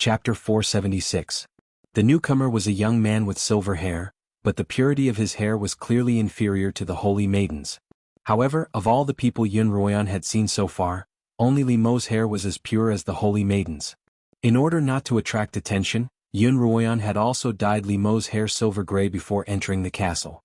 Chapter 476. The newcomer was a young man with silver hair, but the purity of his hair was clearly inferior to the holy maidens. However, of all the people Xuanhuan had seen so far, only Li Mo's hair was as pure as the holy maidens. In order not to attract attention, Xuanhuan had also dyed Li Mo's hair silver gray before entering the castle.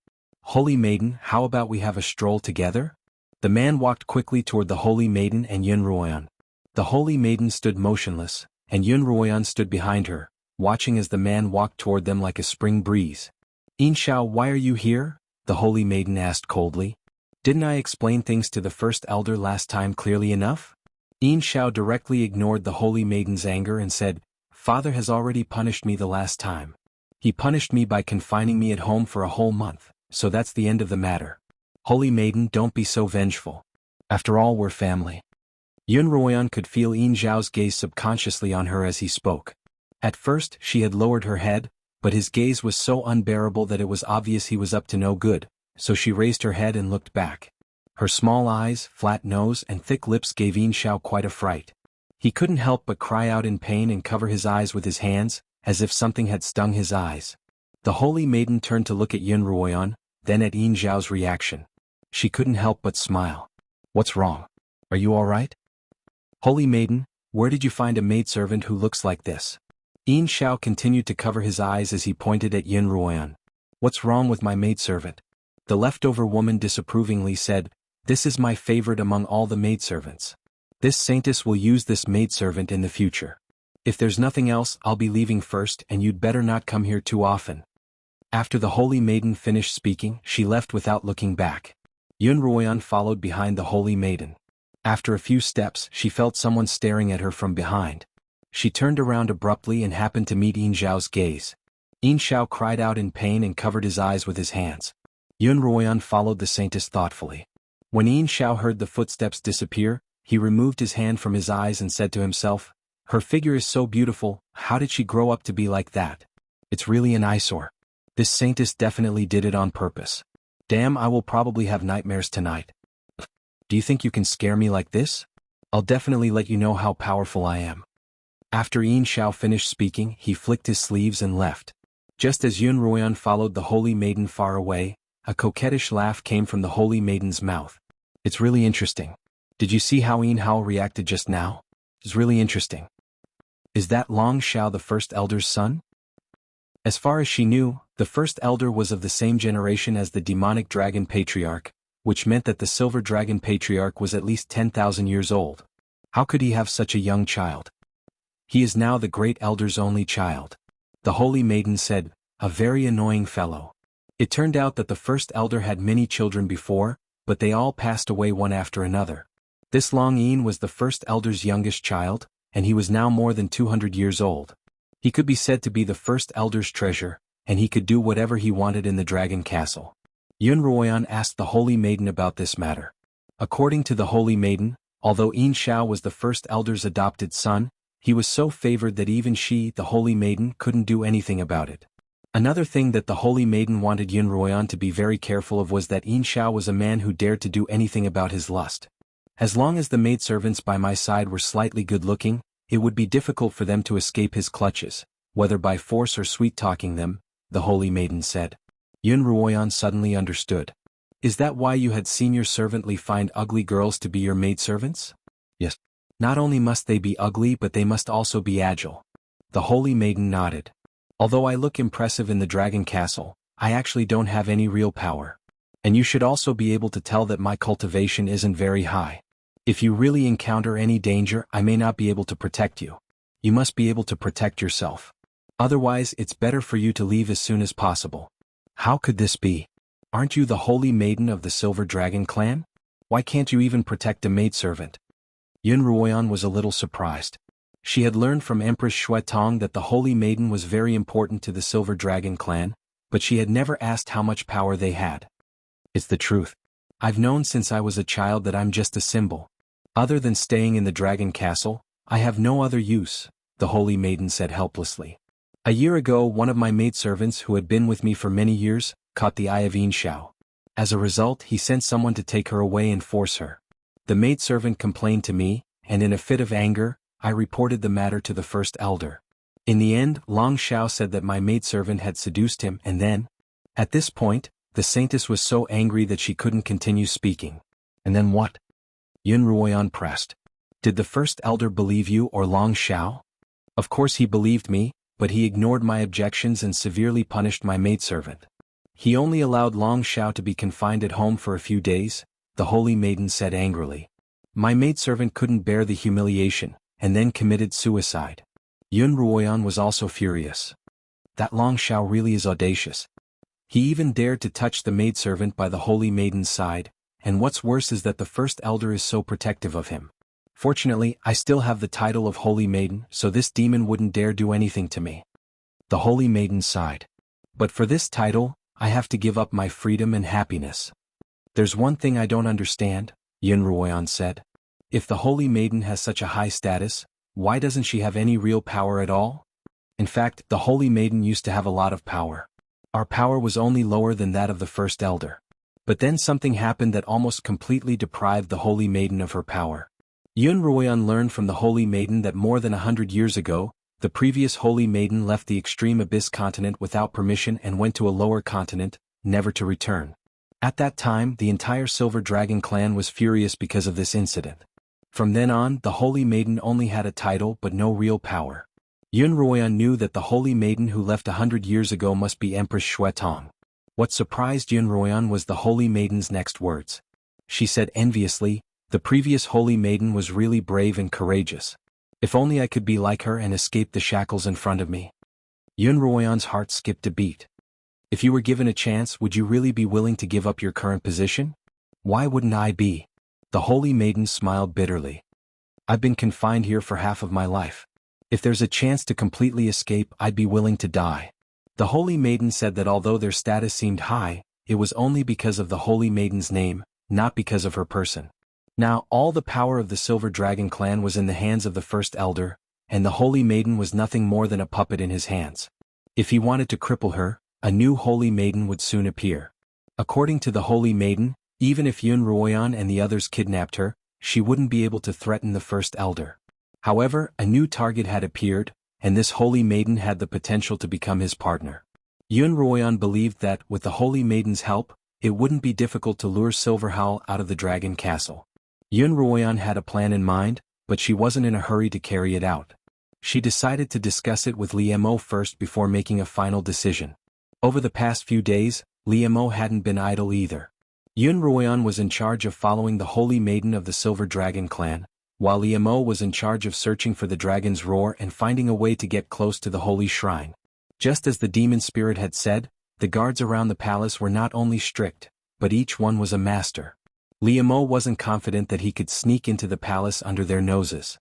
"Holy maiden, how about we have a stroll together?" The man walked quickly toward the holy maiden and Xuanhuan. The holy maiden stood motionless, and Xuanhuan stood behind her, watching as the man walked toward them like a spring breeze. "Xianxia, why are you here?" the holy maiden asked coldly. "Didn't I explain things to the first elder last time clearly enough?" Xianxia directly ignored the holy maiden's anger and said, "Father has already punished me the last time. He punished me by confining me at home for a whole month, so that's the end of the matter. Holy maiden, don't be so vengeful. After all, we're family." Xuanhuan could feel Xiao's gaze subconsciously on her as he spoke. At first, she had lowered her head, but his gaze was so unbearable that it was obvious he was up to no good, so she raised her head and looked back. Her small eyes, flat nose and thick lips gave Xiao quite a fright. He couldn't help but cry out in pain and cover his eyes with his hands, as if something had stung his eyes. The holy maiden turned to look at Xuanhuan, then at Xiao's reaction. She couldn't help but smile. "What's wrong? Are you all right?" "Holy maiden, where did you find a maidservant who looks like this?" Xiao continued to cover his eyes as he pointed at Xuanhuan. "What's wrong with my maidservant?" The leftover woman disapprovingly said, "This is my favorite among all the maidservants. This saintess will use this maidservant in the future. If there's nothing else, I'll be leaving first and you'd better not come here too often." After the holy maiden finished speaking, she left without looking back. Xuanhuan followed behind the holy maiden. After a few steps, she felt someone staring at her from behind. She turned around abruptly and happened to meet Xiao's gaze. Xiao cried out in pain and covered his eyes with his hands. Xuanhuan followed the saintess thoughtfully. When Xiao heard the footsteps disappear, he removed his hand from his eyes and said to himself, "Her figure is so beautiful, how did she grow up to be like that? It's really an eyesore. This saintess definitely did it on purpose. Damn, I will probably have nightmares tonight. Do you think you can scare me like this? I'll definitely let you know how powerful I am." After Xiao finished speaking, he flicked his sleeves and left. Just as Xuanhuan followed the holy maiden far away, a coquettish laugh came from the holy maiden's mouth. "It's really interesting. Did you see how Xiao reacted just now? It's really interesting. Is that Long Xiao the first elder's son?" As far as she knew, the first elder was of the same generation as the demonic dragon patriarch, which meant that the silver dragon patriarch was at least 10,000 years old. How could he have such a young child? "He is now the great elder's only child," the holy maiden said, "a very annoying fellow." It turned out that the first elder had many children before, but they all passed away one after another. This Long Yin was the first elder's youngest child, and he was now more than 200 years old. He could be said to be the first elder's treasure, and he could do whatever he wanted in the dragon castle. Xuanhuan asked the holy maiden about this matter. According to the holy maiden, although Xiao was the first elder's adopted son, he was so favored that even she, the holy maiden, couldn't do anything about it. Another thing that the holy maiden wanted Xuanhuan to be very careful of was that Xiao was a man who dared to do anything about his lust. "As long as the maidservants by my side were slightly good-looking, it would be difficult for them to escape his clutches, whether by force or sweet-talking them," the holy maiden said. Xuanhuan suddenly understood. "Is that why you had seen your servantly find ugly girls to be your maidservants?" "Yes. Not only must they be ugly but they must also be agile." The holy maiden nodded. "Although I look impressive in the dragon castle, I actually don't have any real power. And you should also be able to tell that my cultivation isn't very high. If you really encounter any danger, I may not be able to protect you. You must be able to protect yourself. Otherwise, it's better for you to leave as soon as possible." "How could this be? Aren't you the holy maiden of the Silver Dragon clan? Why can't you even protect a maidservant?" Xuanhuan was a little surprised. She had learned from Empress Shuetong that the holy maiden was very important to the Silver Dragon clan, but she had never asked how much power they had. "It's the truth. I've known since I was a child that I'm just a symbol. Other than staying in the dragon castle, I have no other use," the holy maiden said helplessly. "A year ago, one of my maidservants who had been with me for many years, caught the eye of Xiao. As a result, he sent someone to take her away and force her. The maidservant complained to me, and in a fit of anger, I reported the matter to the first elder. In the end, Long Xiao said that my maidservant had seduced him and then... At this point, the saintess was so angry that she couldn't continue speaking. And then what? Ruoyan pressed. Did the first elder believe you or Long Xiao? Of course he believed me, but he ignored my objections and severely punished my maidservant. He only allowed Long Xiao to be confined at home for a few days, the holy maiden said angrily. My maidservant couldn't bear the humiliation, and then committed suicide. Ruoyan was also furious. That Long Xiao really is audacious. He even dared to touch the maidservant by the holy maiden's side, and what's worse is that the first elder is so protective of him. Fortunately, I still have the title of Holy Maiden, so this demon wouldn't dare do anything to me. The Holy Maiden sighed. But for this title, I have to give up my freedom and happiness. There's one thing I don't understand, Ruoyan said. If the Holy Maiden has such a high status, why doesn't she have any real power at all? In fact, the Holy Maiden used to have a lot of power. Our power was only lower than that of the first elder. But then something happened that almost completely deprived the Holy Maiden of her power. Ruoyan learned from the Holy Maiden that more than 100 years ago, the previous Holy Maiden left the extreme Abyss continent without permission and went to a lower continent, never to return. At that time, the entire Silver Dragon clan was furious because of this incident. From then on, the Holy Maiden only had a title but no real power. Ruoyan knew that the Holy Maiden who left 100 years ago must be Empress Shuetong. What surprised Ruoyan was the Holy Maiden's next words. She said enviously, the previous Holy Maiden was really brave and courageous. If only I could be like her and escape the shackles in front of me. Ruoyan's heart skipped a beat. If you were given a chance, would you really be willing to give up your current position? Why wouldn't I be? The Holy Maiden smiled bitterly. I've been confined here for half of my life. If there's a chance to completely escape, I'd be willing to die. The Holy Maiden said that although their status seemed high, it was only because of the Holy Maiden's name, not because of her person. Now, all the power of the Silver Dragon clan was in the hands of the first elder, and the Holy Maiden was nothing more than a puppet in his hands. If he wanted to cripple her, a new Holy Maiden would soon appear. According to the Holy Maiden, even if Ruoyan and the others kidnapped her, she wouldn't be able to threaten the first elder. However, a new target had appeared, and this Holy Maiden had the potential to become his partner. Ruoyan believed that, with the Holy Maiden's help, it wouldn't be difficult to lure Silverhowl out of the dragon castle. Ruoyan had a plan in mind, but she wasn't in a hurry to carry it out. She decided to discuss it with Liemo first before making a final decision. Over the past few days, Liemo hadn't been idle either. Ruoyan was in charge of following the Holy Maiden of the Silver Dragon clan, while Liemo was in charge of searching for the dragon's roar and finding a way to get close to the holy shrine. Just as the demon spirit had said, the guards around the palace were not only strict, but each one was a master. Liemo wasn't confident that he could sneak into the palace under their noses.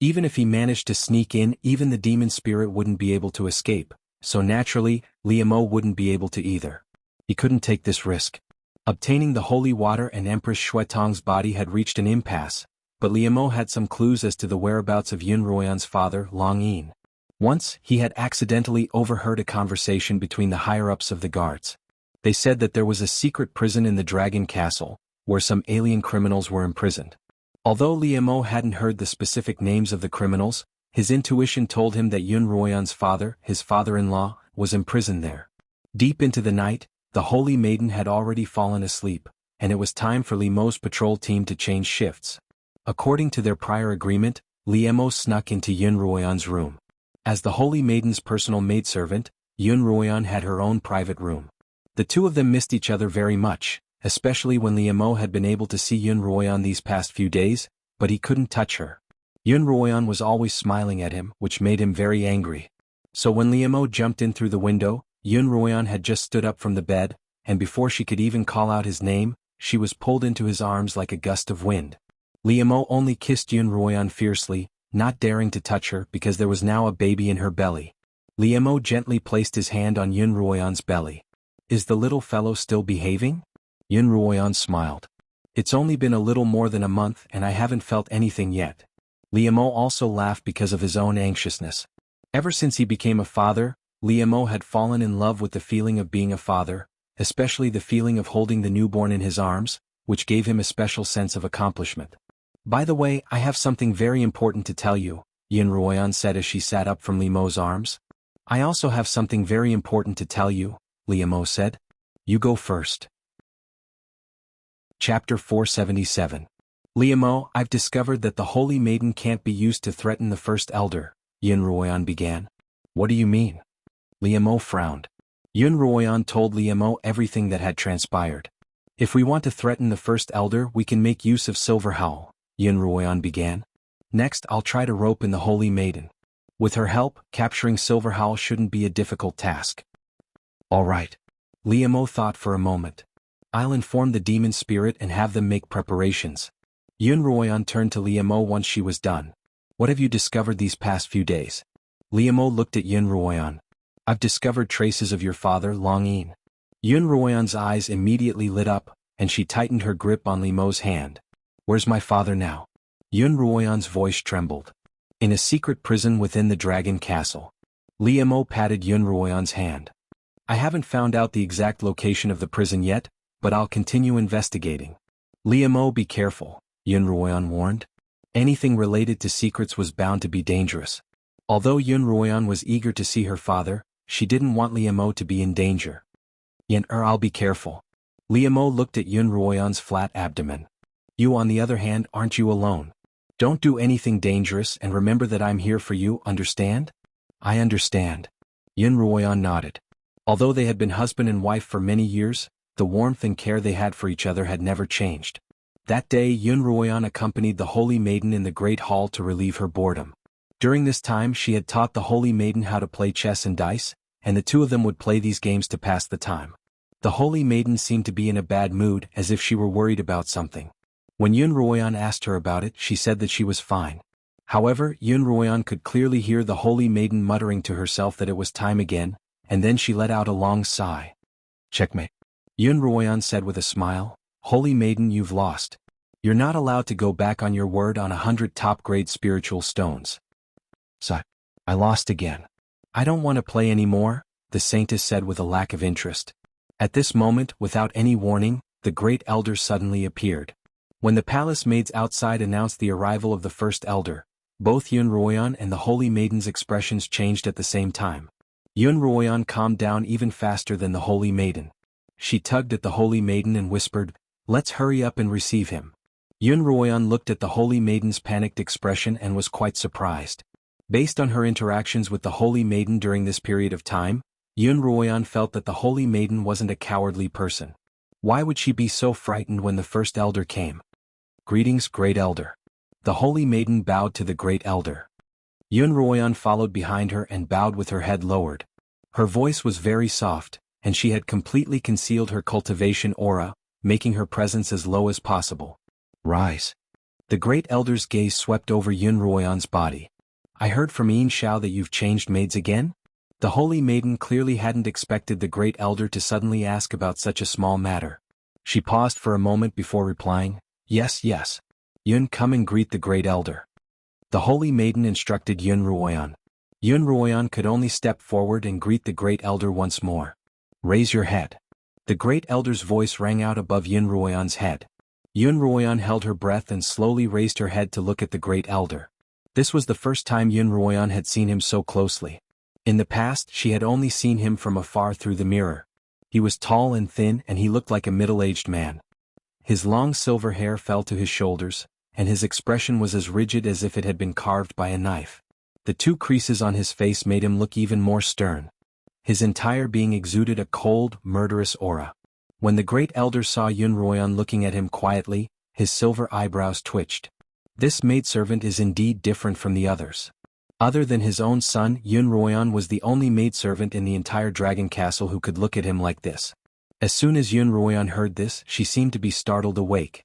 Even if he managed to sneak in, even the demon spirit wouldn't be able to escape, so naturally, Liemo wouldn't be able to either. He couldn't take this risk. Obtaining the holy water and Empress Shuetong's body had reached an impasse, but Liemo had some clues as to the whereabouts of Ruoyan's father, Long Yin. Once, he had accidentally overheard a conversation between the higher-ups of the guards. They said that there was a secret prison in the dragon castle, where some alien criminals were imprisoned. Although Liemo hadn't heard the specific names of the criminals, his intuition told him that Ruoyan's father, his father-in-law, was imprisoned there. Deep into the night, the Holy Maiden had already fallen asleep, and it was time for Liemo's patrol team to change shifts. According to their prior agreement, Liemo snuck into Ruoyan's room. As the Holy Maiden's personal maidservant, Ruoyan had her own private room. The two of them missed each other very much, especially when Liemo had been able to see Ruoyan these past few days, but he couldn't touch her. Ruoyan was always smiling at him, which made him very angry. So when Liemo jumped in through the window, Ruoyan had just stood up from the bed, and before she could even call out his name, she was pulled into his arms like a gust of wind. Liemo only kissed Ruoyan fiercely, not daring to touch her because there was now a baby in her belly. Liemo gently placed his hand on Ruoyan's belly. "Is the little fellow still behaving?" Ruoyan smiled. "It's only been a little more than a month and I haven't felt anything yet." Liemo also laughed because of his own anxiousness. Ever since he became a father, Liemo had fallen in love with the feeling of being a father, especially the feeling of holding the newborn in his arms, which gave him a special sense of accomplishment. "By the way, I have something very important to tell you," Yunruoyan said as she sat up from Li Mo's arms. I also have something very important to tell you, Li Mo said. You go first. Chapter 477. Li Mo, I've discovered that the Holy Maiden can't be used to threaten the First Elder, Yunruoyan began. What do you mean? Li Mo frowned. Yunruoyan told Li Mo everything that had transpired. If we want to threaten the First Elder, we can make use of Silver Howl, Yunruoyan began. Next, I'll try to rope in the Holy Maiden. With her help, capturing Silver Howl shouldn't be a difficult task. All right. Li Mo thought for a moment. I'll inform the demon spirit and have them make preparations. Yunruoyan turned to Li Mo once she was done. What have you discovered these past few days? Li Mo looked at Yunruoyan. I've discovered traces of your father, Long Yin. Yunruoyan's eyes immediately lit up, and she tightened her grip on Li Mo's hand. Where's my father now? Yunruoyan's voice trembled. In a secret prison within the Dragon Castle. Li Mo patted Yunruoyan's hand. I haven't found out the exact location of the prison yet, but I'll continue investigating. Li Mo, be careful, Yunruoyan warned. Anything related to secrets was bound to be dangerous. Although Yunruoyan was eager to see her father, she didn't want Li Mo to be in danger. I'll be careful. Li Mo looked at Yunruoyan's flat abdomen. You, on the other hand, aren't you alone? Don't do anything dangerous and remember that I'm here for you, understand? I understand. Yunruoyan nodded. Although they had been husband and wife for many years, the warmth and care they had for each other had never changed. That day Yunruoyan accompanied the Holy Maiden in the Great Hall to relieve her boredom. During this time she had taught the Holy Maiden how to play chess and dice, and the two of them would play these games to pass the time. The Holy Maiden seemed to be in a bad mood, as if she were worried about something. When Yunruoyan asked her about it, she said that she was fine. However, Yunruoyan could clearly hear the Holy Maiden muttering to herself that it was time again, and then she let out a long sigh. Checkmate. Yunruoyan said with a smile, Holy Maiden, you've lost. You're not allowed to go back on your word on 100 top-grade spiritual stones. So, I lost again. I don't want to play anymore, the saintess said with a lack of interest. At this moment, without any warning, the Great Elder suddenly appeared. When the palace maids outside announced the arrival of the First Elder, both Yunruoyan and the Holy Maiden's expressions changed at the same time. Yunruoyan calmed down even faster than the Holy Maiden. She tugged at the Holy Maiden and whispered, Let's hurry up and receive him. Yunruoyan looked at the Holy Maiden's panicked expression and was quite surprised. Based on her interactions with the Holy Maiden during this period of time, Yunruoyan felt that the Holy Maiden wasn't a cowardly person. Why would she be so frightened when the First Elder came? Greetings, Great Elder. The Holy Maiden bowed to the Great Elder. Yunruoyan followed behind her and bowed with her head lowered. Her voice was very soft, and she had completely concealed her cultivation aura, making her presence as low as possible. Rise. The Great Elder's gaze swept over Yunruoyan's body. I heard from xianxia that you've changed maids again? The Holy Maiden clearly hadn't expected the Great Elder to suddenly ask about such a small matter. She paused for a moment before replying, Yes. Yun, come and greet the Great Elder. The Holy Maiden instructed Yunruoyan. Yunruoyan could only step forward and greet the Great Elder once more. Raise your head. The Great Elder's voice rang out above Yunruoyan's head. Yunruoyan held her breath and slowly raised her head to look at the Great Elder. This was the first time Yunruoyan had seen him so closely. In the past, she had only seen him from afar through the mirror. He was tall and thin and he looked like a middle-aged man. His long silver hair fell to his shoulders, and his expression was as rigid as if it had been carved by a knife. The two creases on his face made him look even more stern. His entire being exuded a cold, murderous aura. When the Great Elder saw Yunruoyan looking at him quietly, his silver eyebrows twitched. This maidservant is indeed different from the others. Other than his own son, Yunruoyan was the only maidservant in the entire Dragon Castle who could look at him like this. As soon as Yunruoyan heard this, she seemed to be startled awake.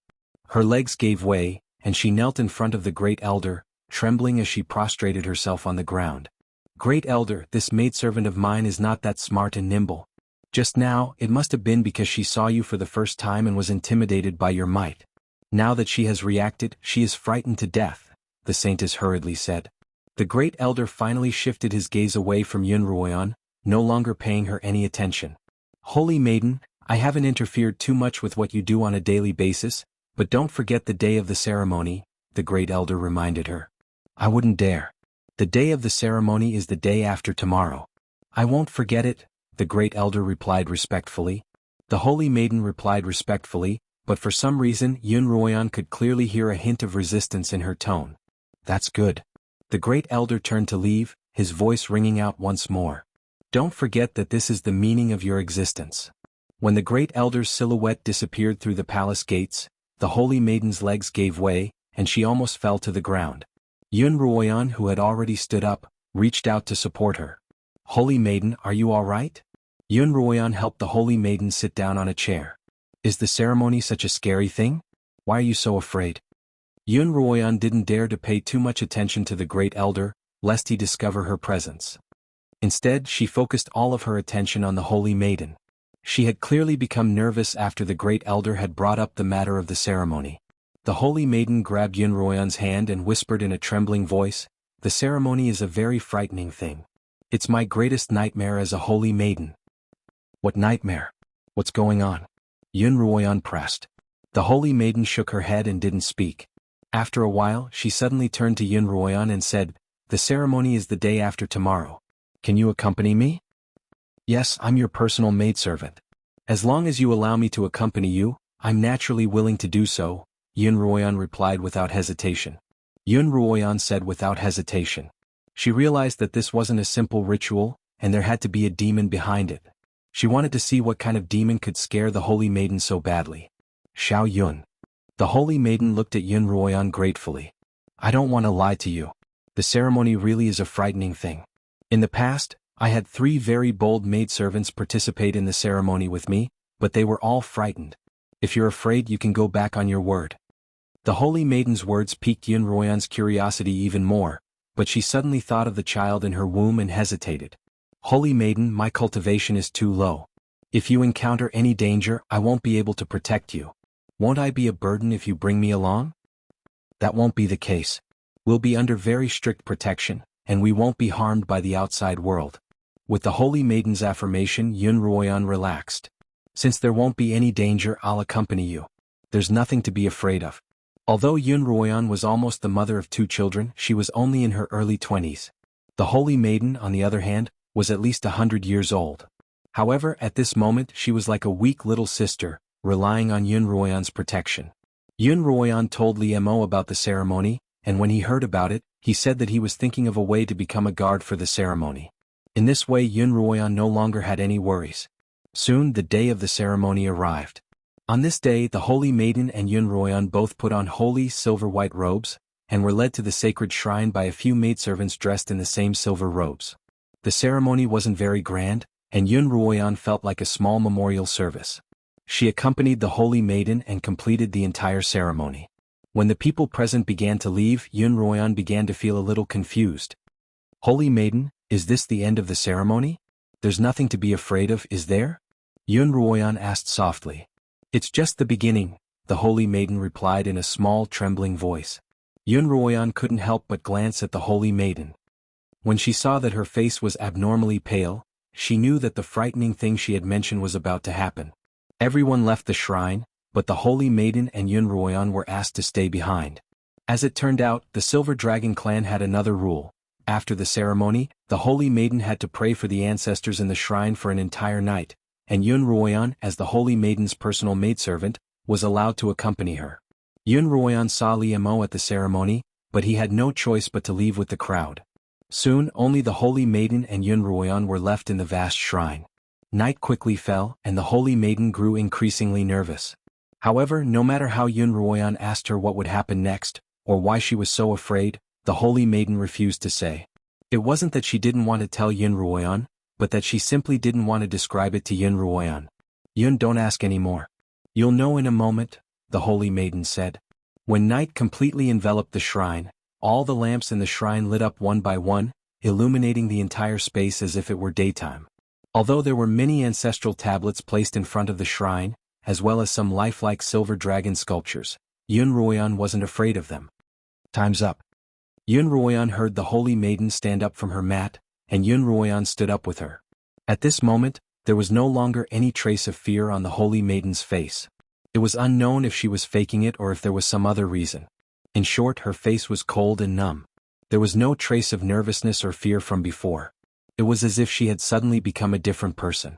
Her legs gave way, and she knelt in front of the Great Elder, trembling as she prostrated herself on the ground. Great Elder, this maidservant of mine is not that smart and nimble. Just now, it must have been because she saw you for the first time and was intimidated by your might. Now that she has reacted, she is frightened to death, the saintess hurriedly said. The Great Elder finally shifted his gaze away from Yunruoyan, no longer paying her any attention. Holy Maiden, I haven't interfered too much with what you do on a daily basis, but don't forget the day of the ceremony, the Great Elder reminded her. I wouldn't dare. The day of the ceremony is the day after tomorrow. I won't forget it, the great elder replied respectfully. The holy maiden replied respectfully, but for some reason Xuanhuan could clearly hear a hint of resistance in her tone. That's good. The great elder turned to leave, his voice ringing out once more. Don't forget that this is the meaning of your existence. When the great elder's silhouette disappeared through the palace gates, the holy maiden's legs gave way, and she almost fell to the ground. Xuanhuan, who had already stood up, reached out to support her. Holy maiden, are you all right? Xuanhuan helped the holy maiden sit down on a chair. Is the ceremony such a scary thing? Why are you so afraid? Xuanhuan didn't dare to pay too much attention to the great elder, lest he discover her presence. Instead, she focused all of her attention on the holy maiden. She had clearly become nervous after the great elder had brought up the matter of the ceremony. The holy maiden grabbed Xuanhuan's hand and whispered in a trembling voice, "The ceremony is a very frightening thing. It's my greatest nightmare as a holy maiden." What nightmare? What's going on? Xuanhuan pressed. The holy maiden shook her head and didn't speak. After a while, she suddenly turned to Xuanhuan and said, "The ceremony is the day after tomorrow. Can you accompany me?" "Yes, I'm your personal maidservant. As long as you allow me to accompany you, I'm naturally willing to do so," Xuanhuan replied without hesitation. Xuanhuan said without hesitation. She realized that this wasn't a simple ritual, and there had to be a demon behind it. She wanted to see what kind of demon could scare the holy maiden so badly. Xiao Yun. The holy maiden looked at Xuanhuan gratefully. "I don't want to lie to you. The ceremony really is a frightening thing. In the past, I had 3 very bold maidservants participate in the ceremony with me, but they were all frightened. If you're afraid, you can go back on your word." The holy maiden's words piqued Xuanhuan's curiosity even more, but she suddenly thought of the child in her womb and hesitated. "Holy maiden, my cultivation is too low. If you encounter any danger, I won't be able to protect you. Won't I be a burden if you bring me along?" "That won't be the case. We'll be under very strict protection, and we won't be harmed by the outside world." With the holy maiden's affirmation, Xuanhuan relaxed. "Since there won't be any danger, I'll accompany you. There's nothing to be afraid of." Although Xuanhuan was almost the mother of 2 children, she was only in her early 20s. The holy maiden, on the other hand, was at least 100 years old. However, at this moment she was like a weak little sister, relying on Xuanhuan's protection. Xuanhuan told Li Mo about the ceremony, and when he heard about it, he said that he was thinking of a way to become a guard for the ceremony. In this way Xuanhuan no longer had any worries. Soon the day of the ceremony arrived. On this day the holy maiden and Xuanhuan both put on holy silver-white robes, and were led to the sacred shrine by a few maidservants dressed in the same silver robes. The ceremony wasn't very grand, and Xuanhuan felt like a small memorial service. She accompanied the holy maiden and completed the entire ceremony. When the people present began to leave, Xuanhuan began to feel a little confused. "Holy maiden, is this the end of the ceremony? There's nothing to be afraid of, is there?" Xuanhuan asked softly. "It's just the beginning," the holy maiden replied in a small, trembling voice. Xuanhuan couldn't help but glance at the holy maiden. When she saw that her face was abnormally pale, she knew that the frightening thing she had mentioned was about to happen. Everyone left the shrine, but the holy maiden and Xuanhuan were asked to stay behind. As it turned out, the Silver Dragon clan had another rule. After the ceremony, the holy maiden had to pray for the ancestors in the shrine for an entire night, and Xuanhuan, as the holy maiden's personal maidservant, was allowed to accompany her. Xuanhuan saw Li Mo at the ceremony, but he had no choice but to leave with the crowd. Soon only the holy maiden and Xuanhuan were left in the vast shrine. Night quickly fell, and the holy maiden grew increasingly nervous. However, no matter how Xuanhuan asked her what would happen next, or why she was so afraid, the holy maiden refused to say. It wasn't that she didn't want to tell Xuanhuan, but that she simply didn't want to describe it to Xuanhuan. "Yun, don't ask any more. You'll know in a moment," the holy maiden said. When night completely enveloped the shrine, all the lamps in the shrine lit up one by one, illuminating the entire space as if it were daytime. Although there were many ancestral tablets placed in front of the shrine, as well as some lifelike silver dragon sculptures, Xuanhuan wasn't afraid of them. "Time's up." Xuanhuan heard the holy maiden stand up from her mat, and Xuanhuan stood up with her. At this moment, there was no longer any trace of fear on the holy maiden's face. It was unknown if she was faking it or if there was some other reason. In short, her face was cold and numb. There was no trace of nervousness or fear from before. It was as if she had suddenly become a different person.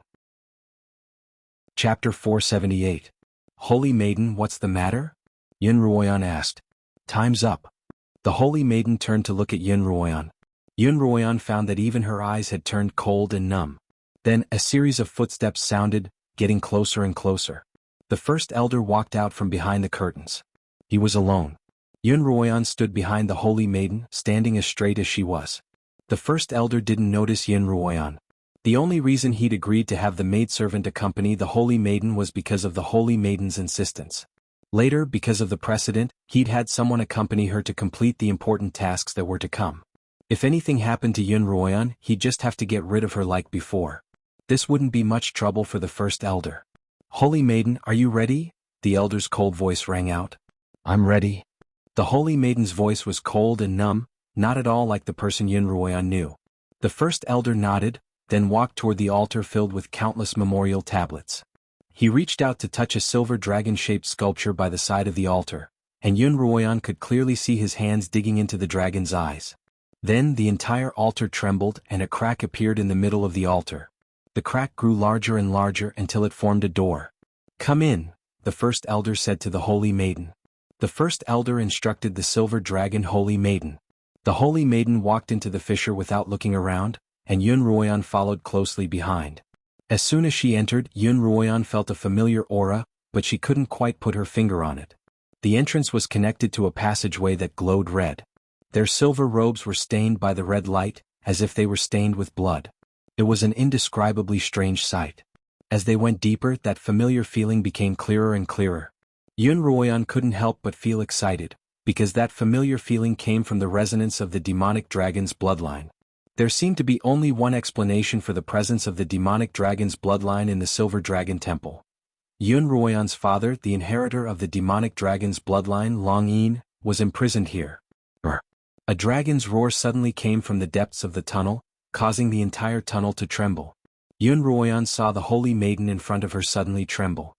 Chapter 478. Holy Maiden, what's the matter? Yunruoyan asked. Time's up. The Holy Maiden turned to look at Yunruoyan. Yunruoyan found that even her eyes had turned cold and numb. Then, a series of footsteps sounded, getting closer and closer. The first elder walked out from behind the curtains. He was alone. Yunruoyan stood behind the Holy Maiden, standing as straight as she was. The first elder didn't notice Yunruoyan. The only reason he'd agreed to have the maidservant accompany the Holy Maiden was because of the Holy Maiden's insistence. Later, because of the precedent, he'd had someone accompany her to complete the important tasks that were to come. If anything happened to Yunruoyan, he'd just have to get rid of her like before. This wouldn't be much trouble for the first elder. Holy Maiden, are you ready? The elder's cold voice rang out. I'm ready. The Holy Maiden's voice was cold and numb, not at all like the person Yunruoyan knew. The first elder nodded, then walked toward the altar filled with countless memorial tablets. He reached out to touch a silver dragon-shaped sculpture by the side of the altar, and Yunruoyan could clearly see his hands digging into the dragon's eyes. Then the entire altar trembled and a crack appeared in the middle of the altar. The crack grew larger and larger until it formed a door. Come in, the first elder said to the Holy Maiden. The first elder instructed the silver dragon Holy Maiden. The Holy Maiden walked into the fissure without looking around, and Yunruoyan followed closely behind. As soon as she entered, Yunruoyan felt a familiar aura, but she couldn't quite put her finger on it. The entrance was connected to a passageway that glowed red. Their silver robes were stained by the red light, as if they were stained with blood. It was an indescribably strange sight. As they went deeper, that familiar feeling became clearer and clearer. Yunruoyan couldn't help but feel excited, because that familiar feeling came from the resonance of the demonic dragon's bloodline. There seemed to be only one explanation for the presence of the demonic dragon's bloodline in the Silver Dragon Temple. Yunruoyan's father, the inheritor of the demonic dragon's bloodline, Long Yin, was imprisoned here. A dragon's roar suddenly came from the depths of the tunnel, causing the entire tunnel to tremble. Yunruoyan saw the Holy Maiden in front of her suddenly tremble.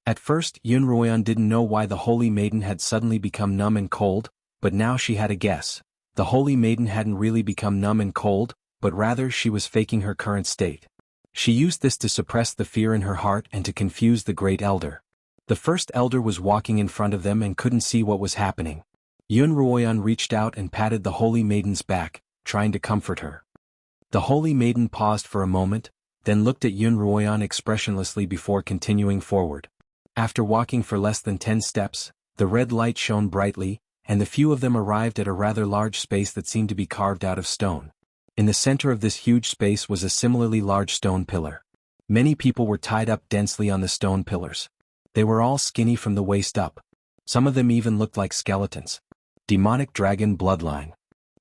At first, Yunruoyan didn't know why the Holy Maiden had suddenly become numb and cold, but now she had a guess. The Holy Maiden hadn't really become numb and cold, but rather she was faking her current state. She used this to suppress the fear in her heart and to confuse the Great Elder. The first elder was walking in front of them and couldn't see what was happening. Yunruoyan reached out and patted the Holy Maiden's back, trying to comfort her. The Holy Maiden paused for a moment, then looked at Yunruoyan expressionlessly before continuing forward. After walking for less than 10 steps, the red light shone brightly, and the few of them arrived at a rather large space that seemed to be carved out of stone. In the center of this huge space was a similarly large stone pillar. Many people were tied up densely on the stone pillars. They were all skinny from the waist up. Some of them even looked like skeletons. Demonic dragon bloodline.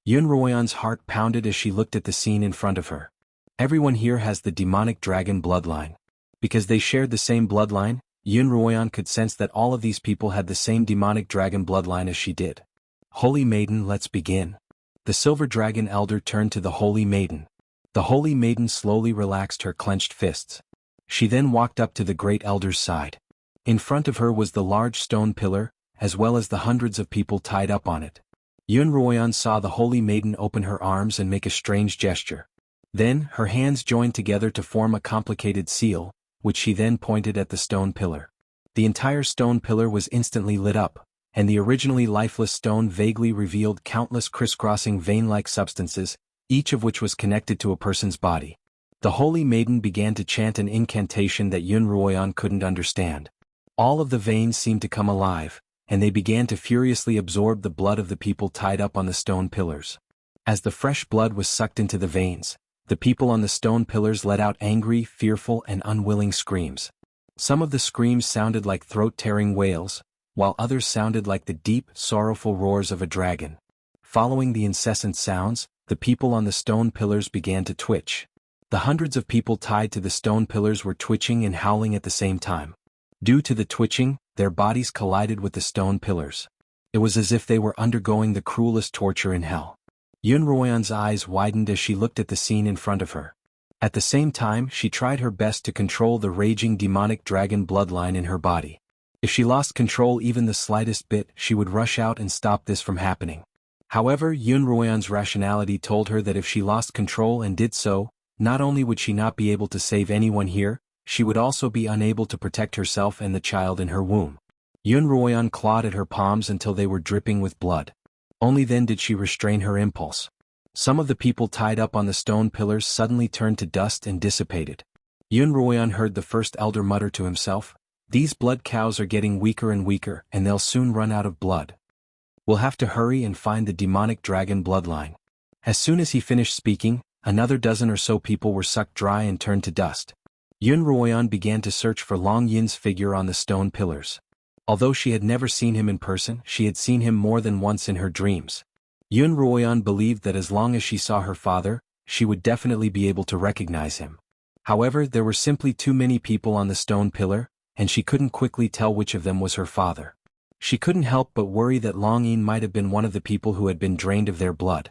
Yunruoyan's heart pounded as she looked at the scene in front of her. Everyone here has the demonic dragon bloodline. Because they shared the same bloodline, Yunruoyan could sense that all of these people had the same demonic dragon bloodline as she did. Holy Maiden, let's begin. The Silver Dragon Elder turned to the Holy Maiden. The Holy Maiden slowly relaxed her clenched fists. She then walked up to the Great Elder's side. In front of her was the large stone pillar, as well as the hundreds of people tied up on it. Yunruoyan saw the Holy Maiden open her arms and make a strange gesture. Then, her hands joined together to form a complicated seal, which she then pointed at the stone pillar. The entire stone pillar was instantly lit up, and the originally lifeless stone vaguely revealed countless crisscrossing vein-like substances, each of which was connected to a person's body. The Holy Maiden began to chant an incantation that Yunruoyan couldn't understand. All of the veins seemed to come alive, and they began to furiously absorb the blood of the people tied up on the stone pillars. As the fresh blood was sucked into the veins, the people on the stone pillars let out angry, fearful, and unwilling screams. Some of the screams sounded like throat-tearing wails, while others sounded like the deep, sorrowful roars of a dragon. Following the incessant sounds, the people on the stone pillars began to twitch. The hundreds of people tied to the stone pillars were twitching and howling at the same time. Due to the twitching, their bodies collided with the stone pillars. It was as if they were undergoing the cruelest torture in hell. Yunruoyan's eyes widened as she looked at the scene in front of her. At the same time, she tried her best to control the raging demonic dragon bloodline in her body. If she lost control even the slightest bit, she would rush out and stop this from happening. However, Yunruoyan's rationality told her that if she lost control and did so, not only would she not be able to save anyone here, she would also be unable to protect herself and the child in her womb. Yunruoyan clawed at her palms until they were dripping with blood. Only then did she restrain her impulse. Some of the people tied up on the stone pillars suddenly turned to dust and dissipated. Yunruoyan heard the first elder mutter to himself, "These blood cows are getting weaker and weaker, and they'll soon run out of blood. We'll have to hurry and find the demonic dragon bloodline." As soon as he finished speaking, another dozen or so people were sucked dry and turned to dust. Yunruoyan began to search for Long Yin's figure on the stone pillars. Although she had never seen him in person, she had seen him more than once in her dreams. Yunruoyan believed that as long as she saw her father, she would definitely be able to recognize him. However, there were simply too many people on the stone pillar, and she couldn't quickly tell which of them was her father. She couldn't help but worry that Long Yin might have been one of the people who had been drained of their blood.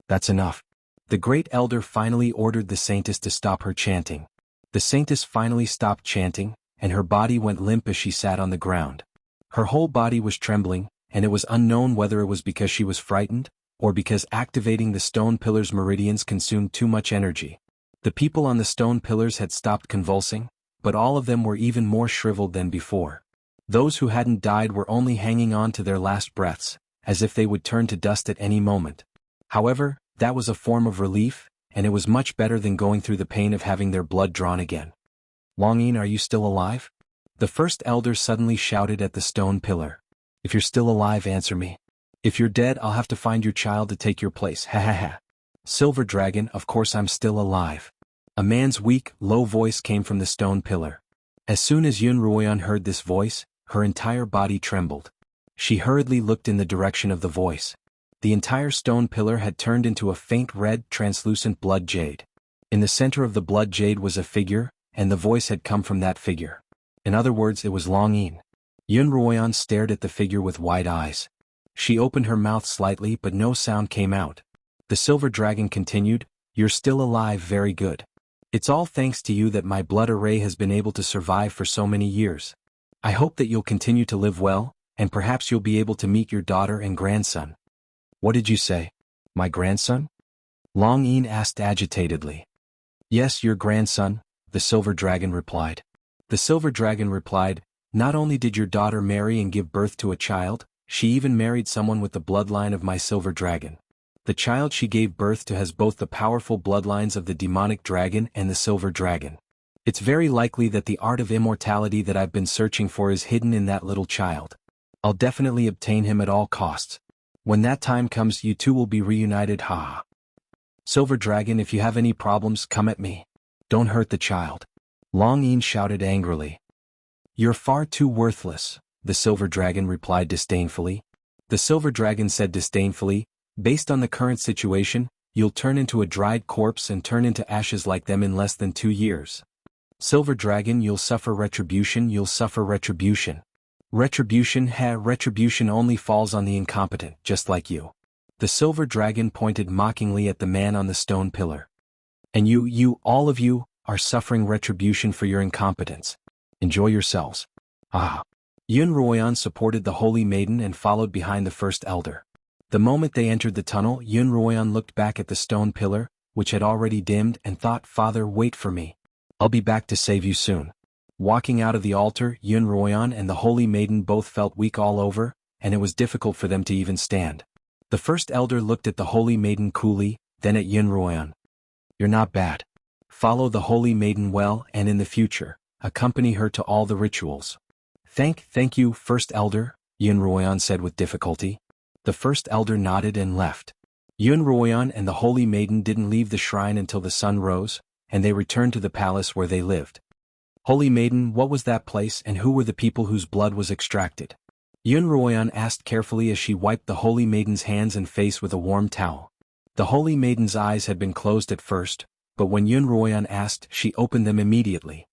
That's enough. The great elder finally ordered the saintess to stop her chanting. The saintess finally stopped chanting, and her body went limp as she sat on the ground. Her whole body was trembling, and it was unknown whether it was because she was frightened, or because activating the stone pillar's meridians consumed too much energy. The people on the stone pillars had stopped convulsing, but all of them were even more shriveled than before. Those who hadn't died were only hanging on to their last breaths, as if they would turn to dust at any moment. However, that was a form of relief, and it was much better than going through the pain of having their blood drawn again. "Long Yin, are you still alive?" The first elder suddenly shouted at the stone pillar. "If you're still alive, answer me. If you're dead, I'll have to find your child to take your place, ha ha ha." "Silver Dragon, of course I'm still alive." A man's weak, low voice came from the stone pillar. As soon as Yunruoyan heard this voice, her entire body trembled. She hurriedly looked in the direction of the voice. The entire stone pillar had turned into a faint red, translucent blood jade. In the center of the blood jade was a figure, and the voice had come from that figure. In other words, it was Long Yin. Yunruoyan stared at the figure with wide eyes. She opened her mouth slightly, but no sound came out. The silver dragon continued, "You're still alive, very good. It's all thanks to you that my blood array has been able to survive for so many years. I hope that you'll continue to live well, and perhaps you'll be able to meet your daughter and grandson." "What did you say? My grandson?" Long Yin asked agitatedly. "Yes, your grandson," the silver dragon replied. The silver dragon replied, "Not only did your daughter marry and give birth to a child, she even married someone with the bloodline of my silver dragon. The child she gave birth to has both the powerful bloodlines of the demonic dragon and the silver dragon. It's very likely that the art of immortality that I've been searching for is hidden in that little child. I'll definitely obtain him at all costs. When that time comes, you two will be reunited, ha. Silver dragon, if you have any problems, come at me. Don't hurt the child." Long Yin shouted angrily. "You're far too worthless," the silver dragon replied disdainfully. The silver dragon said disdainfully, "Based on the current situation, you'll turn into a dried corpse and turn into ashes like them in less than 2 years. Silver dragon, you'll suffer retribution, you'll suffer retribution. Retribution only falls on the incompetent, just like you." The silver dragon pointed mockingly at the man on the stone pillar. "And all of you, are suffering retribution for your incompetence. Enjoy yourselves. Ah." Yunruoyan supported the holy maiden and followed behind the first elder. The moment they entered the tunnel, Yunruoyan looked back at the stone pillar, which had already dimmed, and thought, "Father, wait for me. I'll be back to save you soon." Walking out of the altar, Yunruoyan and the holy maiden both felt weak all over, and it was difficult for them to even stand. The first elder looked at the holy maiden coolly, then at Yunruoyan. "You're not bad. Follow the holy maiden well, and in the future, accompany her to all the rituals." Thank you, first elder," Yunruoyan said with difficulty. The first elder nodded and left. Yunruoyan and the holy maiden didn't leave the shrine until the sun rose, and they returned to the palace where they lived. "Holy maiden, what was that place, and who were the people whose blood was extracted?" Yunruoyan asked carefully as she wiped the holy maiden's hands and face with a warm towel. The holy maiden's eyes had been closed at first, but when Yunruoyan asked, she opened them immediately.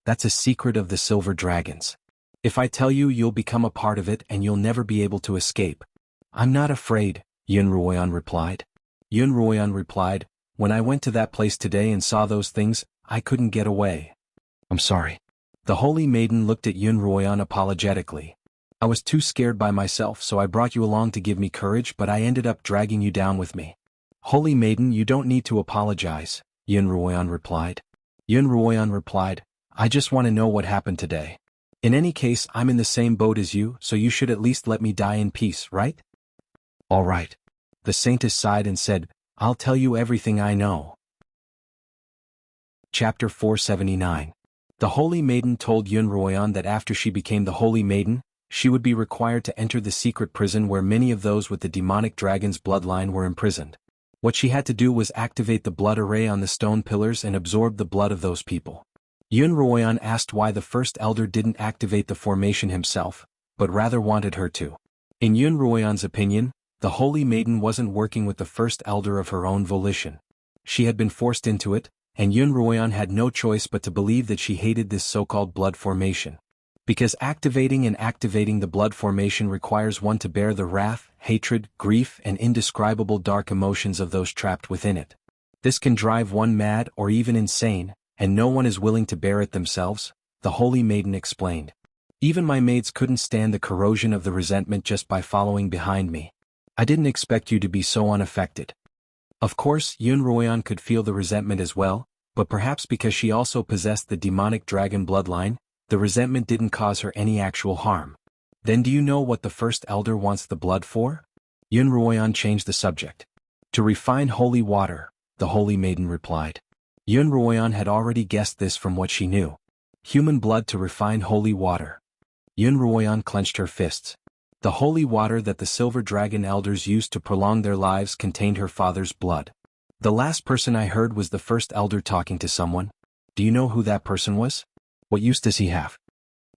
"That's a secret of the silver dragons. If I tell you, you'll become a part of it and you'll never be able to escape." "I'm not afraid," Yunruoyan replied. Yunruoyan replied, "When I went to that place today and saw those things, I couldn't get away." "I'm sorry." The holy maiden looked at Yunruoyan apologetically. I was too scared by myself, so I brought you along to give me courage, but I ended up dragging you down with me. Holy maiden, you don't need to apologize, Xuanhuan replied. Xuanhuan replied, I just want to know what happened today. In any case, I'm in the same boat as you, so you should at least let me die in peace, right? All right. The saintess sighed and said, I'll tell you everything I know. Chapter 479. The Holy Maiden told Xuanhuan that after she became the Holy Maiden, she would be required to enter the secret prison where many of those with the demonic dragon's bloodline were imprisoned. What she had to do was activate the blood array on the stone pillars and absorb the blood of those people. Xuanhuan asked why the first elder didn't activate the formation himself, but rather wanted her to. In Xuanhuan's opinion, the Holy Maiden wasn't working with the first elder of her own volition. She had been forced into it, and Xuanhuan had no choice but to believe that she hated this so-called blood formation. Because activating the blood formation requires one to bear the wrath, hatred, grief, and indescribable dark emotions of those trapped within it. This can drive one mad or even insane, and no one is willing to bear it themselves, the Holy Maiden explained. Even my maids couldn't stand the corrosion of the resentment just by following behind me. I didn't expect you to be so unaffected. Of course, Xuanhuan could feel the resentment as well, but perhaps because she also possessed the demonic dragon bloodline, the resentment didn't cause her any actual harm. Then do you know what the first elder wants the blood for? Xuanhuan changed the subject. To refine holy water, the Holy Maiden replied. Xuanhuan had already guessed this from what she knew. Human blood to refine holy water. Xuanhuan clenched her fists. The holy water that the silver dragon elders used to prolong their lives contained her father's blood. The last person I heard was the first elder talking to someone. Do you know who that person was? What use does he have?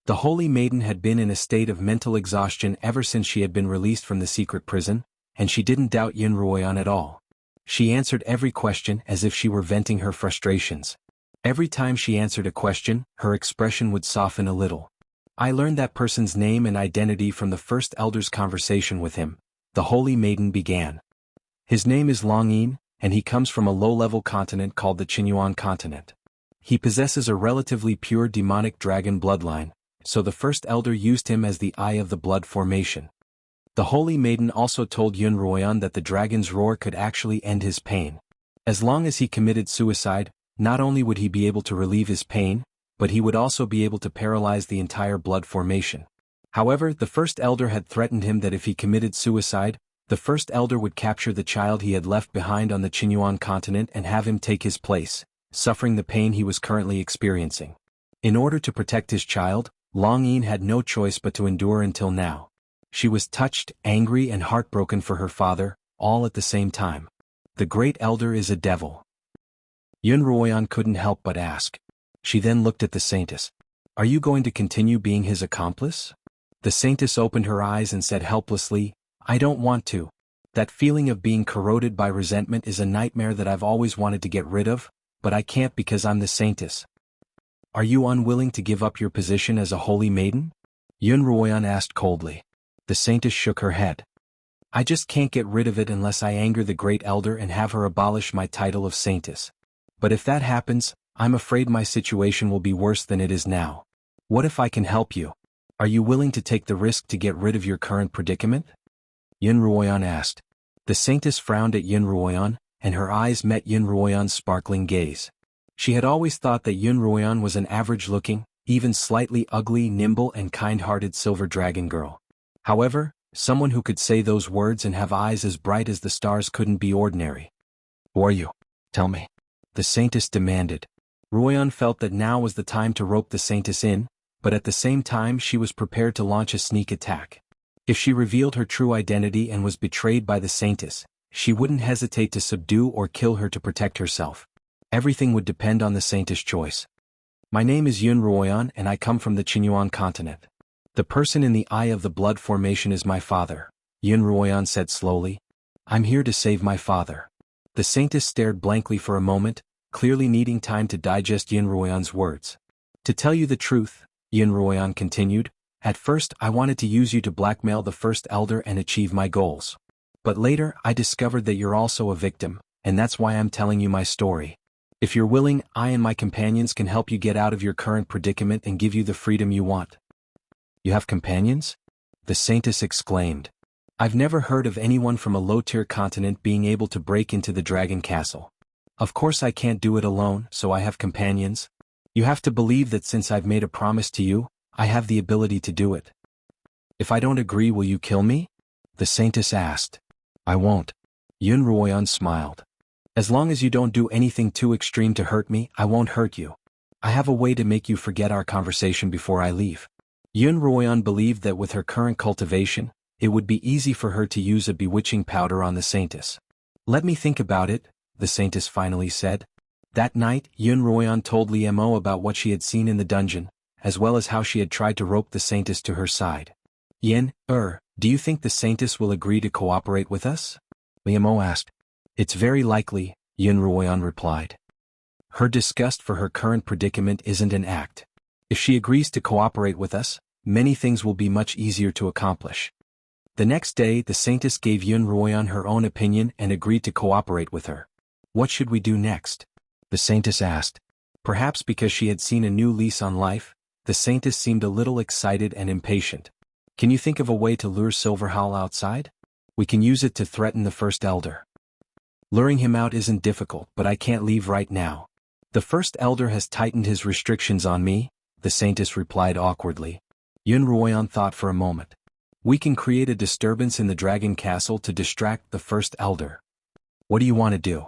The Holy Maiden had been in a state of mental exhaustion ever since she had been released from the secret prison, and she didn't doubt Xuanhuan at all. She answered every question as if she were venting her frustrations. Every time she answered a question, her expression would soften a little. I learned that person's name and identity from the first elder's conversation with him, the Holy Maiden began. His name is Longyin, and he comes from a low-level continent called the Xuanhuan continent. He possesses a relatively pure demonic dragon bloodline, so the first elder used him as the eye of the blood formation. The Holy Maiden also told Xuanhuan that the dragon's roar could actually end his pain. As long as he committed suicide, not only would he be able to relieve his pain, but he would also be able to paralyze the entire blood formation. However, the first elder had threatened him that if he committed suicide, the first elder would capture the child he had left behind on the Xuanhuan continent and have him take his place, suffering the pain he was currently experiencing. In order to protect his child, Longyin had no choice but to endure until now. She was touched, angry, and heartbroken for her father, all at the same time. The great elder is a devil. Xuanhuan couldn't help but ask. She then looked at the saintess. Are you going to continue being his accomplice? The saintess opened her eyes and said helplessly, I don't want to. That feeling of being corroded by resentment is a nightmare that I've always wanted to get rid of, but I can't because I'm the saintess. Are you unwilling to give up your position as a holy maiden? Xuanhuan asked coldly. The saintess shook her head. I just can't get rid of it unless I anger the great elder and have her abolish my title of saintess. But if that happens, I'm afraid my situation will be worse than it is now. What if I can help you? Are you willing to take the risk to get rid of your current predicament? Xuanhuan asked. The saintess frowned at Xuanhuan, and her eyes met Xuanhuan's sparkling gaze. She had always thought that Xuanhuan was an average-looking, even slightly ugly, nimble, and kind-hearted silver dragon girl. However, someone who could say those words and have eyes as bright as the stars couldn't be ordinary. Who are you? Tell me. The saintess demanded. Xuanhuan felt that now was the time to rope the saintess in, but at the same time she was prepared to launch a sneak attack. If she revealed her true identity and was betrayed by the saintess, she wouldn't hesitate to subdue or kill her to protect herself. Everything would depend on the saintess' choice. My name is Xuanhuan and I come from the Xuanhuan continent. The person in the eye of the blood formation is my father, Xuanhuan said slowly. I'm here to save my father. The saintess stared blankly for a moment, clearly needing time to digest Xuanhuan's words. To tell you the truth, Xuanhuan continued, at first I wanted to use you to blackmail the first elder and achieve my goals. But later I discovered that you're also a victim, and that's why I'm telling you my story. If you're willing, I and my companions can help you get out of your current predicament and give you the freedom you want. You have companions? the saintess exclaimed. I've never heard of anyone from a low-tier continent being able to break into the dragon castle. Of course I can't do it alone, so I have companions. You have to believe that since I've made a promise to you, I have the ability to do it. If I don't agree, will you kill me? The saintess asked. I won't. Xuanhuan smiled. As long as you don't do anything too extreme to hurt me, I won't hurt you. I have a way to make you forget our conversation before I leave. Xuanhuan believed that with her current cultivation, it would be easy for her to use a bewitching powder on the saintess. Let me think about it, the saintess finally said. That night, Xuanhuan told Li Mo about what she had seen in the dungeon, as well as how she had tried to rope the saintess to her side. Do you think the saintess will agree to cooperate with us? Li Mo asked. It's very likely, Xuanhuan replied. Her disgust for her current predicament isn't an act. If she agrees to cooperate with us, many things will be much easier to accomplish. The next day, the saintess gave Xuanhuan her own opinion and agreed to cooperate with her. What should we do next? The saintess asked. Perhaps because she had seen a new lease on life, the saintess seemed a little excited and impatient. Can you think of a way to lure Silverhowl outside? We can use it to threaten the first elder. Luring him out isn't difficult, but I can't leave right now. The first elder has tightened his restrictions on me, the saintess replied awkwardly. Xuanhuan thought for a moment. We can create a disturbance in the dragon castle to distract the first elder. What do you want to do?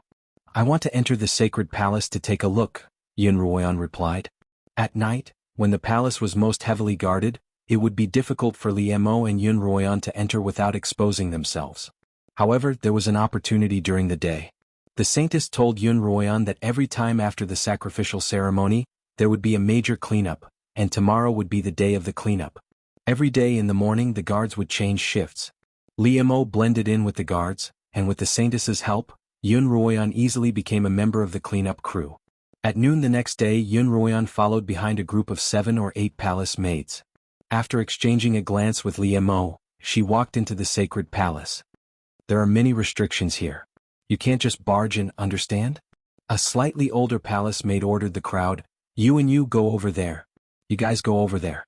I want to enter the sacred palace to take a look, Xuanhuan replied. At night, when the palace was most heavily guarded, it would be difficult for Li Mo and Xuanhuan to enter without exposing themselves. However, there was an opportunity during the day. The saintess told Xuanhuan that every time after the sacrificial ceremony, there would be a major cleanup, and tomorrow would be the day of the cleanup. Every day in the morning the guards would change shifts. Li Mo blended in with the guards, and with the saintess's help, Xuanhuan easily became a member of the cleanup crew. At noon the next day, Xuanhuan followed behind a group of 7 or 8 palace maids. After exchanging a glance with Li Mo, she walked into the sacred palace. There are many restrictions here. You can't just barge in, understand? A slightly older palace maid ordered the crowd. You and you go over there. You guys go over there.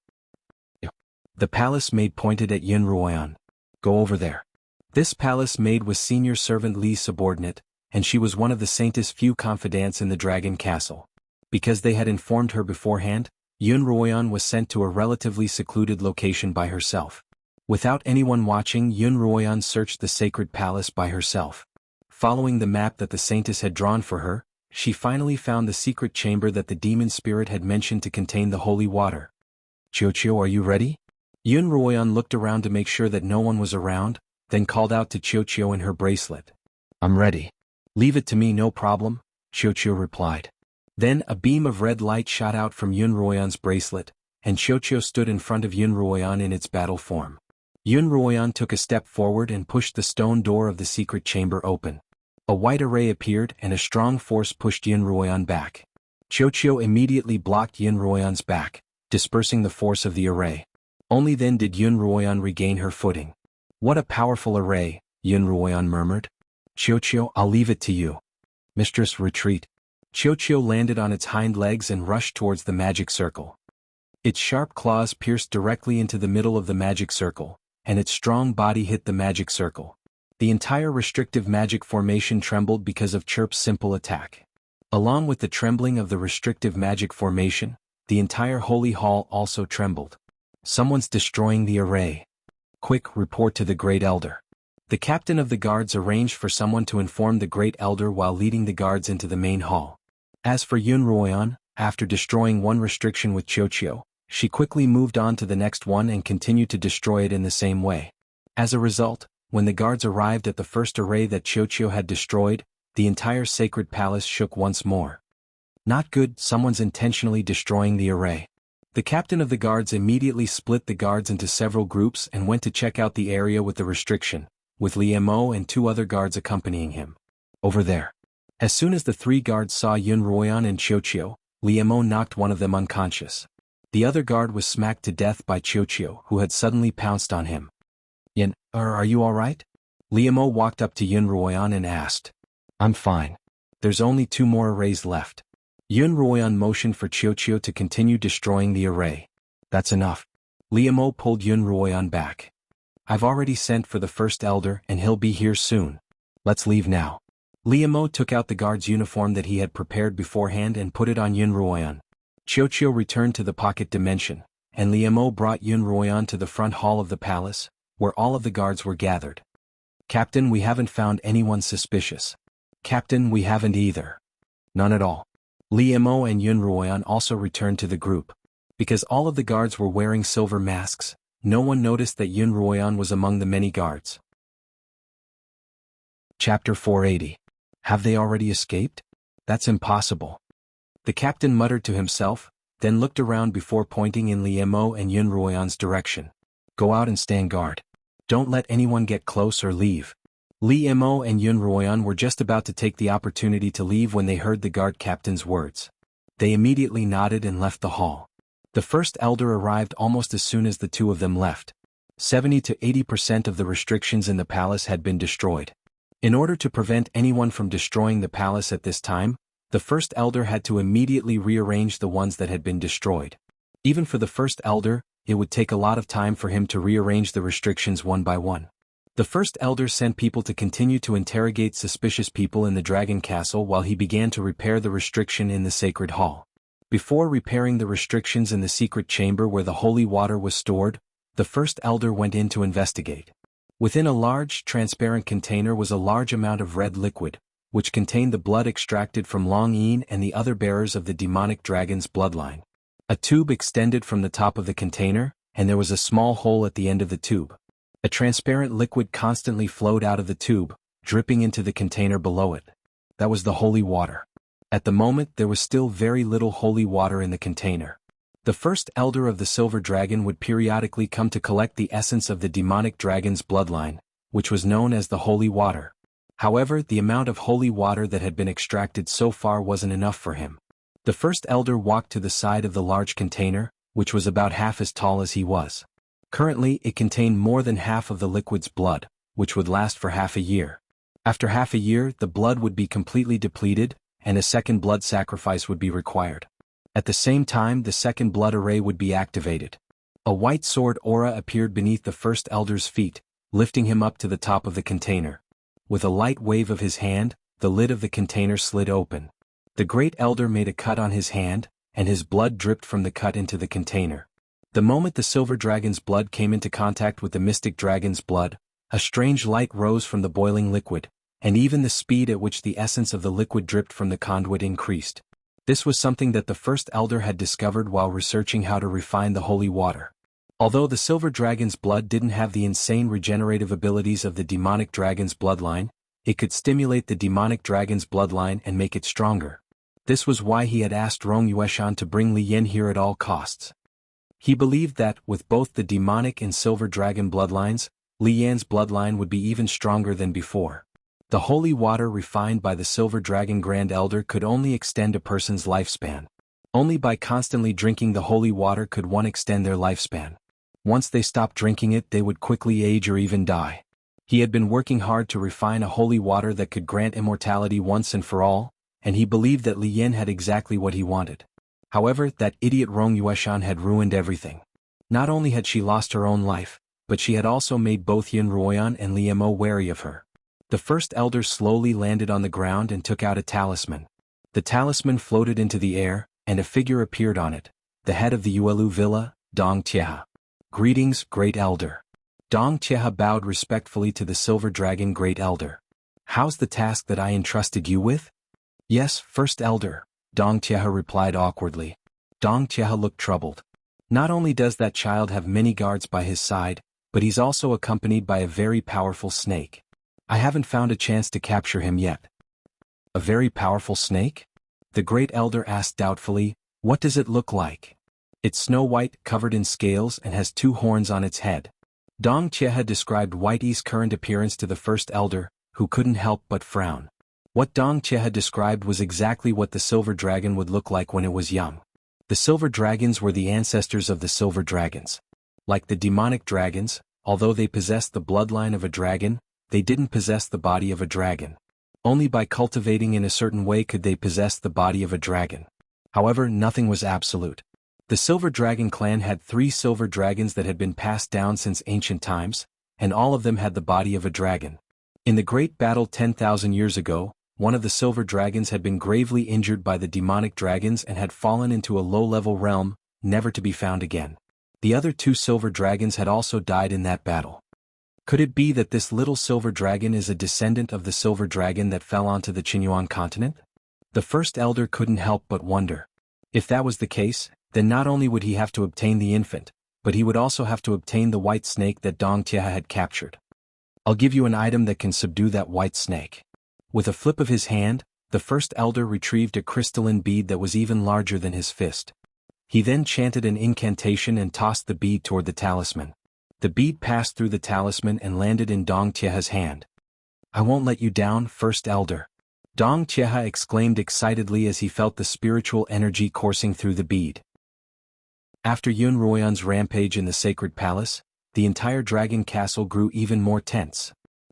The palace maid pointed at Xuanhuan. Go over there. This palace maid was senior servant Li's subordinate, and she was one of the saintess' few confidants in the dragon castle. Because they had informed her beforehand, Xuanhuan was sent to a relatively secluded location by herself. Without anyone watching, Xuanhuan searched the sacred palace by herself. Following the map that the saintess had drawn for her, she finally found the secret chamber that the demon spirit had mentioned to contain the holy water. Xiao, are you ready? Xuanhuan looked around to make sure that no one was around, then called out to Xiao in her bracelet. I'm ready. Leave it to me, no problem, Xiao replied. Then a beam of red light shot out from Xuanhuan's bracelet, and Xiao stood in front of Xuanhuan in its battle form. Xuanhuan took a step forward and pushed the stone door of the secret chamber open. A white array appeared and a strong force pushed Xuanhuan back. Xiao immediately blocked Xuanhuan's back, dispersing the force of the array. Only then did Xuanhuan regain her footing. What a powerful array, Xuanhuan murmured. Xiao, I'll leave it to you. Mistress, retreat. Xiao landed on its hind legs and rushed towards the magic circle. Its sharp claws pierced directly into the middle of the magic circle, and its strong body hit the magic circle. The entire restrictive magic formation trembled because of Chirp's simple attack. Along with the trembling of the restrictive magic formation, the entire holy hall also trembled. Someone's destroying the array. Quick, report to the Great Elder. The captain of the guards arranged for someone to inform the Great Elder while leading the guards into the main hall. As for Xuanhuan, after destroying one restriction with Xiao, she quickly moved on to the next one and continued to destroy it in the same way. As a result, when the guards arrived at the first array that Xiao had destroyed, the entire sacred palace shook once more. Not good, someone's intentionally destroying the array. The captain of the guards immediately split the guards into several groups and went to check out the area with the restriction, with Li Mo and 2 other guards accompanying him. Over there. As soon as the 3 guards saw Xuanhuan and Xiao, Li Mo knocked one of them unconscious. The other guard was smacked to death by Xiao, who had suddenly pounced on him. Are you alright? Li Mo walked up to Xuanhuan and asked. I'm fine. There's only 2 more arrays left. Xuanhuan motioned for Xiao to continue destroying the array. That's enough. Li Mo pulled Xuanhuan back. I've already sent for the first elder and he'll be here soon. Let's leave now. Liemo took out the guard's uniform that he had prepared beforehand and put it on Yunruoyan. Qiuqiu returned to the pocket dimension, and Liemo brought Yunruoyan to the front hall of the palace, where all of the guards were gathered. Captain, we haven't found anyone suspicious. Captain, we haven't either. None at all. Liemo and Yunruoyan also returned to the group. Because all of the guards were wearing silver masks, no one noticed that Yunruoyan was among the many guards. Chapter 480. Have they already escaped? That's impossible. The captain muttered to himself, then looked around before pointing in Liemo and Yunruoyan's direction. Go out and stand guard. Don't let anyone get close or leave. Liemo and Yunruoyan were just about to take the opportunity to leave when they heard the guard captain's words. They immediately nodded and left the hall. The first elder arrived almost as soon as the two of them left. 70 to 80% of the restrictions in the palace had been destroyed. In order to prevent anyone from destroying the palace at this time, the first elder had to immediately rearrange the ones that had been destroyed. Even for the first elder, it would take a lot of time for him to rearrange the restrictions one by one. The first elder sent people to continue to interrogate suspicious people in the dragon castle while he began to repair the restriction in the sacred hall. Before repairing the restrictions in the secret chamber where the holy water was stored, the first elder went in to investigate. Within a large, transparent container was a large amount of red liquid, which contained the blood extracted from Long Yin and the other bearers of the demonic dragon's bloodline. A tube extended from the top of the container, and there was a small hole at the end of the tube. A transparent liquid constantly flowed out of the tube, dripping into the container below it. That was the holy water. At the moment there was still very little holy water in the container. The first elder of the silver dragon would periodically come to collect the essence of the demonic dragon's bloodline, which was known as the holy water. However, the amount of holy water that had been extracted so far wasn't enough for him. The first elder walked to the side of the large container, which was about half as tall as he was. Currently, it contained more than half of the liquid's blood, which would last for half a year. After half a year, the blood would be completely depleted, and a second blood sacrifice would be required. At the same time, the second blood array would be activated. A white sword aura appeared beneath the first elder's feet, lifting him up to the top of the container. With a light wave of his hand, the lid of the container slid open. The great elder made a cut on his hand, and his blood dripped from the cut into the container. The moment the silver dragon's blood came into contact with the mystic dragon's blood, a strange light rose from the boiling liquid, and even the speed at which the essence of the liquid dripped from the conduit increased. This was something that the first elder had discovered while researching how to refine the holy water. Although the silver dragon's blood didn't have the insane regenerative abilities of the demonic dragon's bloodline, it could stimulate the demonic dragon's bloodline and make it stronger. This was why he had asked Rong Yueshan to bring Li Yin here at all costs. He believed that, with both the demonic and silver dragon bloodlines, Li Yan's bloodline would be even stronger than before. The holy water refined by the silver dragon grand elder could only extend a person's lifespan. Only by constantly drinking the holy water could one extend their lifespan. Once they stopped drinking it, they would quickly age or even die. He had been working hard to refine a holy water that could grant immortality once and for all, and he believed that Li Yin had exactly what he wanted. However, that idiot Rong Yueshan had ruined everything. Not only had she lost her own life, but she had also made both Yunruoyan and Liemo wary of her. The first elder slowly landed on the ground and took out a talisman. The talisman floated into the air, and a figure appeared on it, the head of the Yuelu villa, Dong Tieha. Greetings, Great Elder. Dong Tieha bowed respectfully to the silver dragon Great Elder. How's the task that I entrusted you with? Yes, First Elder, Dong Tieha replied awkwardly. Dong Tieha looked troubled. Not only does that child have many guards by his side, but he's also accompanied by a very powerful snake. I haven't found a chance to capture him yet. A very powerful snake? The Great Elder asked doubtfully, what does it look like? It's snow-white, covered in scales and has 2 horns on its head. Dong Tieha described Whitey's current appearance to the First Elder, who couldn't help but frown. What Dong Tieha described was exactly what the silver dragon would look like when it was young. The silver dragons were the ancestors of the silver dragons. Like the demonic dragons, although they possessed the bloodline of a dragon, they didn't possess the body of a dragon. Only by cultivating in a certain way could they possess the body of a dragon. However, nothing was absolute. The Silver Dragon clan had 3 silver dragons that had been passed down since ancient times, and all of them had the body of a dragon. In the great battle 10,000 years ago, one of the silver dragons had been gravely injured by the demonic dragons and had fallen into a low-level realm, never to be found again. The other 2 silver dragons had also died in that battle. Could it be that this little silver dragon is a descendant of the silver dragon that fell onto the Xuanhuan continent? The first elder couldn't help but wonder. If that was the case, then not only would he have to obtain the infant, but he would also have to obtain the white snake that Dong Tia had captured. I'll give you an item that can subdue that white snake. With a flip of his hand, the first elder retrieved a crystalline bead that was even larger than his fist. He then chanted an incantation and tossed the bead toward the talisman. The bead passed through the talisman and landed in Dong Tia's hand. I won't let you down, first elder. Dong Tia exclaimed excitedly as he felt the spiritual energy coursing through the bead. After Xuanhuan's rampage in the sacred palace, the entire dragon castle grew even more tense.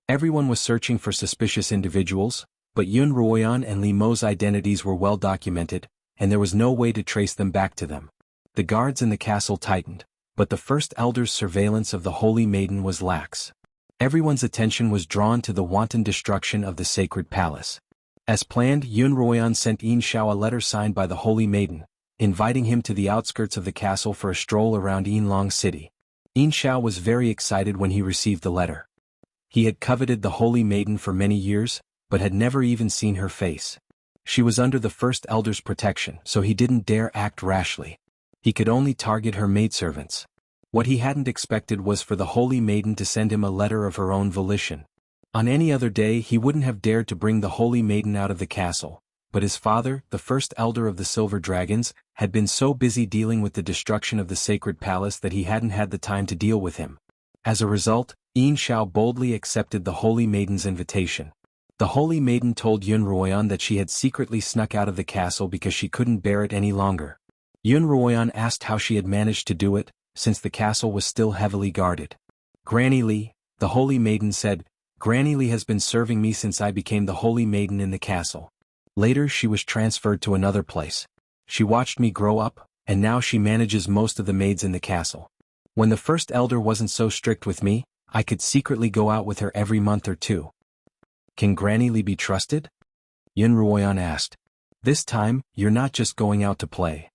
Everyone was searching for suspicious individuals, but Xuanhuan and Li Mo's identities were well documented, and there was no way to trace them back to them. The guards in the castle tightened, but the first elder's surveillance of the holy maiden was lax. Everyone's attention was drawn to the wanton destruction of the sacred palace. As planned, Xuanhuan sent Xianxia a letter signed by the holy maiden, inviting him to the outskirts of the castle for a stroll around Yinlong City. Xianxia was very excited when he received the letter. He had coveted the holy maiden for many years, but had never even seen her face. She was under the first elder's protection, so he didn't dare act rashly. He could only target her maidservants. What he hadn't expected was for the holy maiden to send him a letter of her own volition. On any other day he wouldn't have dared to bring the holy maiden out of the castle, but his father, the first elder of the silver dragons, had been so busy dealing with the destruction of the sacred palace that he hadn't had the time to deal with him. As a result, Xianxia boldly accepted the holy maiden's invitation. The holy maiden told Xuanhuan that she had secretly snuck out of the castle because she couldn't bear it any longer. Xuanhuan asked how she had managed to do it, since the castle was still heavily guarded. Granny Li, the holy maiden said, Granny Li has been serving me since I became the holy maiden in the castle. Later she was transferred to another place. She watched me grow up, and now she manages most of the maids in the castle. When the first elder wasn't so strict with me, I could secretly go out with her every month or 2. Can Granny Li be trusted? Xuanhuan asked. This time, you're not just going out to play.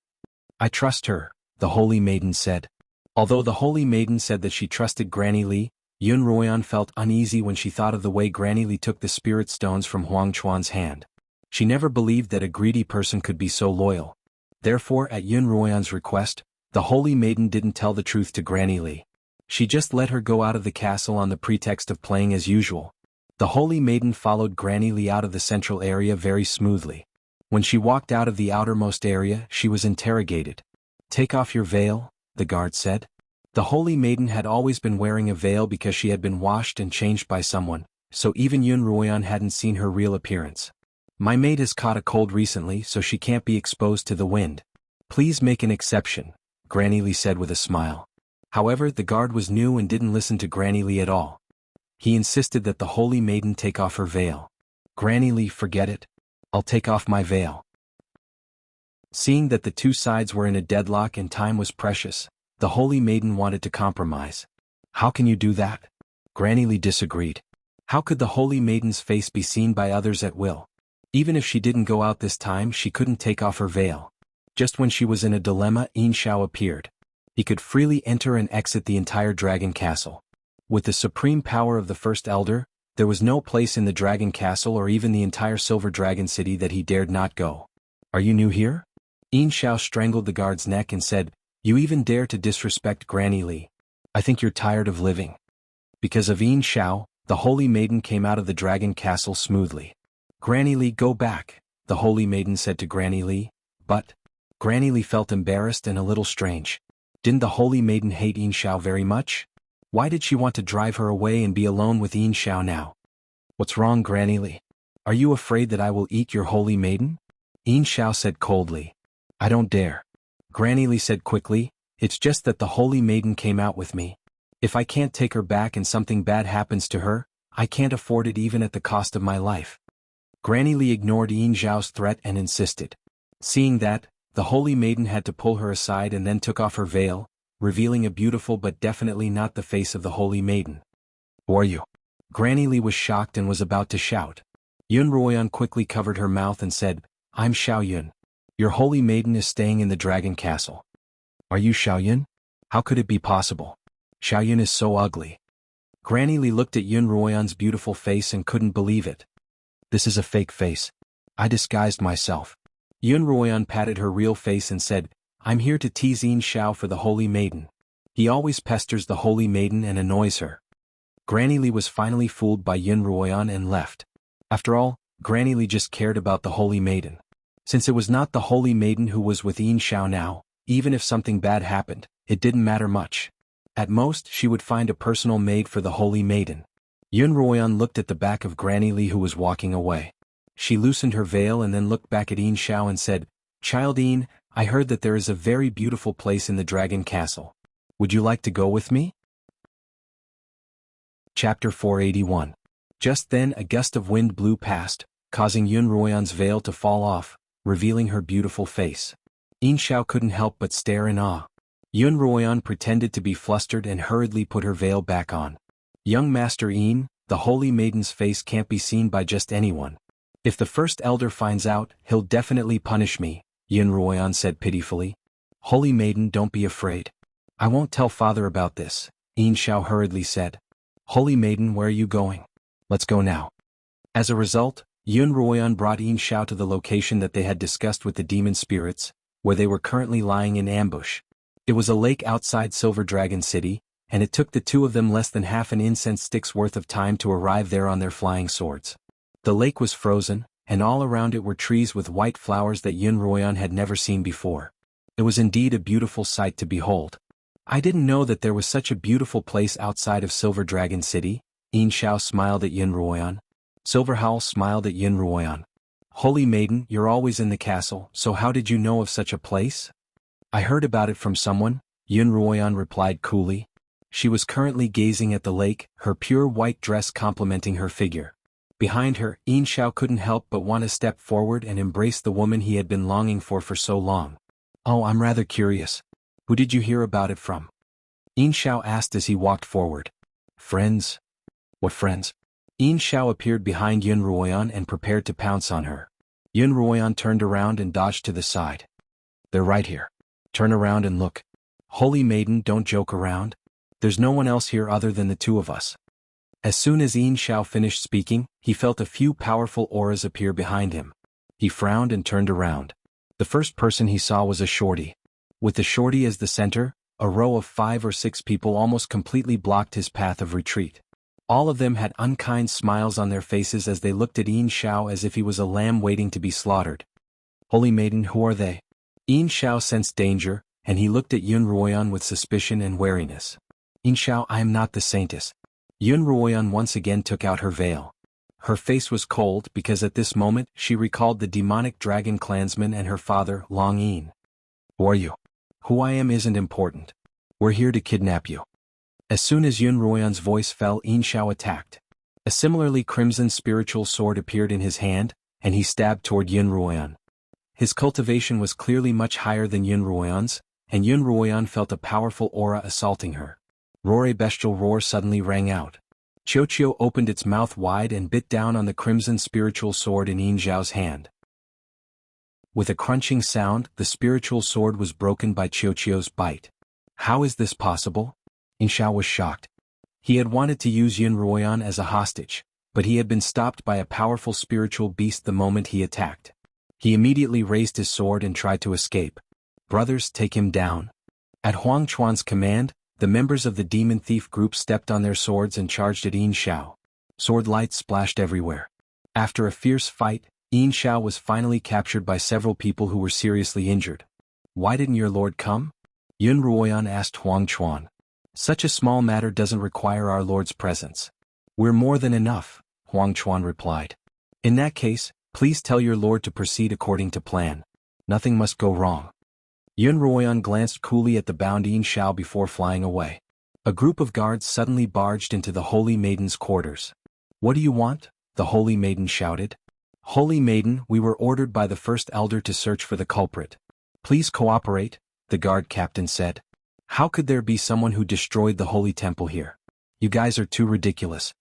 I trust her, the holy maiden said. Although the holy maiden said that she trusted Granny Li, Xuanhuan felt uneasy when she thought of the way Granny Li took the spirit stones from Huangchuan's hand. She never believed that a greedy person could be so loyal. Therefore, at Xuanhuan's request, the holy maiden didn't tell the truth to Granny Li. She just let her go out of the castle on the pretext of playing as usual. The holy maiden followed Granny Li out of the central area very smoothly. When she walked out of the outermost area, she was interrogated. Take off your veil, the guard said. The holy maiden had always been wearing a veil because she had been washed and changed by someone, so even Xuanhuan hadn't seen her real appearance. My maid has caught a cold recently, so she can't be exposed to the wind. Please make an exception, Granny Li said with a smile. However, the guard was new and didn't listen to Granny Li at all. He insisted that the holy maiden take off her veil. Granny Li, forget it. I'll take off my veil. Seeing that the 2 sides were in a deadlock and time was precious, the holy maiden wanted to compromise. How can you do that? Granny Li disagreed. How could the holy maiden's face be seen by others at will? Even if she didn't go out this time, she couldn't take off her veil. Just when she was in a dilemma, Xianxia appeared. He could freely enter and exit the entire dragon castle. With the supreme power of the first elder, there was no place in the dragon castle or even the entire silver dragon city that he dared not go. Are you new here? Xianxia strangled the guard's neck and said, You even dare to disrespect Granny Li. I think you're tired of living. Because of Xianxia, the holy maiden came out of the dragon castle smoothly. Granny Li, go back, the holy maiden said to Granny Li. But Granny Li felt embarrassed and a little strange. Didn't the holy maiden hate Xianxia very much? Why did she want to drive her away and be alone with Xianxia now? What's wrong, Granny Li? Are you afraid that I will eat your holy maiden? Xianxia said coldly. I don't dare. Granny Li said quickly, It's just that the holy maiden came out with me. If I can't take her back and something bad happens to her, I can't afford it even at the cost of my life. Granny Li ignored Xianxia's threat and insisted. Seeing that, the holy maiden had to pull her aside and then took off her veil, revealing a beautiful but definitely not the face of the holy maiden. Who are you? Granny Li was shocked and was about to shout. Yunruoyan quickly covered her mouth and said, I'm Xiaoyun. Your holy maiden is staying in the dragon castle. Are you Xiaoyun? How could it be possible? Xiaoyun is so ugly. Granny Li looked at Yunruoyan's beautiful face and couldn't believe it. This is a fake face. I disguised myself. Yunruoyan patted her real face and said, I'm here to tease Yin Xiao for the holy maiden. He always pesters the holy maiden and annoys her. Granny Li was finally fooled by Yunruoyan and left. After all, Granny Li just cared about the holy maiden. Since it was not the holy maiden who was with Yin Xiao now, even if something bad happened, it didn't matter much. At most, she would find a personal maid for the holy maiden. Yunruoyan looked at the back of Granny Li who was walking away. She loosened her veil and then looked back at Yin Xiao and said, Child Yin, I heard that there is a very beautiful place in the dragon castle. Would you like to go with me? Chapter 481. Just then a gust of wind blew past, causing Yunruoyan's veil to fall off, revealing her beautiful face. Yin Xiao couldn't help but stare in awe. Yunruoyan pretended to be flustered and hurriedly put her veil back on. Young Master Yin, the holy maiden's face can't be seen by just anyone. If the first elder finds out, he'll definitely punish me, Yunruoyan said pitifully. Holy maiden, don't be afraid. I won't tell father about this, Yin Xiao hurriedly said. Holy maiden, where are you going? Let's go now. As a result, Yunruoyan brought Yin Xiao to the location that they had discussed with the demon spirits, where they were currently lying in ambush. It was a lake outside Silver Dragon City, and it took the two of them less than half an incense stick's worth of time to arrive there on their flying swords. The lake was frozen, and all around it were trees with white flowers that Yunruoyan had never seen before. It was indeed a beautiful sight to behold. I didn't know that there was such a beautiful place outside of Silver Dragon City, Yin Xiao smiled at Yunruoyan. Silver Howl smiled at Yunruoyan. Holy maiden, you're always in the castle, so how did you know of such a place? I heard about it from someone, Yunruoyan replied coolly. She was currently gazing at the lake, her pure white dress complementing her figure. Behind her, Yin Xiao couldn't help but want to step forward and embrace the woman he had been longing for so long. Oh, I'm rather curious. Who did you hear about it from? Yin Xiao asked as he walked forward. Friends? What friends? Yin Xiao appeared behind Yunruoyan and prepared to pounce on her. Yunruoyan turned around and dodged to the side. They're right here. Turn around and look. Holy maiden, don't joke around. There's no one else here other than the two of us. As soon as Yin Xiao finished speaking, he felt a few powerful auras appear behind him. He frowned and turned around. The first person he saw was a shorty. With the shorty as the center, a row of 5 or 6 people almost completely blocked his path of retreat. All of them had unkind smiles on their faces as they looked at Yin Xiao as if he was a lamb waiting to be slaughtered. Holy maiden, who are they? Yin Xiao sensed danger, and he looked at Yunruoyan with suspicion and wariness. Yin Xiao, I am not the saintess. Yunruoyan once again took out her veil. Her face was cold because at this moment she recalled the demonic dragon clansman and her father, Long Yin. Who are you? Who I am isn't important. We're here to kidnap you. As soon as Yunruoyan's voice fell, Yin Xiao attacked. A similarly crimson spiritual sword appeared in his hand, and he stabbed toward Yunruoyan. His cultivation was clearly much higher than Yunruoyan's, and Yunruoyan felt a powerful aura assaulting her. A bestial roar suddenly rang out. Qiuqiu opened its mouth wide and bit down on the crimson spiritual sword in Yin Xiao's hand. With a crunching sound, the spiritual sword was broken by Qiuqiu's bite. How is this possible? Yin Xiao was shocked. He had wanted to use Yunruoyan as a hostage, but he had been stopped by a powerful spiritual beast the moment he attacked. He immediately raised his sword and tried to escape. Brothers, take him down. At Xuanhuan's command, the members of the demon thief group stepped on their swords and charged at Yin Xiao. Sword lights splashed everywhere. After a fierce fight, Yin Xiao was finally captured by several people who were seriously injured. Why didn't your lord come? Yunruoyan asked Xuanhuan. Such a small matter doesn't require our lord's presence. We're more than enough, Xuanhuan replied. In that case, please tell your lord to proceed according to plan. Nothing must go wrong. Yunruoyan glanced coolly at the bound Yin Xiao before flying away. A group of guards suddenly barged into the Holy Maiden's quarters. What do you want? The Holy Maiden shouted. Holy Maiden, we were ordered by the first elder to search for the culprit. Please cooperate, the guard captain said. How could there be someone who destroyed the holy temple here? You guys are too ridiculous.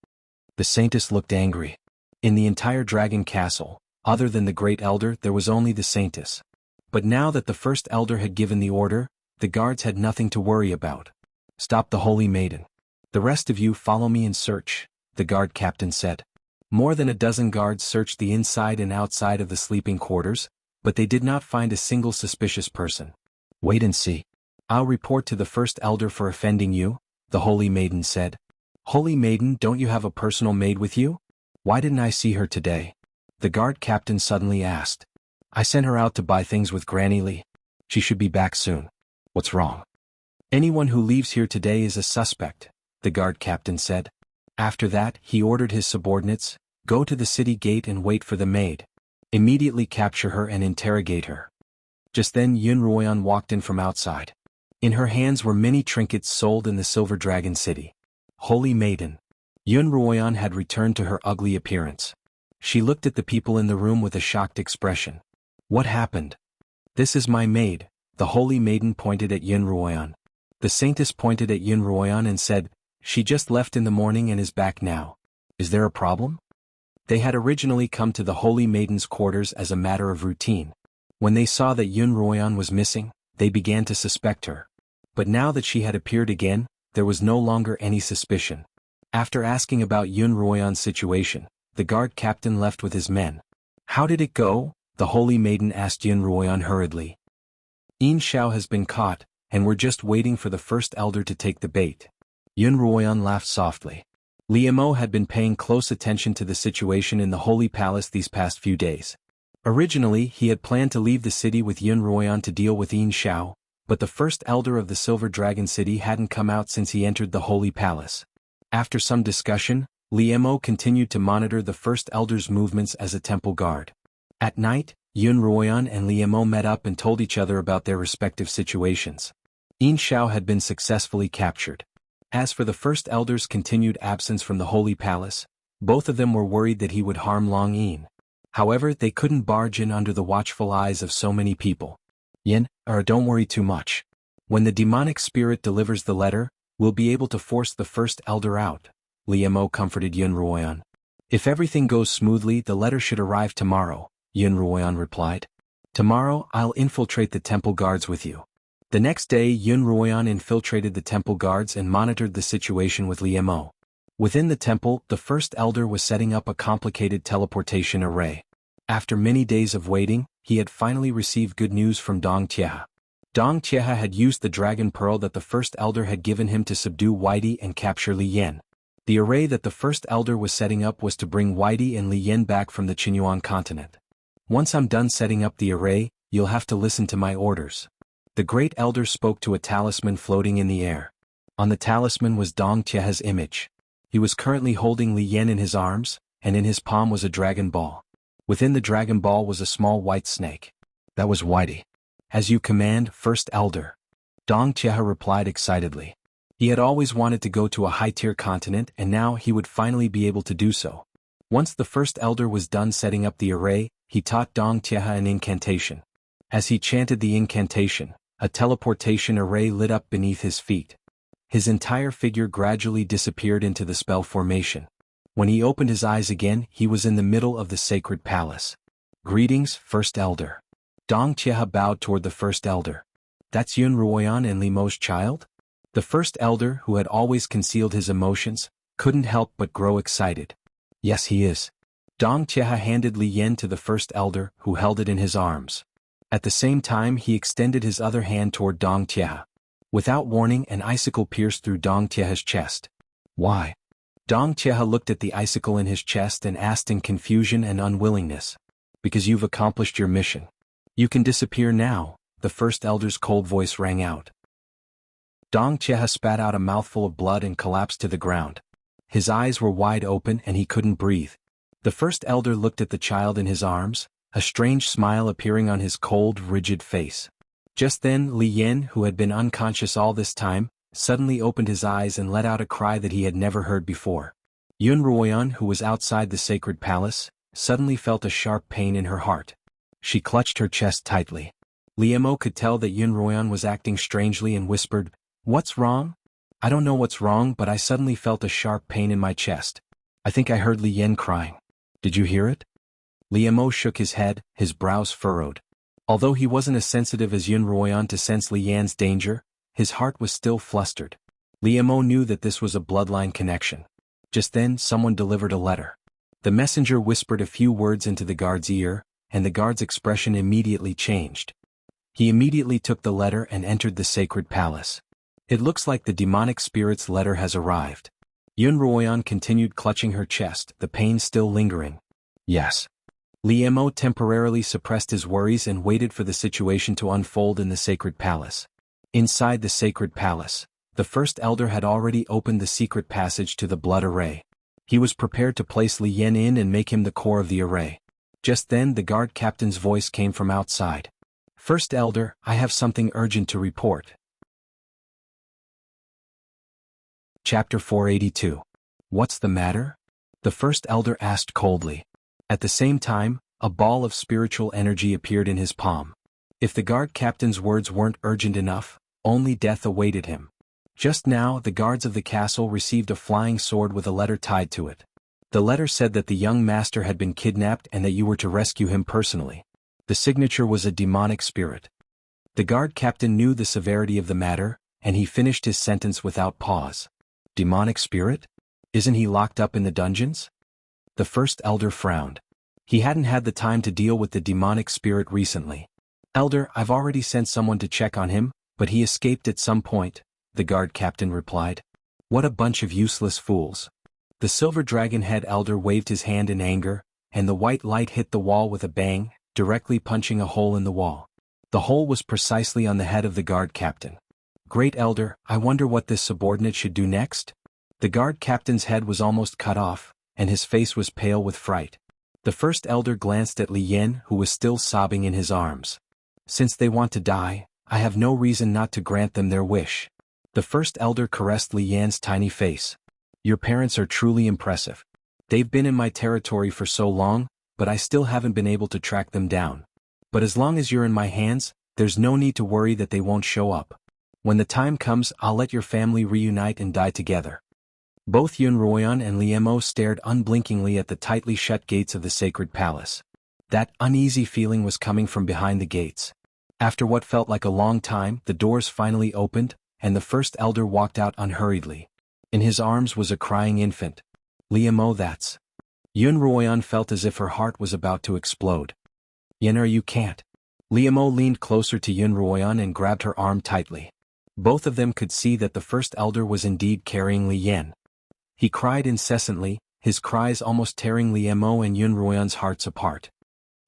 The saintess looked angry. In the entire dragon castle, other than the great elder, there was only the saintess. But now that the first elder had given the order, the guards had nothing to worry about. Stop the holy maiden. The rest of you follow me and search, the guard captain said. More than a dozen guards searched the inside and outside of the sleeping quarters, but they did not find a single suspicious person. Wait and see. I'll report to the first elder for offending you, the holy maiden said. Holy maiden, don't you have a personal maid with you? Why didn't I see her today? The guard captain suddenly asked. I sent her out to buy things with Granny Lee. She should be back soon. What's wrong? Anyone who leaves here today is a suspect, the guard captain said. After that, he ordered his subordinates, go to the city gate and wait for the maid. Immediately capture her and interrogate her. Just then Xuanhuan walked in from outside. In her hands were many trinkets sold in the Silver Dragon City. Holy maiden. Xuanhuan had returned to her ugly appearance. She looked at the people in the room with a shocked expression. What happened? This is my maid, the holy maiden pointed at Xuanhuan. The saintess pointed at Xuanhuan and said, she just left in the morning and is back now. Is there a problem? They had originally come to the holy maiden's quarters as a matter of routine. When they saw that Xuanhuan was missing, they began to suspect her. But now that she had appeared again, there was no longer any suspicion. After asking about Xuanhuan's situation, the guard captain left with his men. How did it go? The holy maiden asked Xuanhuan hurriedly. Xianxia has been caught, and we're just waiting for the first elder to take the bait. Xuanhuan laughed softly. Liemo had been paying close attention to the situation in the Holy Palace these past few days. Originally, he had planned to leave the city with Xuanhuan to deal with Xianxia, but the first elder of the Silver Dragon City hadn't come out since he entered the Holy Palace. After some discussion, Liemo continued to monitor the first elder's movements as a temple guard. At night, Xuanhuan and Liemo met up and told each other about their respective situations. Xianxia had been successfully captured. As for the first elder's continued absence from the Holy Palace, both of them were worried that he would harm Long Yin. However, they couldn't barge in under the watchful eyes of so many people. Don't worry too much. When the demonic spirit delivers the letter, we'll be able to force the first elder out, Liemo comforted Xuanhuan. If everything goes smoothly, the letter should arrive tomorrow, Xuanhuan replied. Tomorrow, I'll infiltrate the temple guards with you. The next day Xuanhuan infiltrated the temple guards and monitored the situation with Liemo. Within the temple, the first elder was setting up a complicated teleportation array. After many days of waiting, he had finally received good news from Dong Tia. Dong Tia had used the dragon pearl that the first elder had given him to subdue Whitey and capture Li Yan. The array that the first elder was setting up was to bring Whitey and Li Yan back from the Xuanhuan continent. Once I'm done setting up the array, you'll have to listen to my orders. The great elder spoke to a talisman floating in the air. On the talisman was Dong Tia's image. He was currently holding Li Yan in his arms, and in his palm was a dragon ball. Within the dragon ball was a small white snake. That was Whitey. As you command, first elder. Dong Tia replied excitedly. He had always wanted to go to a high-tier continent and now he would finally be able to do so. Once the first elder was done setting up the array, he taught Dong Tia an incantation. As he chanted the incantation, a teleportation array lit up beneath his feet. His entire figure gradually disappeared into the spell formation. When he opened his eyes again, he was in the middle of the sacred palace. Greetings, First Elder. Dong Tia bowed toward the First Elder. That's Xuanhuan and Limo's child? The First Elder, who had always concealed his emotions, couldn't help but grow excited. Yes, he is. Dong Tia handed Li Yan to the First Elder, who held it in his arms. At the same time he extended his other hand toward Dong Tia. Without warning, an icicle pierced through Dong Tia's chest. Why? Dong Tia looked at the icicle in his chest and asked in confusion and unwillingness. Because you've accomplished your mission. You can disappear now, the First Elder's cold voice rang out. Dong Tia spat out a mouthful of blood and collapsed to the ground. His eyes were wide open and he couldn't breathe. The First Elder looked at the child in his arms, a strange smile appearing on his cold, rigid face. Just then Li Yan, who had been unconscious all this time, suddenly opened his eyes and let out a cry that he had never heard before. Xuanhuan, who was outside the sacred palace, suddenly felt a sharp pain in her heart. She clutched her chest tightly. Liemo could tell that Xuanhuan was acting strangely and whispered, "What's wrong?" I don't know what's wrong, but I suddenly felt a sharp pain in my chest. I think I heard Li Yan crying. Did you hear it? Liemo shook his head, his brows furrowed. Although he wasn't as sensitive as Yun Ruoyan to sense Li Yan's danger, his heart was still flustered. Liemo knew that this was a bloodline connection. Just then, someone delivered a letter. The messenger whispered a few words into the guard's ear, and the guard's expression immediately changed. He immediately took the letter and entered the sacred palace. It looks like the demonic spirit's letter has arrived. Yun Ruoyan continued clutching her chest, the pain still lingering. Yes. Liemo temporarily suppressed his worries and waited for the situation to unfold in the sacred palace. Inside the sacred palace, the first elder had already opened the secret passage to the blood array. He was prepared to place Li Yan in and make him the core of the array. Just then the guard captain's voice came from outside. First elder, I have something urgent to report. Chapter 482. What's the matter? The first elder asked coldly. At the same time, a ball of spiritual energy appeared in his palm. If the guard captain's words weren't urgent enough, only death awaited him. Just now the guards of the castle received a flying sword with a letter tied to it. The letter said that the young master had been kidnapped and that you were to rescue him personally. The signature was a demonic spirit. The guard captain knew the severity of the matter, and he finished his sentence without pause. Demonic spirit? Isn't he locked up in the dungeons? The first elder frowned. He hadn't had the time to deal with the demonic spirit recently. Elder, I've already sent someone to check on him, but he escaped at some point, the guard captain replied. What a bunch of useless fools. The silver dragon head elder waved his hand in anger, and the white light hit the wall with a bang, directly punching a hole in the wall. The hole was precisely on the head of the guard captain. Great elder, I wonder what this subordinate should do next? The guard captain's head was almost cut off, and his face was pale with fright. The first elder glanced at Li Yan, who was still sobbing in his arms. Since they want to die, I have no reason not to grant them their wish. The first elder caressed Li Yan's tiny face. Your parents are truly impressive. They've been in my territory for so long, but I still haven't been able to track them down. But as long as you're in my hands, there's no need to worry that they won't show up. When the time comes, I'll let your family reunite and die together. Both Yun Ruoyan and Liemo stared unblinkingly at the tightly shut gates of the sacred palace. That uneasy feeling was coming from behind the gates. After what felt like a long time, the doors finally opened, and the first elder walked out unhurriedly. In his arms was a crying infant. Liemo, that's... Yun Ruoyan felt as if her heart was about to explode. Yener, you can't. Liemo leaned closer to Yun Ruoyan and grabbed her arm tightly. Both of them could see that the first elder was indeed carrying Li Yan. He cried incessantly, his cries almost tearing Liemo and Yun Ruoyan's hearts apart.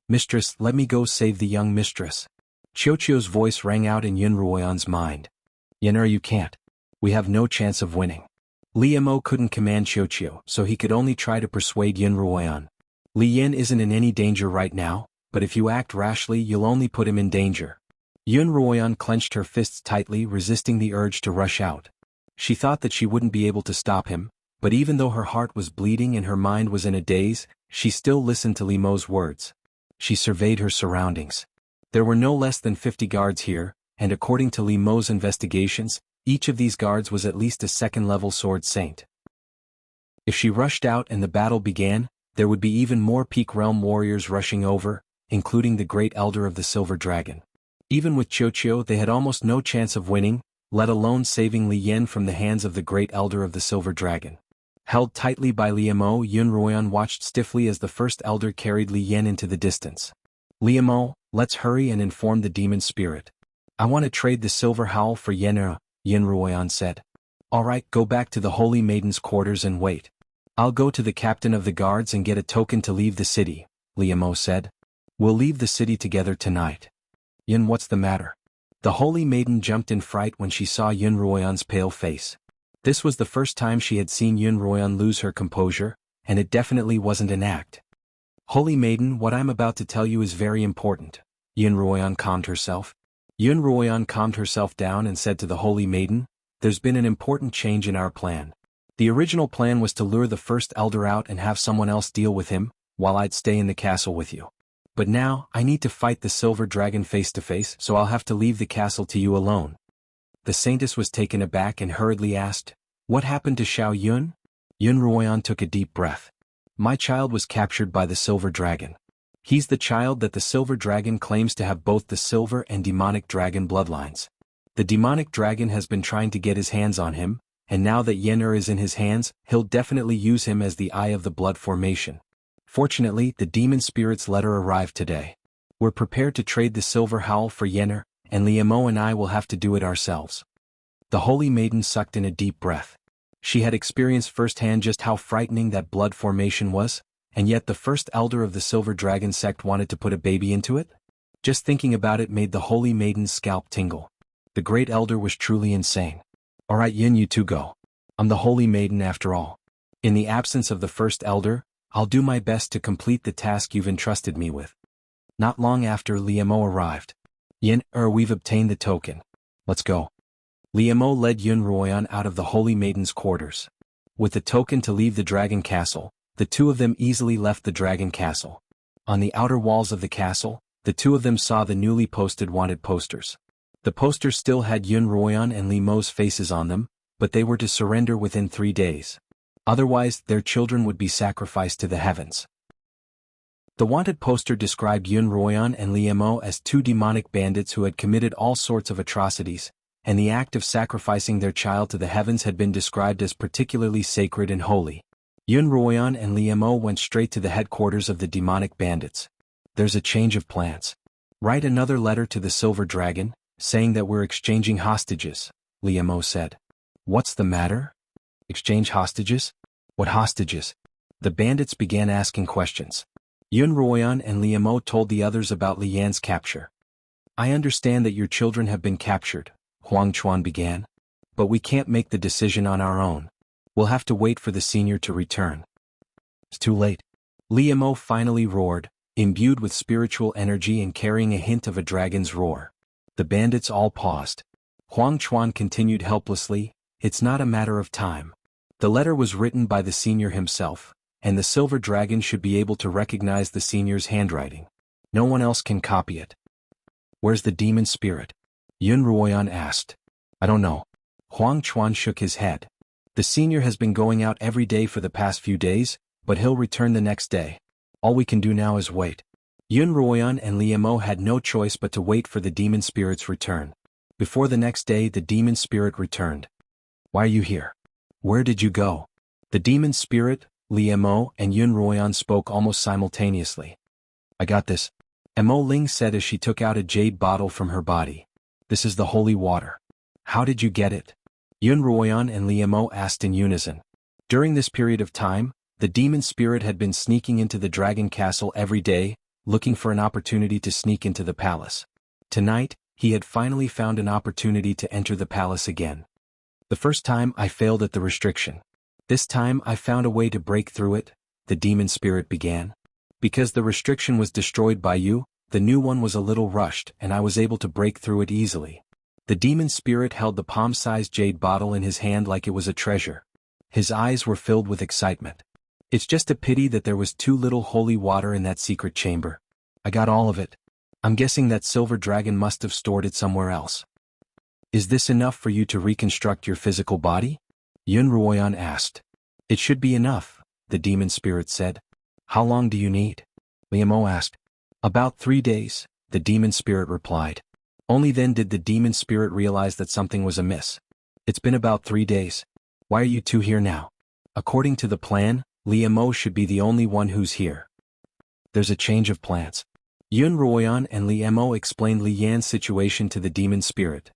Mistress, let me go save the young mistress. Xiaoqiu's voice rang out in Yun Ruoyan's mind. Yener, you can't. We have no chance of winning. Liemo couldn't command Xiaoqiu, so he could only try to persuade Yun Ruoyan. Li Yan isn't in any danger right now, but if you act rashly you'll only put him in danger. Yun Ruoyan clenched her fists tightly, resisting the urge to rush out. She thought that she wouldn't be able to stop him, but even though her heart was bleeding and her mind was in a daze, she still listened to Limeau's words. She surveyed her surroundings. There were no less than 50 guards here, and according to Limeau's investigations, each of these guards was at least a second-level sword saint. If she rushed out and the battle began, there would be even more peak realm warriors rushing over, including the great elder of the silver dragon. Even with Xiaoqiu they had almost no chance of winning, let alone saving Li Yan from the hands of the great elder of the silver dragon. Held tightly by Liemo, Yun Ruoyan watched stiffly as the first elder carried Li Yan into the distance. Liemo, let's hurry and inform the demon spirit. I want to trade the silver howl for Yener, Yun Ruoyan said. All right, go back to the holy maiden's quarters and wait. I'll go to the captain of the guards and get a token to leave the city, Liemo said. We'll leave the city together tonight. Yun, what's the matter? The holy maiden jumped in fright when she saw Yun Ruoyan's pale face. This was the first time she had seen Yun Ruoyan lose her composure, and it definitely wasn't an act. Holy maiden, what I'm about to tell you is very important. Yun Ruoyan calmed herself. Yun Ruoyan calmed herself down and said to the holy maiden, there's been an important change in our plan. The original plan was to lure the first elder out and have someone else deal with him, while I'd stay in the castle with you. But now, I need to fight the silver dragon face to face, so I'll have to leave the castle to you alone. the saintess was taken aback and hurriedly asked, "What happened to Xiao Yun?" Xuanhuan took a deep breath. "My child was captured by the silver dragon. He's the child that the silver dragon claims to have both the silver and demonic dragon bloodlines. The demonic dragon has been trying to get his hands on him, and now that Yen is in his hands, he'll definitely use him as the eye of the blood formation. Fortunately, the demon spirit's letter arrived today. We're prepared to trade the silver howl for Yen, and Liemo and I will have to do it ourselves." The holy maiden sucked in a deep breath. She had experienced firsthand just how frightening that blood formation was, and yet the first elder of the silver dragon sect wanted to put a baby into it? Just thinking about it made the holy maiden's scalp tingle. The great elder was truly insane. "Alright Yin, you two go. I'm the holy maiden after all. In the absence of the first elder, I'll do my best to complete the task you've entrusted me with." Not long after, Liemo arrived. "Yin, we've obtained the token. Let's go." Liemo led Yun Ruoyan out of the holy maiden's quarters. With the token to leave the dragon castle, the two of them easily left the dragon castle. On the outer walls of the castle, the two of them saw the newly posted wanted posters. The posters still had Yun Ruoyan and Liemo's faces on them, but they were to surrender within 3 days. Otherwise, their children would be sacrificed to the heavens. The wanted poster described Yun Ruoyan and Liemo as two demonic bandits who had committed all sorts of atrocities, and the act of sacrificing their child to the heavens had been described as particularly sacred and holy. Yun Ruoyan and Liemo went straight to the headquarters of the demonic bandits. "There's a change of plans. Write another letter to the silver dragon, saying that we're exchanging hostages," Liemo said. "What's the matter? Exchange hostages? What hostages?" The bandits began asking questions. Yun Ruoyan and Liemo told the others about Lian's capture. "I understand that your children have been captured," Xuanhuan began. "But we can't make the decision on our own. We'll have to wait for the senior to return." "It's too late," Liemo finally roared, imbued with spiritual energy and carrying a hint of a dragon's roar. The bandits all paused. Xuanhuan continued helplessly, "It's not a matter of time. The letter was written by the senior himself, and the silver dragon should be able to recognize the senior's handwriting. No one else can copy it." "Where's the demon spirit?" Yun Ruoyan asked. "I don't know." Xuanhuan shook his head. "The senior has been going out every day for the past few days, but he'll return the next day. All we can do now is wait." Yun Ruoyan and Liemo had no choice but to wait for the demon spirit's return. Before the next day, the demon spirit returned. "Why are you here? Where did you go?" The demon spirit, Liemo, and Yun Ruoyan spoke almost simultaneously. "I got this," Mo Ling said as she took out a jade bottle from her body. "This is the holy water." "How did you get it?" Yun Ruoyan and Liemo asked in unison. During this period of time, the demon spirit had been sneaking into the dragon castle every day, looking for an opportunity to sneak into the palace. Tonight, he had finally found an opportunity to enter the palace again. "The first time I failed at the restriction. This time I found a way to break through it," the demon spirit began. "Because the restriction was destroyed by you, the new one was a little rushed and I was able to break through it easily." The demon spirit held the palm-sized jade bottle in his hand like it was a treasure. His eyes were filled with excitement. "It's just a pity that there was too little holy water in that secret chamber. I got all of it. I'm guessing that silver dragon must have stored it somewhere else." "Is this enough for you to reconstruct your physical body?" Yun Ruoyan asked. "It should be enough," the demon spirit said. "How long do you need?" Liemo asked. "About 3 days," the demon spirit replied. Only then did the demon spirit realize that something was amiss. "It's been about 3 days. Why are you two here now?" "According to the plan, Liemo should be the only one who's here." "There's a change of plans." Yun Ruoyan and Liemo explained Li Yan's situation to the demon spirit.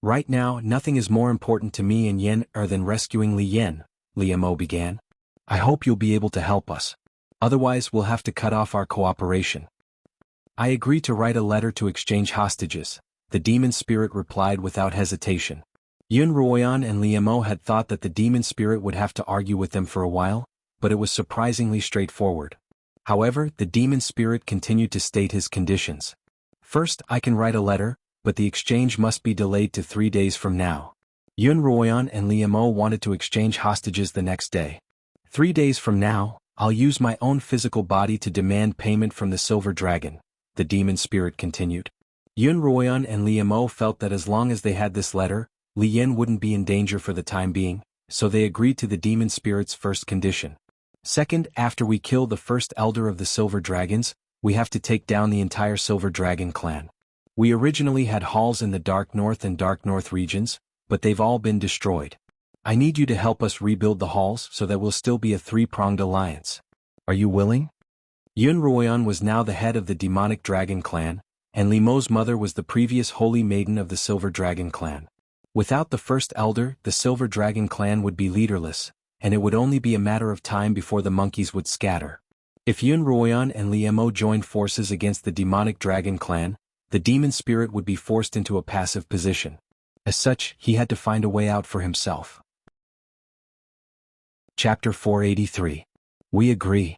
"Right now, nothing is more important to me and Yen than rescuing Li Yan," Liemo began. "I hope you'll be able to help us. Otherwise, we'll have to cut off our cooperation." "I agree to write a letter to exchange hostages," the demon spirit replied without hesitation. Yun Ruoyan and Liemo had thought that the demon spirit would have to argue with them for a while, but it was surprisingly straightforward. However, the demon spirit continued to state his conditions. "First, I can write a letter, but the exchange must be delayed to 3 days from now." Yun Ruoyan and Liemo wanted to exchange hostages the next day. 3 days from now, I'll use my own physical body to demand payment from the silver dragon," the demon spirit continued. Yun Ruoyan and Li Mo felt that as long as they had this letter, Li Yan wouldn't be in danger for the time being, so they agreed to the demon spirit's first condition. Second, after we kill the first elder of the Silver Dragons, we have to take down the entire Silver Dragon clan. We originally had halls in the Dark North and Dark North regions, but they've all been destroyed. I need you to help us rebuild the halls so that we'll still be a three-pronged alliance. Are you willing? Yun Ruoyan was now the head of the demonic dragon clan, and Li Mo's mother was the previous holy maiden of the Silver Dragon clan. Without the first elder, the Silver Dragon clan would be leaderless, and it would only be a matter of time before the monkeys would scatter. If Yun Ruoyan and Li Mo joined forces against the demonic dragon clan, the demon spirit would be forced into a passive position. As such, he had to find a way out for himself. Chapter 483. We agree.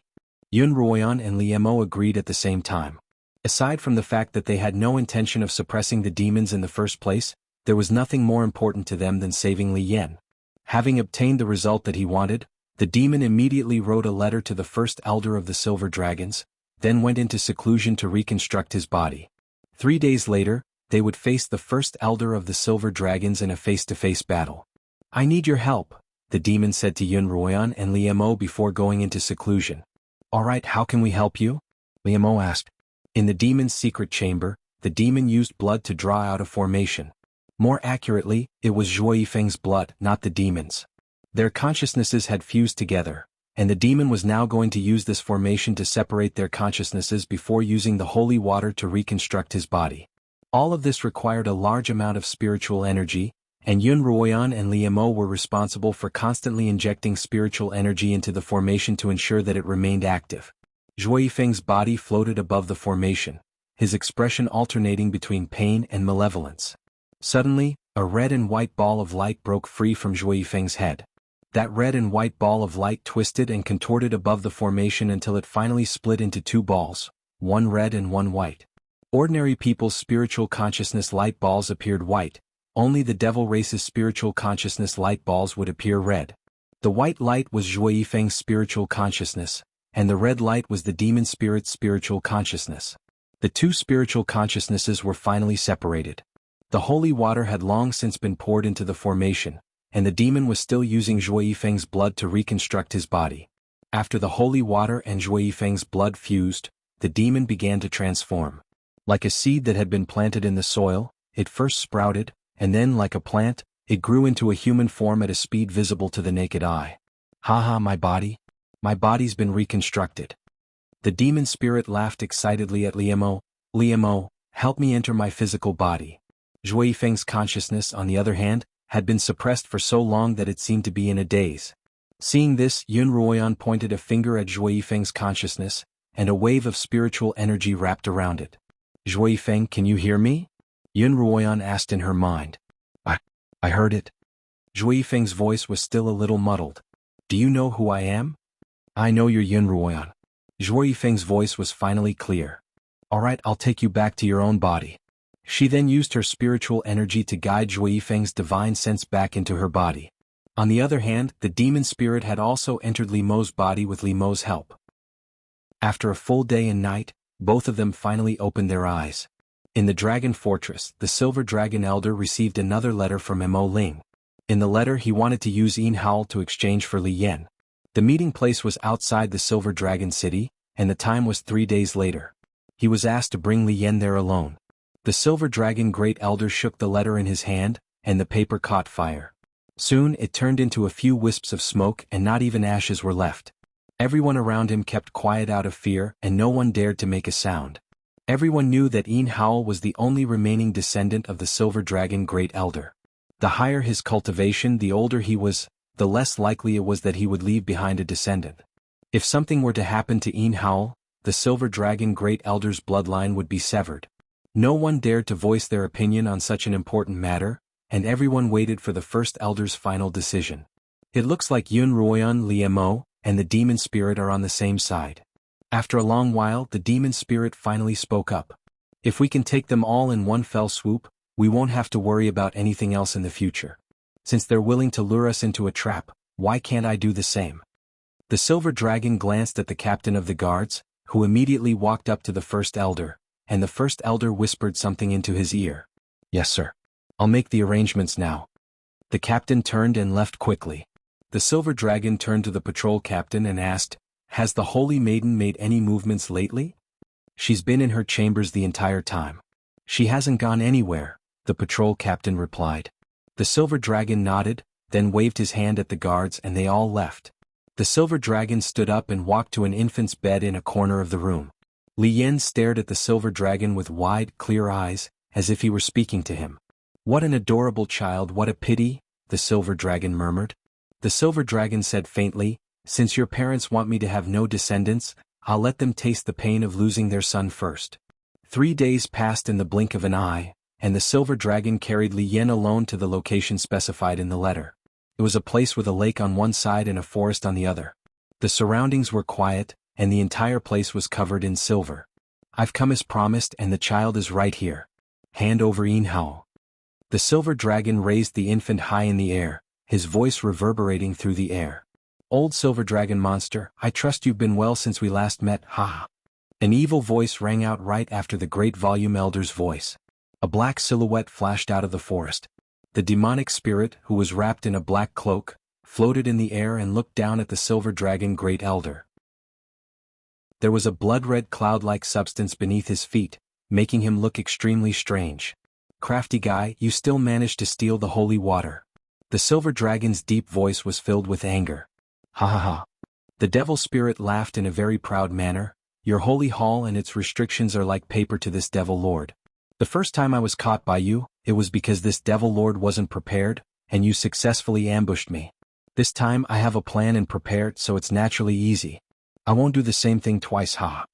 Yun Ruoyan and Li Mo agreed at the same time. Aside from the fact that they had no intention of suppressing the demons in the first place, there was nothing more important to them than saving Li Yan. Having obtained the result that he wanted, the demon immediately wrote a letter to the first elder of the Silver Dragons, then went into seclusion to reconstruct his body. 3 days later, they would face the first elder of the Silver Dragons in a face-to-face battle. I need your help, the demon said to Yun Ruoyan and Li Mo before going into seclusion. Alright, how can we help you? Li Mo asked. In the demon's secret chamber, the demon used blood to draw out a formation. More accurately, it was Zhuo Yifeng's blood, not the demon's. Their consciousnesses had fused together, and the demon was now going to use this formation to separate their consciousnesses before using the holy water to reconstruct his body. All of this required a large amount of spiritual energy, and Yun Ruoyan and Li Mo were responsible for constantly injecting spiritual energy into the formation to ensure that it remained active. Zhuo Yifeng's body floated above the formation, his expression alternating between pain and malevolence. Suddenly, a red and white ball of light broke free from Zhuo Yifeng's head. That red and white ball of light twisted and contorted above the formation until it finally split into two balls, one red and one white. Ordinary people's spiritual consciousness light balls appeared white, only the devil race's spiritual consciousness light balls would appear red. The white light was Zhuo Yifeng's spiritual consciousness, and the red light was the demon spirit's spiritual consciousness. The two spiritual consciousnesses were finally separated. The holy water had long since been poured into the formation, and the demon was still using Zhuo Yifeng's blood to reconstruct his body. After the holy water and Zhuo Yifeng's blood fused, the demon began to transform. Like a seed that had been planted in the soil, it first sprouted, and then, like a plant, it grew into a human form at a speed visible to the naked eye. Haha, my body? My body's been reconstructed. The demon spirit laughed excitedly at Li Mo. Li Mo, help me enter my physical body. Zhuo Yifeng's consciousness, on the other hand, had been suppressed for so long that it seemed to be in a daze. Seeing this, Yun Ruoyan pointed a finger at Zhuo Yifeng's consciousness, and a wave of spiritual energy wrapped around it. Zhuo Yifeng, can you hear me? Yun Ruoyan asked in her mind. I heard it. Zhuo Yifeng's voice was still a little muddled. Do you know who I am? I know you're Yun Ruoyan. Zhuo Yifeng's voice was finally clear. Alright, I'll take you back to your own body. She then used her spiritual energy to guide Zhuo Yifeng's divine sense back into her body. On the other hand, the demon spirit had also entered Li Mo's body with Li Mo's help. After a full day and night, both of them finally opened their eyes. In the Dragon Fortress, the Silver Dragon Elder received another letter from Mo Ling. In the letter he wanted to use Xuanhuan to exchange for Li Yan. The meeting place was outside the Silver Dragon City, and the time was 3 days later. He was asked to bring Li Yan there alone. The Silver Dragon Great Elder shook the letter in his hand, and the paper caught fire. Soon it turned into a few wisps of smoke and not even ashes were left. Everyone around him kept quiet out of fear and no one dared to make a sound. Everyone knew that Xuanhuan was the only remaining descendant of the Silver Dragon Great Elder. The higher his cultivation, the older he was, the less likely it was that he would leave behind a descendant. If something were to happen to Xuanhuan, the Silver Dragon Great Elder's bloodline would be severed. No one dared to voice their opinion on such an important matter, and everyone waited for the first elder's final decision. It looks like Yun Ruoyan, Li Mo, and the demon spirit are on the same side. After a long while, the demon spirit finally spoke up. If we can take them all in one fell swoop, we won't have to worry about anything else in the future. Since they're willing to lure us into a trap, why can't I do the same? The Silver Dragon glanced at the captain of the guards, who immediately walked up to the first elder. and the first elder whispered something into his ear. "Yes, sir. I'll make the arrangements now." The captain turned and left quickly. The silver dragon turned to the patrol captain and asked, "Has the holy maiden made any movements lately?" "She's been in her chambers the entire time. She hasn't gone anywhere," the patrol captain replied. The silver dragon nodded, then waved his hand at the guards and they all left. The silver dragon stood up and walked to an infant's bed in a corner of the room. Li Yan stared at the silver dragon with wide, clear eyes, as if he were speaking to him. "What an adorable child, what a pity," the silver dragon murmured. The silver dragon said faintly, "Since your parents want me to have no descendants, I'll let them taste the pain of losing their son first." 3 days passed in the blink of an eye, and the silver dragon carried Li Yan alone to the location specified in the letter. It was a place with a lake on one side and a forest on the other. The surroundings were quiet, and the entire place was covered in silver. "I've come as promised and the child is right here. Hand over xianxia." The silver dragon raised the infant high in the air, his voice reverberating through the air. "Old silver dragon monster, I trust you've been well since we last met, ha." An evil voice rang out right after the great volume elder's voice. A black silhouette flashed out of the forest. The demonic spirit, who was wrapped in a black cloak, floated in the air and looked down at the silver dragon great elder. There was a blood-red cloud-like substance beneath his feet, making him look extremely strange. "Crafty guy, you still managed to steal the holy water." The silver dragon's deep voice was filled with anger. "Ha ha ha." The devil spirit laughed in a very proud manner. "Your holy hall and its restrictions are like paper to this devil lord. The first time I was caught by you, it was because this devil lord wasn't prepared, and you successfully ambushed me. This time I have a plan and prepared, so it's naturally easy. I won't do the same thing twice, ha."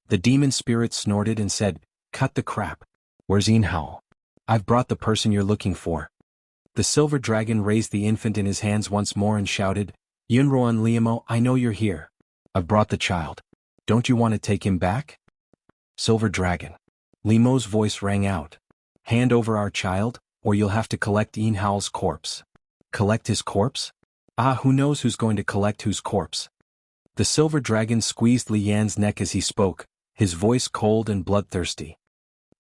The demon spirit snorted and said, "Cut the crap. Where's xianxia? I've brought the person you're looking for." The silver dragon raised the infant in his hands once more and shouted, "Xuanhuan Liamo, I know you're here. I've brought the child. Don't you want to take him back?" "Silver dragon." Liamo's voice rang out. "Hand over our child, or you'll have to collect xianxia's corpse." "Collect his corpse? Ah, who knows who's going to collect whose corpse?" The silver dragon squeezed Li Yan's neck as he spoke, his voice cold and bloodthirsty.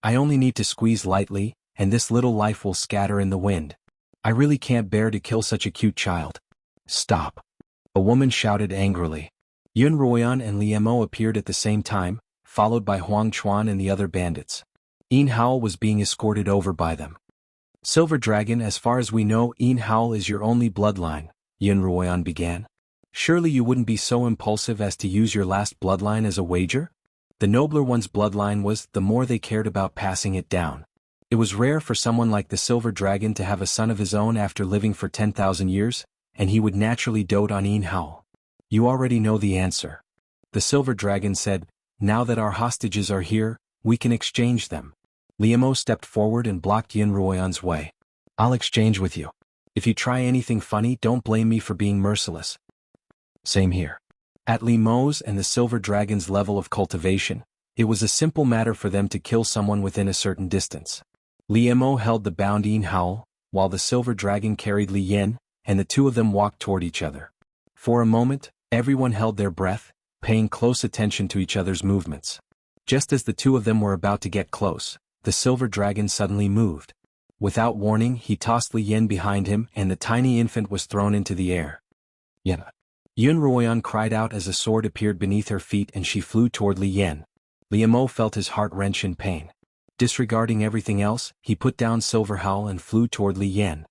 "I only need to squeeze lightly, and this little life will scatter in the wind. I really can't bear to kill such a cute child." "Stop!" a woman shouted angrily. Xuanhuan and Liamo appeared at the same time, followed by Xuanhuan and the other bandits. Xianxia was being escorted over by them. "Silver dragon, as far as we know, xianxia is your only bloodline," Xuanhuan began. "Surely you wouldn't be so impulsive as to use your last bloodline as a wager?" The nobler one's bloodline was, the more they cared about passing it down. It was rare for someone like the silver dragon to have a son of his own after living for 10,000 years, and he would naturally dote on xianxia. "You already know the answer." The silver dragon said, "Now that our hostages are here, we can exchange them." Liamo stepped forward and blocked Xuanhuan's way. "I'll exchange with you. If you try anything funny, don't blame me for being merciless." "Same here." At Liamo's and the silver dragon's level of cultivation, it was a simple matter for them to kill someone within a certain distance. Liamo held the bound xianxia, while the silver dragon carried Li Yan, and the two of them walked toward each other. For a moment, everyone held their breath, paying close attention to each other's movements. Just as the two of them were about to get close, the silver dragon suddenly moved. Without warning, he tossed Li Yan behind him and the tiny infant was thrown into the air. "Yan!" Xuanhuan cried out as a sword appeared beneath her feet and she flew toward Li Yan. Liamo felt his heart wrench in pain. Disregarding everything else, he put down Silver Howl and flew toward Li Yan.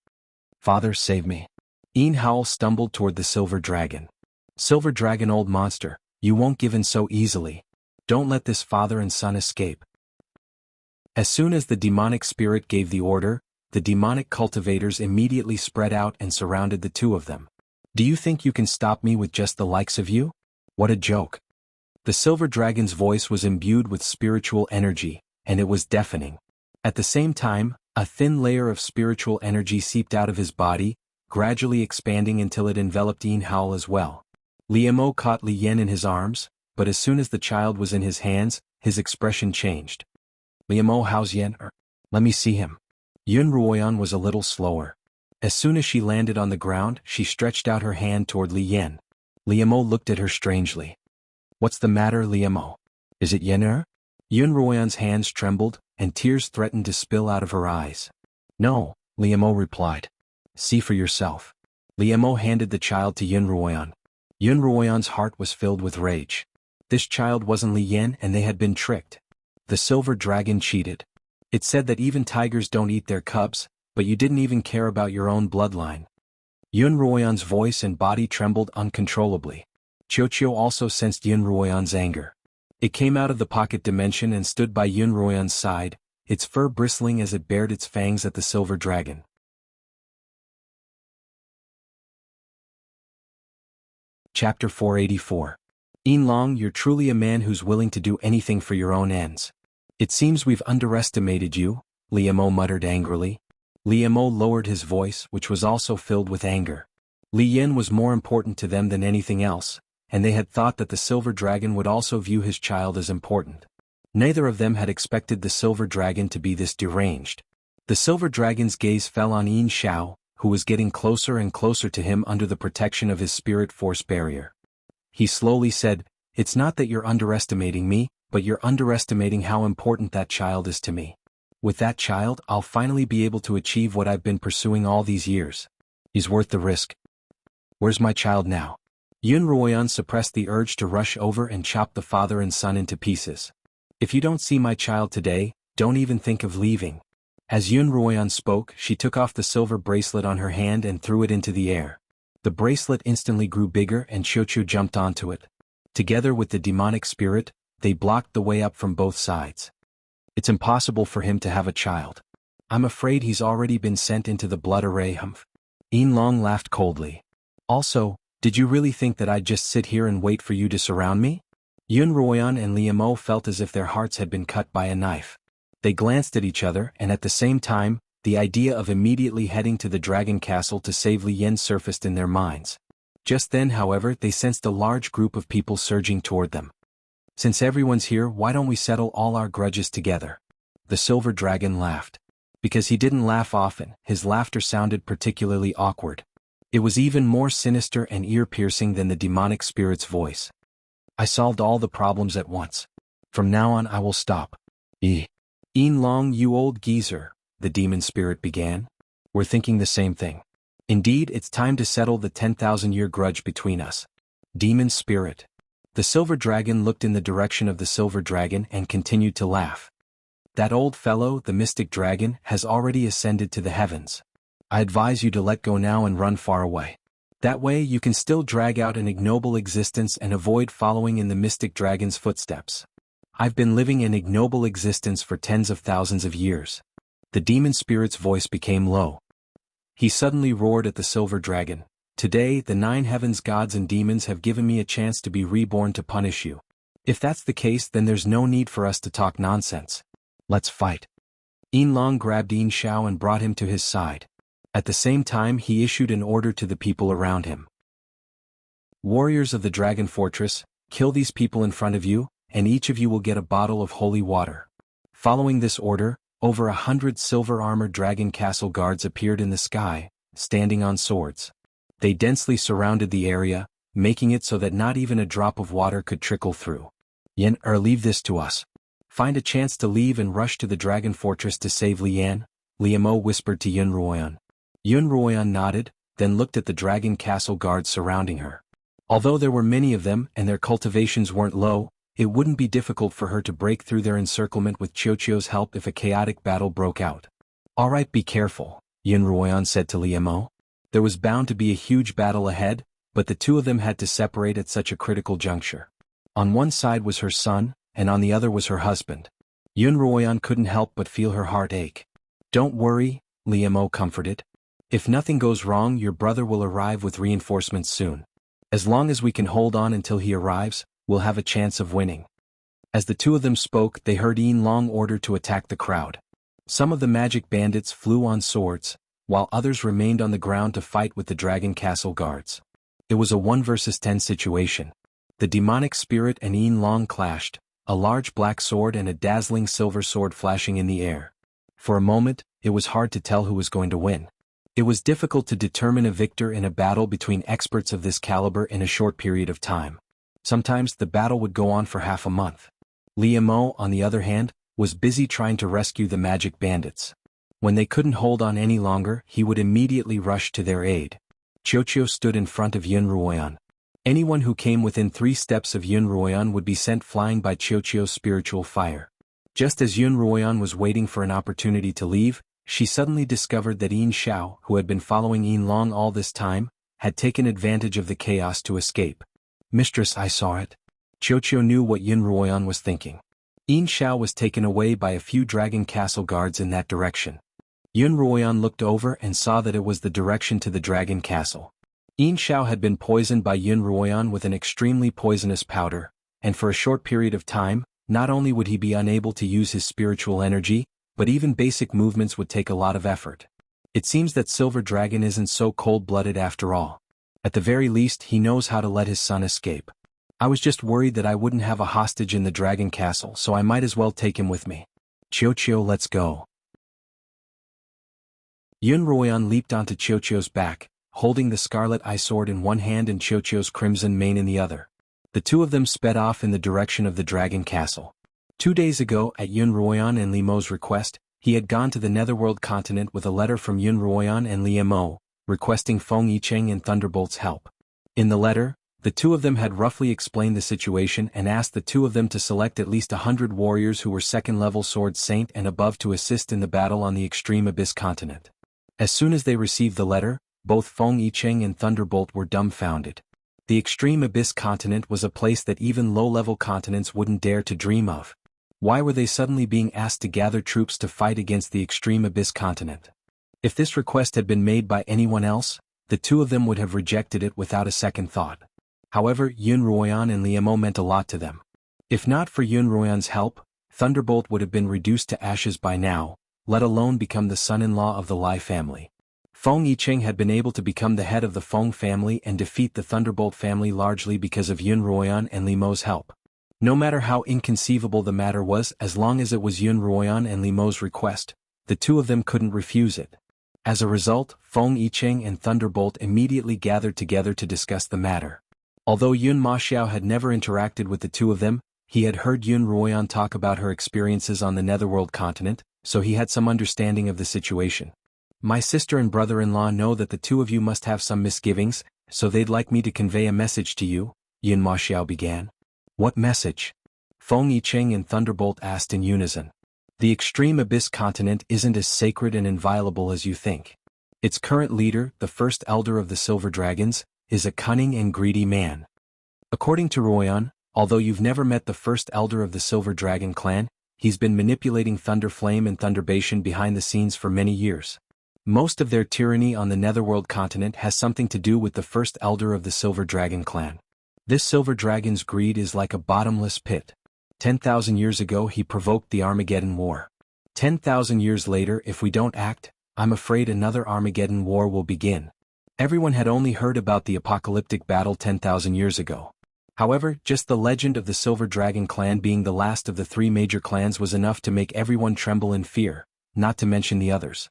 "Father, save me." xianxia stumbled toward the silver dragon. "Silver dragon, old monster, you won't give in so easily. Don't let this father and son escape." As soon as the demonic spirit gave the order, the demonic cultivators immediately spread out and surrounded the two of them. "Do you think you can stop me with just the likes of you? What a joke." The silver dragon's voice was imbued with spiritual energy, and it was deafening. At the same time, a thin layer of spiritual energy seeped out of his body, gradually expanding until it enveloped xianxia as well. Liamo caught Li Yan in his arms, but as soon as the child was in his hands, his expression changed. "Liamo, how's Yan? Let me see him." Xuanhuan was a little slower. As soon as she landed on the ground, she stretched out her hand toward Li Yan. Liamo looked at her strangely. "What's the matter, Liamo? Is it Yan? Yunruoyan's hands trembled, and tears threatened to spill out of her eyes. "No," Liemo replied. "See for yourself." Liemo handed the child to Yunruoyan. Yunruoyan's heart was filled with rage. This child wasn't Li Yan and they had been tricked. The silver dragon cheated. It said that even tigers don't eat their cubs, but you didn't even care about your own bloodline. Yunruoyan's voice and body trembled uncontrollably. Qiuqiu also sensed Yunruoyan's anger. It came out of the pocket dimension and stood by Yunruoyan's side, its fur bristling as it bared its fangs at the silver dragon. Chapter 484. Yinlong, you're truly a man who's willing to do anything for your own ends. It seems we've underestimated you, Liemo muttered angrily. Liemo lowered his voice, which was also filled with anger. Li Yan was more important to them than anything else, and they had thought that the silver dragon would also view his child as important. Neither of them had expected the silver dragon to be this deranged. The silver dragon's gaze fell on Yin Xiao, who was getting closer and closer to him under the protection of his spirit force barrier. He slowly said, "It's not that you're underestimating me, but you're underestimating how important that child is to me. With that child, I'll finally be able to achieve what I've been pursuing all these years. He's worth the risk. Where's my child now?" Yunruoyan suppressed the urge to rush over and chop the father and son into pieces. "If you don't see my child today, don't even think of leaving." As Yunruoyan spoke, she took off the silver bracelet on her hand and threw it into the air. The bracelet instantly grew bigger and Qiuqiu jumped onto it. Together with the demonic spirit, they blocked the way up from both sides. "It's impossible for him to have a child. I'm afraid he's already been sent into the blood array." Yinlong laughed coldly. "Also, did you really think that I'd just sit here and wait for you to surround me?" Yunruoyan and Liemo felt as if their hearts had been cut by a knife. They glanced at each other and at the same time, the idea of immediately heading to the dragon castle to save Li Yan surfaced in their minds. Just then, however, they sensed a large group of people surging toward them. "Since everyone's here, why don't we settle all our grudges together?" The silver dragon laughed. Because he didn't laugh often, his laughter sounded particularly awkward. It was even more sinister and ear-piercing than the demonic spirit's voice. "I solved all the problems at once. From now on I will stop." Yinlong, you old geezer," the demon spirit began. "We're thinking the same thing. Indeed, it's time to settle the 10,000-year grudge between us." Demon spirit. The silver dragon looked in the direction of the silver dragon and continued to laugh. "That old fellow, the mystic dragon, has already ascended to the heavens. I advise you to let go now and run far away. That way you can still drag out an ignoble existence and avoid following in the mystic dragon's footsteps. I've been living an ignoble existence for tens of thousands of years." The demon spirit's voice became low. He suddenly roared at the silver dragon. "Today, the 9 heavens gods and demons have given me a chance to be reborn to punish you. If that's the case, then there's no need for us to talk nonsense. Let's fight." Yinlong grabbed Yin Xiao and brought him to his side. At the same time, he issued an order to the people around him. "Warriors of the Dragon Fortress, kill these people in front of you, and each of you will get a bottle of holy water." Following this order, over 100 silver-armored dragon castle guards appeared in the sky, standing on swords. They densely surrounded the area, making it so that not even a drop of water could trickle through. Leave this to us. Find a chance to leave and rush to the dragon fortress to save Li Yan," Liemo whispered to Yunruoyan. Yunruoyan nodded, then looked at the dragon castle guards surrounding her. Although there were many of them and their cultivations weren't low, it wouldn't be difficult for her to break through their encirclement with Qiuqiu's help if a chaotic battle broke out. "All right, be careful," Yunruoyan said to Liemo. There was bound to be a huge battle ahead, but the two of them had to separate at such a critical juncture. On one side was her son, and on the other was her husband. Yunruoyan couldn't help but feel her heart ache. "Don't worry," Liemo comforted. "If nothing goes wrong, your brother will arrive with reinforcements soon. As long as we can hold on until he arrives, we'll have a chance of winning." As the two of them spoke, they heard Yinlong order to attack the crowd. Some of the magic bandits flew on swords, while others remained on the ground to fight with the dragon castle guards. It was a 1 versus 10 situation. The demonic spirit and Yinlong clashed, a large black sword and a dazzling silver sword flashing in the air. For a moment, it was hard to tell who was going to win. It was difficult to determine a victor in a battle between experts of this caliber in a short period of time. Sometimes the battle would go on for half a month. Li Mo, on the other hand, was busy trying to rescue the magic bandits. When they couldn't hold on any longer, he would immediately rush to their aid. Xiao stood in front of Xuanhuan. Anyone who came within 3 steps of Xuanhuan would be sent flying by Xiao's spiritual fire. Just as Xuanhuan was waiting for an opportunity to leave, she suddenly discovered that Yin Xiao, who had been following Yin Long all this time, had taken advantage of the chaos to escape. "Mistress, I saw it." Xiao knew what Xuanhuan was thinking. Yin Xiao was taken away by a few dragon castle guards in that direction. Xuanhuan looked over and saw that it was the direction to the dragon castle. Yin Xiao had been poisoned by Xuanhuan with an extremely poisonous powder, and for a short period of time, not only would he be unable to use his spiritual energy, but even basic movements would take a lot of effort. It seems that Silver Dragon isn't so cold-blooded after all. At the very least, he knows how to let his son escape. I was just worried that I wouldn't have a hostage in the dragon castle, so I might as well take him with me. Xiao, let's go. Xuanhuan leaped onto Xiao's back, holding the scarlet eye sword in one hand and Xiao's crimson mane in the other. The two of them sped off in the direction of the dragon castle. 2 days ago, at Xuanhuan and Li Mo's request, he had gone to the Netherworld continent with a letter from Xuanhuan and Li Mo, requesting Feng Yicheng and Thunderbolt's help. In the letter, the two of them had roughly explained the situation and asked the two of them to select at least 100 warriors who were second-level sword saint and above to assist in the battle on the extreme abyss continent. As soon as they received the letter, both Feng Yicheng and Thunderbolt were dumbfounded. The extreme abyss continent was a place that even low-level continents wouldn't dare to dream of. Why were they suddenly being asked to gather troops to fight against the extreme abyss continent? If this request had been made by anyone else, the two of them would have rejected it without a second thought. However, Xuanhuan and Li Mo meant a lot to them. If not for Xuanhuan's help, Thunderbolt would have been reduced to ashes by now, let alone become the son-in-law of the Lai family. Feng Yicheng had been able to become the head of the Feng family and defeat the Thunderbolt family largely because of Xuanhuan and Li Mo's help. No matter how inconceivable the matter was, as long as it was Xuanhuan and Li Mo's request, the two of them couldn't refuse it. As a result, Feng Yicheng and Thunderbolt immediately gathered together to discuss the matter. Although Yun Maxiao had never interacted with the two of them, he had heard Xuanhuan talk about her experiences on the Netherworld continent, so he had some understanding of the situation. "My sister and brother-in-law know that the two of you must have some misgivings, so they'd like me to convey a message to you," Yun Maxiao began. "What message?" Feng Yicheng and Thunderbolt asked in unison. "The extreme abyss continent isn't as sacred and inviolable as you think. Its current leader, the first elder of the Silver Dragons, is a cunning and greedy man. According to Royan, although you've never met the first elder of the Silver Dragon clan, he's been manipulating Thunderflame and Thunderbation behind the scenes for many years. Most of their tyranny on the Netherworld continent has something to do with the first elder of the Silver Dragon clan. This Silver Dragon's greed is like a bottomless pit. 10,000 years ago he provoked the Armageddon War. 10,000 years later, if we don't act, I'm afraid another Armageddon War will begin." Everyone had only heard about the apocalyptic battle 10,000 years ago. However, just the legend of the Silver Dragon clan being the last of the 3 major clans was enough to make everyone tremble in fear, not to mention the others.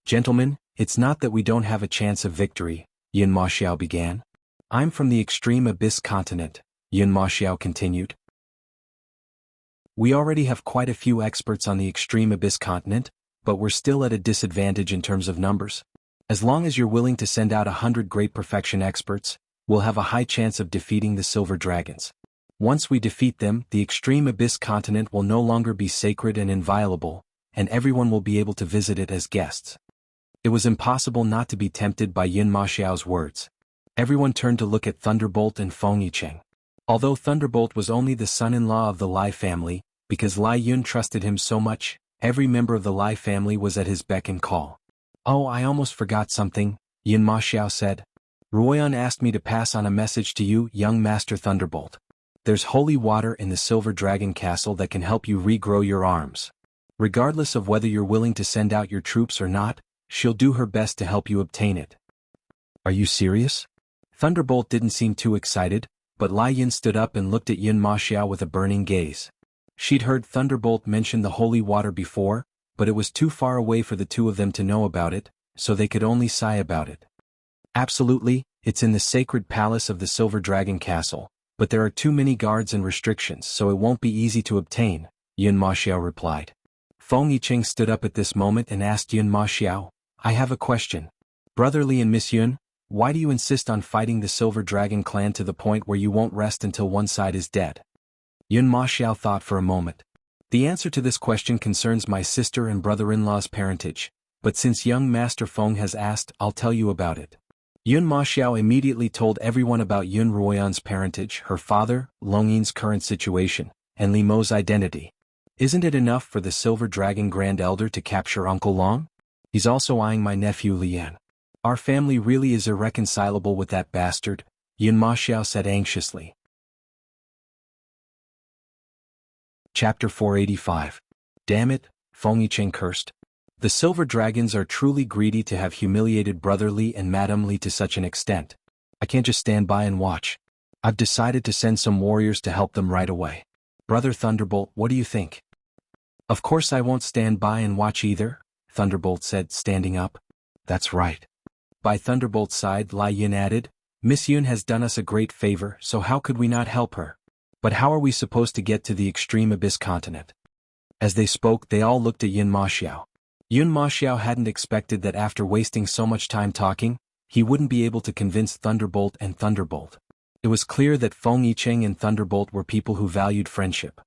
"Gentlemen, it's not that we don't have a chance of victory," Yun Maxiao began. "I'm from the extreme abyss continent," Yun Maxiao continued. "We already have quite a few experts on the extreme abyss continent, but we're still at a disadvantage in terms of numbers. As long as you're willing to send out 100 great perfection experts, we'll have a high chance of defeating the Silver Dragons. Once we defeat them, the extreme abyss continent will no longer be sacred and inviolable, and everyone will be able to visit it as guests." It was impossible not to be tempted by Yun Maxiao's words. Everyone turned to look at Thunderbolt and Feng Yicheng. Although Thunderbolt was only the son-in-law of the Lai family, because Lai Yun trusted him so much, every member of the Lai family was at his beck and call. "Oh, I almost forgot something," Yun Maxiao said. "Royan asked me to pass on a message to you, young Master Thunderbolt. There's holy water in the Silver Dragon Castle that can help you regrow your arms. Regardless of whether you're willing to send out your troops or not, she'll do her best to help you obtain it." "Are you serious?" Thunderbolt didn't seem too excited, but Lai Yin stood up and looked at Yun Maxiao with a burning gaze. She'd heard Thunderbolt mention the holy water before, but it was too far away for the two of them to know about it, so they could only sigh about it. "Absolutely, it's in the sacred palace of the Silver Dragon Castle," but there are too many guards and restrictions, so it won't be easy to obtain, Yun Maxiao replied. Feng Yiqing stood up at this moment and asked Yun Maxiao, I have a question. Brother Li and Miss Yun, why do you insist on fighting the Silver Dragon clan to the point where you won't rest until one side is dead? Yun Maxiao thought for a moment. The answer to this question concerns my sister and brother-in-law's parentage, but since young Master Feng has asked, I'll tell you about it. Yun Maxiao immediately told everyone about Yun Ruoyan's parentage, her father, Longyin's current situation, and Li Mo's identity. Isn't it enough for the Silver Dragon Grand Elder to capture Uncle Long? He's also eyeing my nephew Lian. Our family really is irreconcilable with that bastard, Yun Maxiao said anxiously. Chapter 485. Damn it, Feng Yiqing cursed. The Silver Dragons are truly greedy to have humiliated Brother Li and Madame Li to such an extent. I can't just stand by and watch. I've decided to send some warriors to help them right away. Brother Thunderbolt, what do you think? Of course I won't stand by and watch either, Thunderbolt said, standing up. That's right. By Thunderbolt's side, Lai Yin added, Miss Yun has done us a great favor, so how could we not help her? But how are we supposed to get to the extreme abyss continent? As they spoke, they all looked at Yun Maxiao. Yun Maxiao hadn't expected that after wasting so much time talking, he wouldn't be able to convince Thunderbolt and Thunderbolt. It was clear that Feng Yiqing and Thunderbolt were people who valued friendship.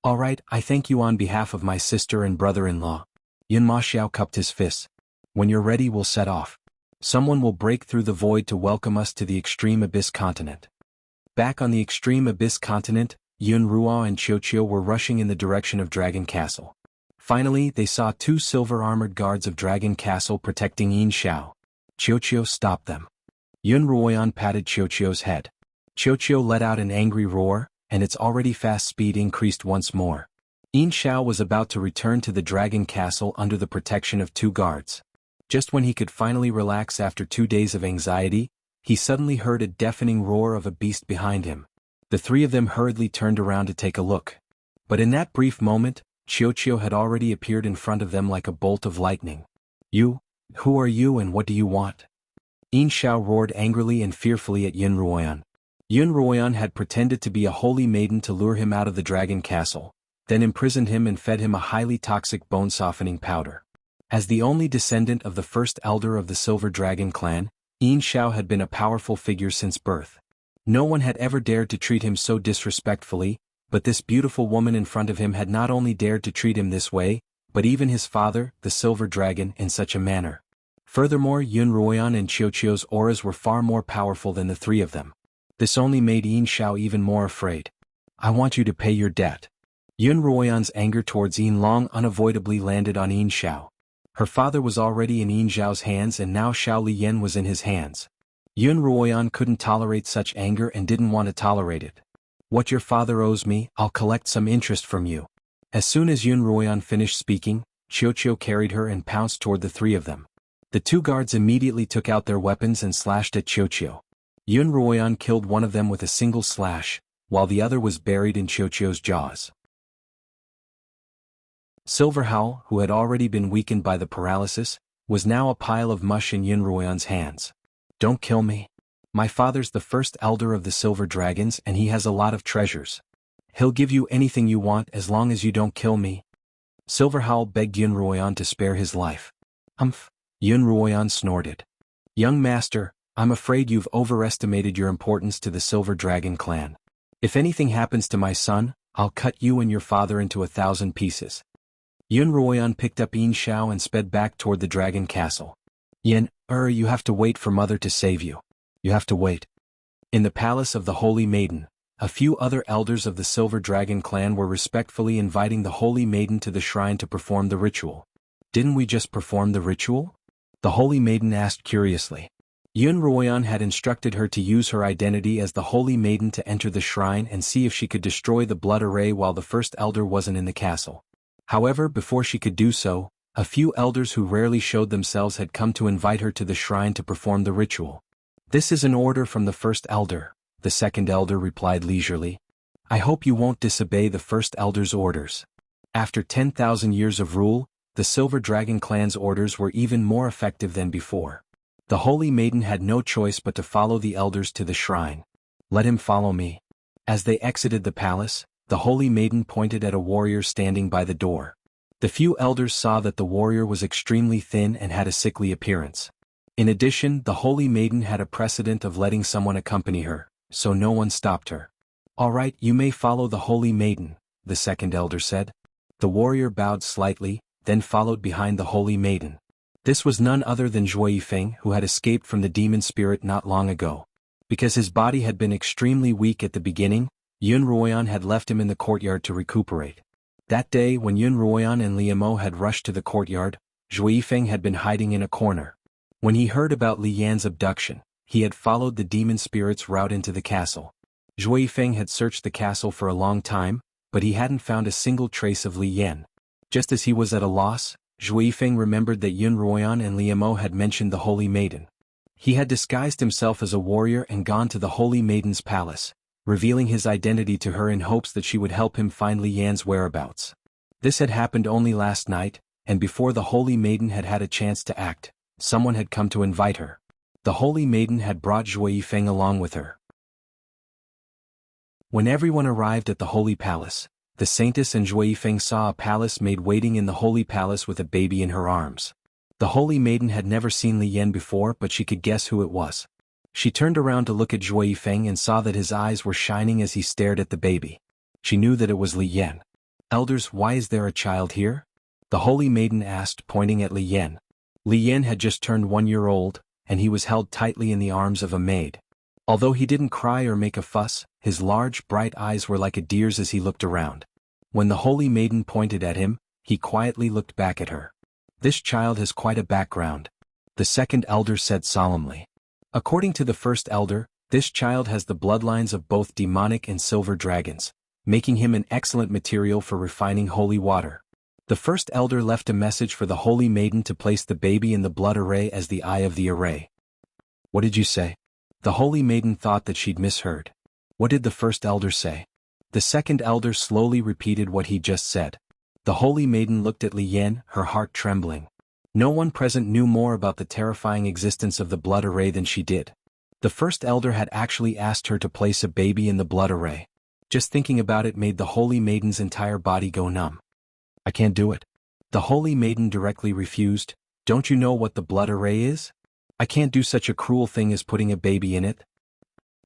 All right, I thank you on behalf of my sister and brother-in-law. Yun Maxiao cupped his fists. When you're ready, we'll set off. Someone will break through the void to welcome us to the extreme abyss continent. Back on the extreme abyss continent, Yun Ruo and Qiu were rushing in the direction of Dragon Castle. Finally, they saw two silver-armored guards of Dragon Castle protecting Yin Xiao. Qiu stopped them. Yun Ruoyan patted Qiu's head. Qiu let out an angry roar, and its already fast speed increased once more. Yin Xiao was about to return to the Dragon Castle under the protection of two guards. Just when he could finally relax after 2 days of anxiety, he suddenly heard a deafening roar of a beast behind him. The three of them hurriedly turned around to take a look. But in that brief moment, Qiu had already appeared in front of them like a bolt of lightning. You? Who are you and what do you want? Yin Xiao roared angrily and fearfully at Yun Ruoyan. Yun Ruoyan had pretended to be a holy maiden to lure him out of the Dragon Castle, then imprisoned him and fed him a highly toxic bone-softening powder. As the only descendant of the first elder of the Silver Dragon clan, Yin Xiao had been a powerful figure since birth. No one had ever dared to treat him so disrespectfully, but this beautiful woman in front of him had not only dared to treat him this way, but even his father, the Silver Dragon, in such a manner. Furthermore, Yun Ruoyan and Qiu's auras were far more powerful than the three of them. This only made Yin Xiao even more afraid. I want you to pay your debt. Yun Ruoyan's anger towards Yin Long unavoidably landed on Yin Xiao. Her father was already in Yin Zhao's hands and now Xiao Liyan was in his hands. Yun Ruoyan couldn't tolerate such anger and didn't want to tolerate it. What your father owes me, I'll collect some interest from you. As soon as Yun Ruoyan finished speaking, Qiu carried her and pounced toward the three of them. The two guards immediately took out their weapons and slashed at Qiu. Yun Ruoyan killed one of them with a single slash, while the other was buried in Qiu's jaws. Silver Howl, who had already been weakened by the paralysis, was now a pile of mush in Yun Ruoyan's hands. Don't kill me. My father's the first elder of the Silver Dragons and he has a lot of treasures. He'll give you anything you want as long as you don't kill me. Silver Howl begged Yun Ruoyan to spare his life. Humph. Yun Ruoyan snorted. Young master, I'm afraid you've overestimated your importance to the Silver Dragon clan. If anything happens to my son, I'll cut you and your father into 1,000 pieces. Yun Ruoyan picked up Yin Xiao and sped back toward the Dragon Castle. Yin, you have to wait for mother to save you. You have to wait. In the palace of the Holy Maiden, a few other elders of the Silver Dragon clan were respectfully inviting the Holy Maiden to the shrine to perform the ritual. Didn't we just perform the ritual? The Holy Maiden asked curiously. Yun Ruoyan had instructed her to use her identity as the Holy Maiden to enter the shrine and see if she could destroy the blood array while the first elder wasn't in the castle. However, before she could do so, a few elders who rarely showed themselves had come to invite her to the shrine to perform the ritual. This is an order from the first elder, the second elder replied leisurely. I hope you won't disobey the first elder's orders. After 10,000 years of rule, the Silver Dragon clan's orders were even more effective than before. The Holy Maiden had no choice but to follow the elders to the shrine. Let him follow me. As they exited the palace, the holy maiden pointed at a warrior standing by the door. The few elders saw that the warrior was extremely thin and had a sickly appearance. In addition, the holy maiden had a precedent of letting someone accompany her, so no one stopped her. "All right, you may follow the holy maiden," the second elder said. The warrior bowed slightly, then followed behind the holy maiden. This was none other than Zhuo Yifeng, who had escaped from the demon spirit not long ago. Because his body had been extremely weak at the beginning, Yun Ruoyan had left him in the courtyard to recuperate. That day when Yun Ruoyan and Liu Mo had rushed to the courtyard, Zhuo Yifeng had been hiding in a corner. When he heard about Li Yan's abduction, he had followed the demon spirit's route into the castle. Zhuo Yifeng had searched the castle for a long time, but he hadn't found a single trace of Li Yan. Just as he was at a loss, Zhuo Yifeng remembered that Yun Ruoyan and Liu Mo had mentioned the holy maiden. He had disguised himself as a warrior and gone to the holy maiden's palace, revealing his identity to her in hopes that she would help him find Li Yan's whereabouts. This had happened only last night, and before the holy maiden had had a chance to act, someone had come to invite her. The holy maiden had brought Zhuo Yifeng along with her. When everyone arrived at the holy palace, the saintess and Zhuo Yifeng saw a palace maid waiting in the holy palace with a baby in her arms. The holy maiden had never seen Li Yan before, but she could guess who it was. She turned around to look at Zhuo Yifeng and saw that his eyes were shining as he stared at the baby. She knew that it was Li Yan. "Elders, why is there a child here?" the holy maiden asked, pointing at Li Yan. Li Yan had just turned 1 year old, and he was held tightly in the arms of a maid. Although he didn't cry or make a fuss, his large, bright eyes were like a deer's as he looked around. When the holy maiden pointed at him, he quietly looked back at her. "This child has quite a background," the second elder said solemnly. According to the first elder, this child has the bloodlines of both demonic and silver dragons, making him an excellent material for refining holy water. The first elder left a message for the holy maiden to place the baby in the blood array as the eye of the array. "What did you say?" The holy maiden thought that she'd misheard. "What did the first elder say?" The second elder slowly repeated what he just said. The holy maiden looked at Li Yan, her heart trembling. No one present knew more about the terrifying existence of the blood array than she did. The first elder had actually asked her to place a baby in the blood array. Just thinking about it made the holy maiden's entire body go numb. "I can't do it." The holy maiden directly refused. "Don't you know what the blood array is? I can't do such a cruel thing as putting a baby in it."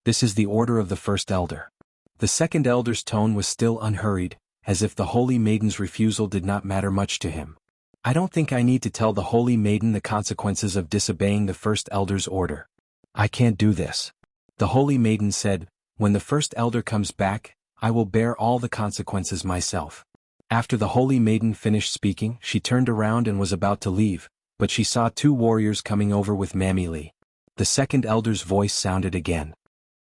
"This is the order of the first elder." The second elder's tone was still unhurried, as if the holy maiden's refusal did not matter much to him. "I don't think I need to tell the holy maiden the consequences of disobeying the first elder's order. I can't do this." The holy maiden said, "When the first elder comes back, I will bear all the consequences myself." After the holy maiden finished speaking, she turned around and was about to leave, but she saw 2 warriors coming over with Mammy Li. The second elder's voice sounded again.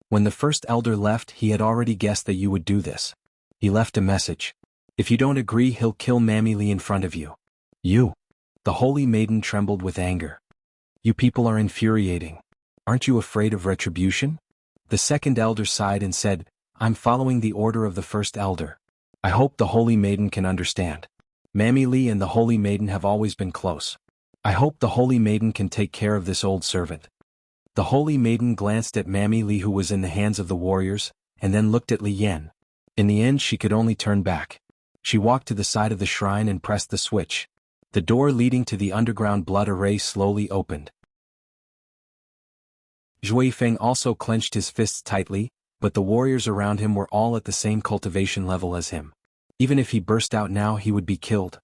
"When the first elder left, he had already guessed that you would do this. He left a message. If you don't agree, he'll kill Mammy Li in front of you." "You?" The holy maiden trembled with anger. "You people are infuriating. Aren't you afraid of retribution?" The second elder sighed and said, "I'm following the order of the first elder. I hope the holy maiden can understand. Mammy Li and the holy maiden have always been close. I hope the holy maiden can take care of this old servant." The holy maiden glanced at Mammy Li, who was in the hands of the warriors, and then looked at Li Yan. In the end, she could only turn back. She walked to the side of the shrine and pressed the switch. The door leading to the underground blood array slowly opened. Zhuo Yifeng also clenched his fists tightly, but the warriors around him were all at the same cultivation level as him. Even if he burst out now, he would be killed.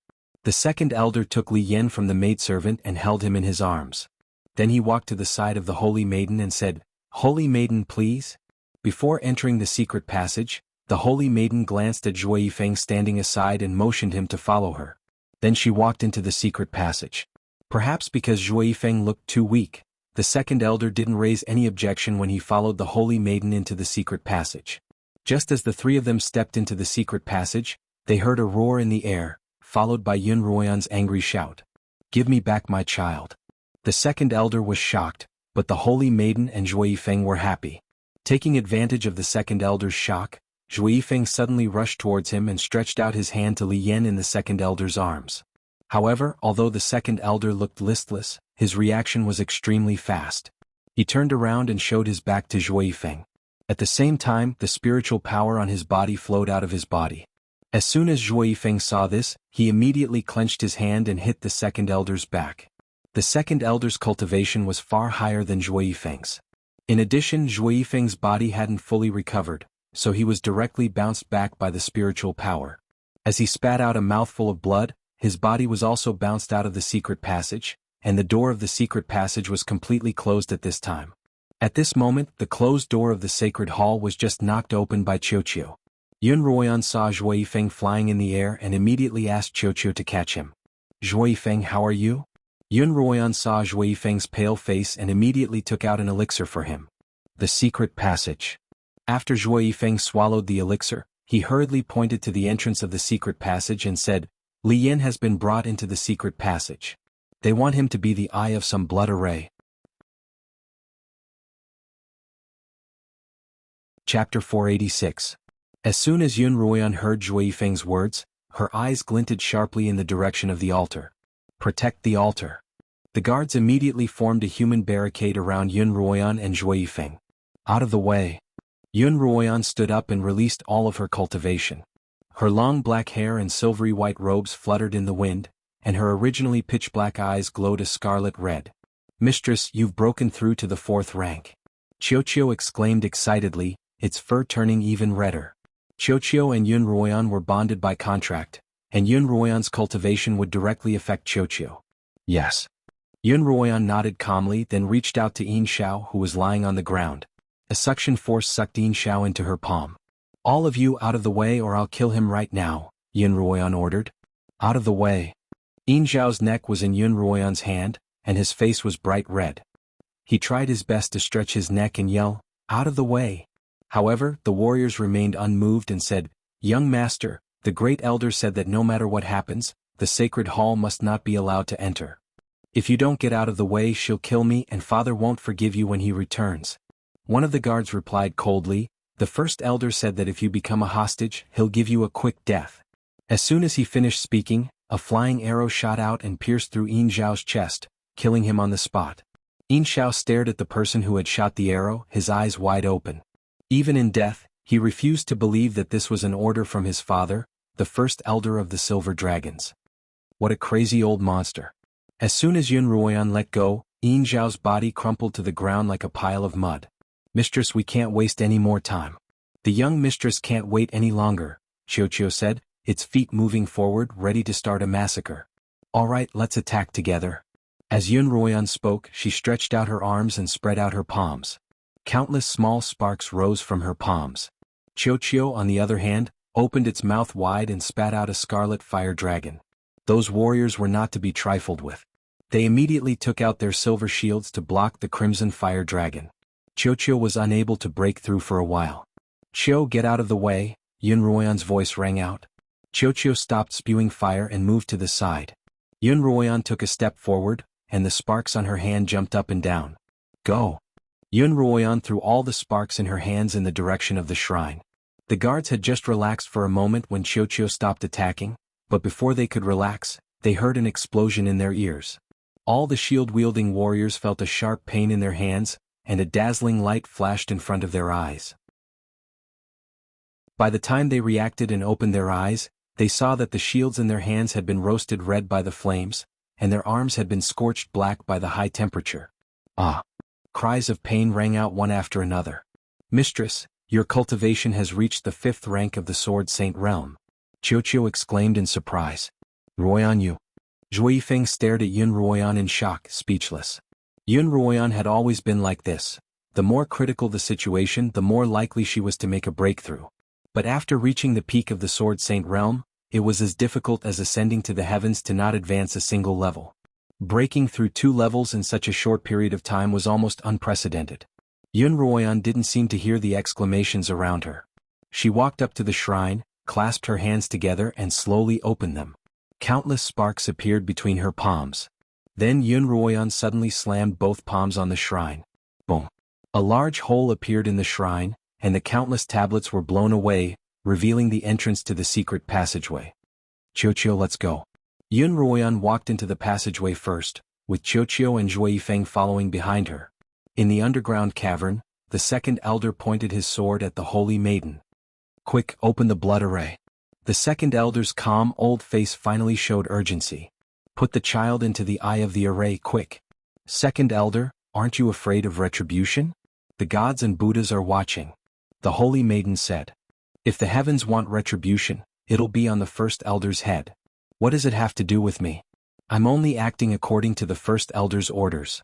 The second elder took Li Yan from the maidservant and held him in his arms. Then he walked to the side of the holy maiden and said, "Holy maiden, please." Before entering the secret passage, the holy maiden glanced at Zhuo Yifeng standing aside and motioned him to follow her. Then she walked into the secret passage. Perhaps because Zhuo Yifeng looked too weak, the second elder didn't raise any objection when he followed the holy maiden into the secret passage. Just as the 3 of them stepped into the secret passage, they heard a roar in the air, followed by Yun Ruoyan's angry shout. "Give me back my child." The second elder was shocked, but the holy maiden and Zhuo Yifeng were happy. Taking advantage of the second elder's shock, Zhuo Yifeng suddenly rushed towards him and stretched out his hand to Li Yan in the second elder's arms. However, although the second elder looked listless, his reaction was extremely fast. He turned around and showed his back to Zhuo Yifeng. At the same time, the spiritual power on his body flowed out of his body. As soon as Zhuo Yifeng saw this, he immediately clenched his hand and hit the second elder's back. The second elder's cultivation was far higher than Zhuo Yifeng's. In addition, Zhuo Yifeng's body hadn't fully recovered, so he was directly bounced back by the spiritual power. As he spat out a mouthful of blood, his body was also bounced out of the secret passage, and the door of the secret passage was completely closed at this time. At this moment, the closed door of the sacred hall was just knocked open by Qiuqiu. Yunruoyan saw Zhuo Yifeng flying in the air and immediately asked Qiuqiu to catch him. "Zhuo Yifeng, how are you?" Yunruoyan saw Zhuo Yifeng's pale face and immediately took out an elixir for him. The secret passage. After Zhuo Yifeng swallowed the elixir, he hurriedly pointed to the entrance of the secret passage and said, "Li Yin has been brought into the secret passage. They want him to be the eye of some blood array." Chapter 486. As soon as Yunruoyan heard Zhuo Yifeng's words, her eyes glinted sharply in the direction of the altar. "Protect the altar." The guards immediately formed a human barricade around Yunruoyan and Zhuo Yifeng. "Out of the way." Yunruoyan stood up and released all of her cultivation. Her long black hair and silvery white robes fluttered in the wind, and her originally pitch-black eyes glowed a scarlet red. "Mistress, you've broken through to the 4th rank." Qiuqiu exclaimed excitedly, its fur turning even redder. Qiuqiu and Yunruoyan were bonded by contract, and Yunruoyan's cultivation would directly affect Qiuqiu. "Yes." Yunruoyan nodded calmly, then reached out to Xianxia, who was lying on the ground. A suction force sucked Xianxia into her palm. "All of you out of the way or I'll kill him right now," Yunruoyan ordered. "Out of the way." Xiao's neck was in Yunruoyan's hand, and his face was bright red. He tried his best to stretch his neck and yell, "Out of the way." However, the warriors remained unmoved and said, "Young master, the great elder said that no matter what happens, the sacred hall must not be allowed to enter. If you don't get out of the way, she'll kill me and father won't forgive you when he returns." One of the guards replied coldly, "The first elder said that if you become a hostage, he'll give you a quick death." As soon as he finished speaking, a flying arrow shot out and pierced through Xiao's chest, killing him on the spot. Xiao stared at the person who had shot the arrow, his eyes wide open. Even in death, he refused to believe that this was an order from his father, the first elder of the Silver Dragons. What a crazy old monster. As soon as Yunruoyan let go, Xiao's body crumpled to the ground like a pile of mud. "Mistress, we can't waste any more time." "The young mistress can't wait any longer," Qiuqiu said, its feet moving forward, ready to start a massacre. "All right, let's attack together." As Yunruoyan spoke, she stretched out her arms and spread out her palms. Countless small sparks rose from her palms. Qiuqiu, on the other hand, opened its mouth wide and spat out a scarlet fire dragon. Those warriors were not to be trifled with. They immediately took out their silver shields to block the crimson fire dragon. Qiuqiu was unable to break through for a while. "Qiu, get out of the way," Yunruoyan's voice rang out. Qiuqiu stopped spewing fire and moved to the side. Yunruoyan took a step forward, and the sparks on her hand jumped up and down. "Go!" Yunruoyan threw all the sparks in her hands in the direction of the shrine. The guards had just relaxed for a moment when Qiuqiu stopped attacking, but before they could relax, they heard an explosion in their ears. All the shield-wielding warriors felt a sharp pain in their hands, and a dazzling light flashed in front of their eyes. By the time they reacted and opened their eyes, they saw that the shields in their hands had been roasted red by the flames, and their arms had been scorched black by the high temperature. "Ah!" Cries of pain rang out one after another. "Mistress, your cultivation has reached the 5th rank of the Sword Saint realm," Qiuqiu exclaimed in surprise. "Ruoyan, you." Zhuo Yifeng stared at Yunruoyan in shock, speechless. Yunruoyan had always been like this. The more critical the situation, the more likely she was to make a breakthrough. But after reaching the peak of the Sword Saint realm, it was as difficult as ascending to the heavens to not advance a single level. Breaking through 2 levels in such a short period of time was almost unprecedented. Yunruoyan didn't seem to hear the exclamations around her. She walked up to the shrine, clasped her hands together and slowly opened them. Countless sparks appeared between her palms. Then Yunruoyan suddenly slammed both palms on the shrine. Boom! A large hole appeared in the shrine, and the countless tablets were blown away, revealing the entrance to the secret passageway. "Qiuqiu, let's go." Yunruoyan walked into the passageway first, with Qiuqiu and Zhuo Yifeng following behind her. In the underground cavern, The second elder pointed his sword at the holy maiden. Quick, open the blood array. The second elder's calm old face finally showed urgency. Put the child into the eye of the array quick. Second elder, aren't you afraid of retribution? The gods and Buddhas are watching. The holy maiden said. If the heavens want retribution, it'll be on the first elder's head. What does it have to do with me? I'm only acting according to the first elder's orders.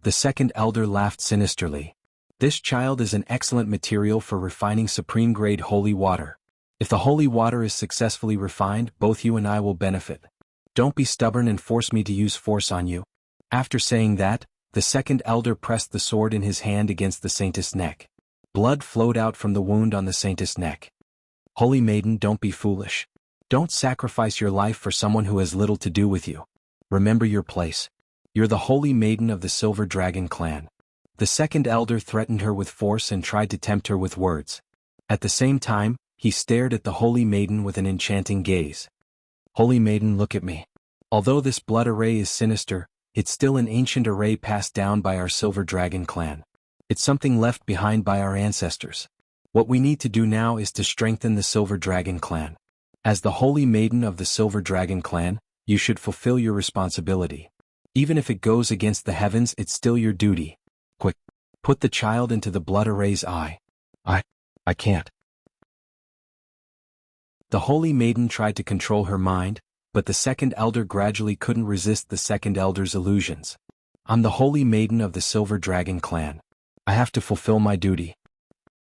The second elder laughed sinisterly. This child is an excellent material for refining supreme-grade holy water. If the holy water is successfully refined, both you and I will benefit. Don't be stubborn and force me to use force on you. After saying that, the second elder pressed the sword in his hand against the saintess' neck. Blood flowed out from the wound on the saintess' neck. Holy maiden, don't be foolish. Don't sacrifice your life for someone who has little to do with you. Remember your place. You're the holy maiden of the Silver Dragon clan. The second elder threatened her with force and tried to tempt her with words. At the same time, he stared at the holy maiden with an enchanting gaze. Holy maiden, look at me. Although this blood array is sinister, it's still an ancient array passed down by our Silver Dragon clan. It's something left behind by our ancestors. What we need to do now is to strengthen the Silver Dragon clan. As the holy maiden of the Silver Dragon clan, you should fulfill your responsibility. Even if it goes against the heavens, it's still your duty. Quick, put the child into the blood array's eye. I can't. The holy maiden tried to control her mind, but the second elder gradually couldn't resist the second elder's illusions. I'm the holy maiden of the Silver Dragon clan. I have to fulfill my duty.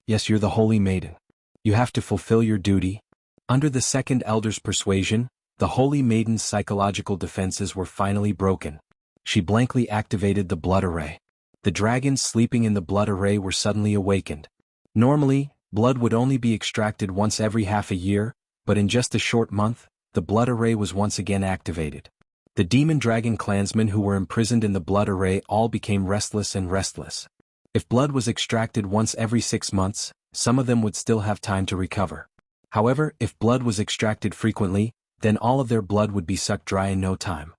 Yes, you're the holy maiden. You have to fulfill your duty. Under the second elder's persuasion, the holy maiden's psychological defenses were finally broken. She blankly activated the blood array. The dragons sleeping in the blood array were suddenly awakened. Normally, blood would only be extracted once every half a year, but in just a short month, the blood array was once again activated. The demon dragon clansmen who were imprisoned in the blood array all became restless and restless. If blood was extracted once every 6 months, some of them would still have time to recover. However, if blood was extracted frequently, then all of their blood would be sucked dry in no time.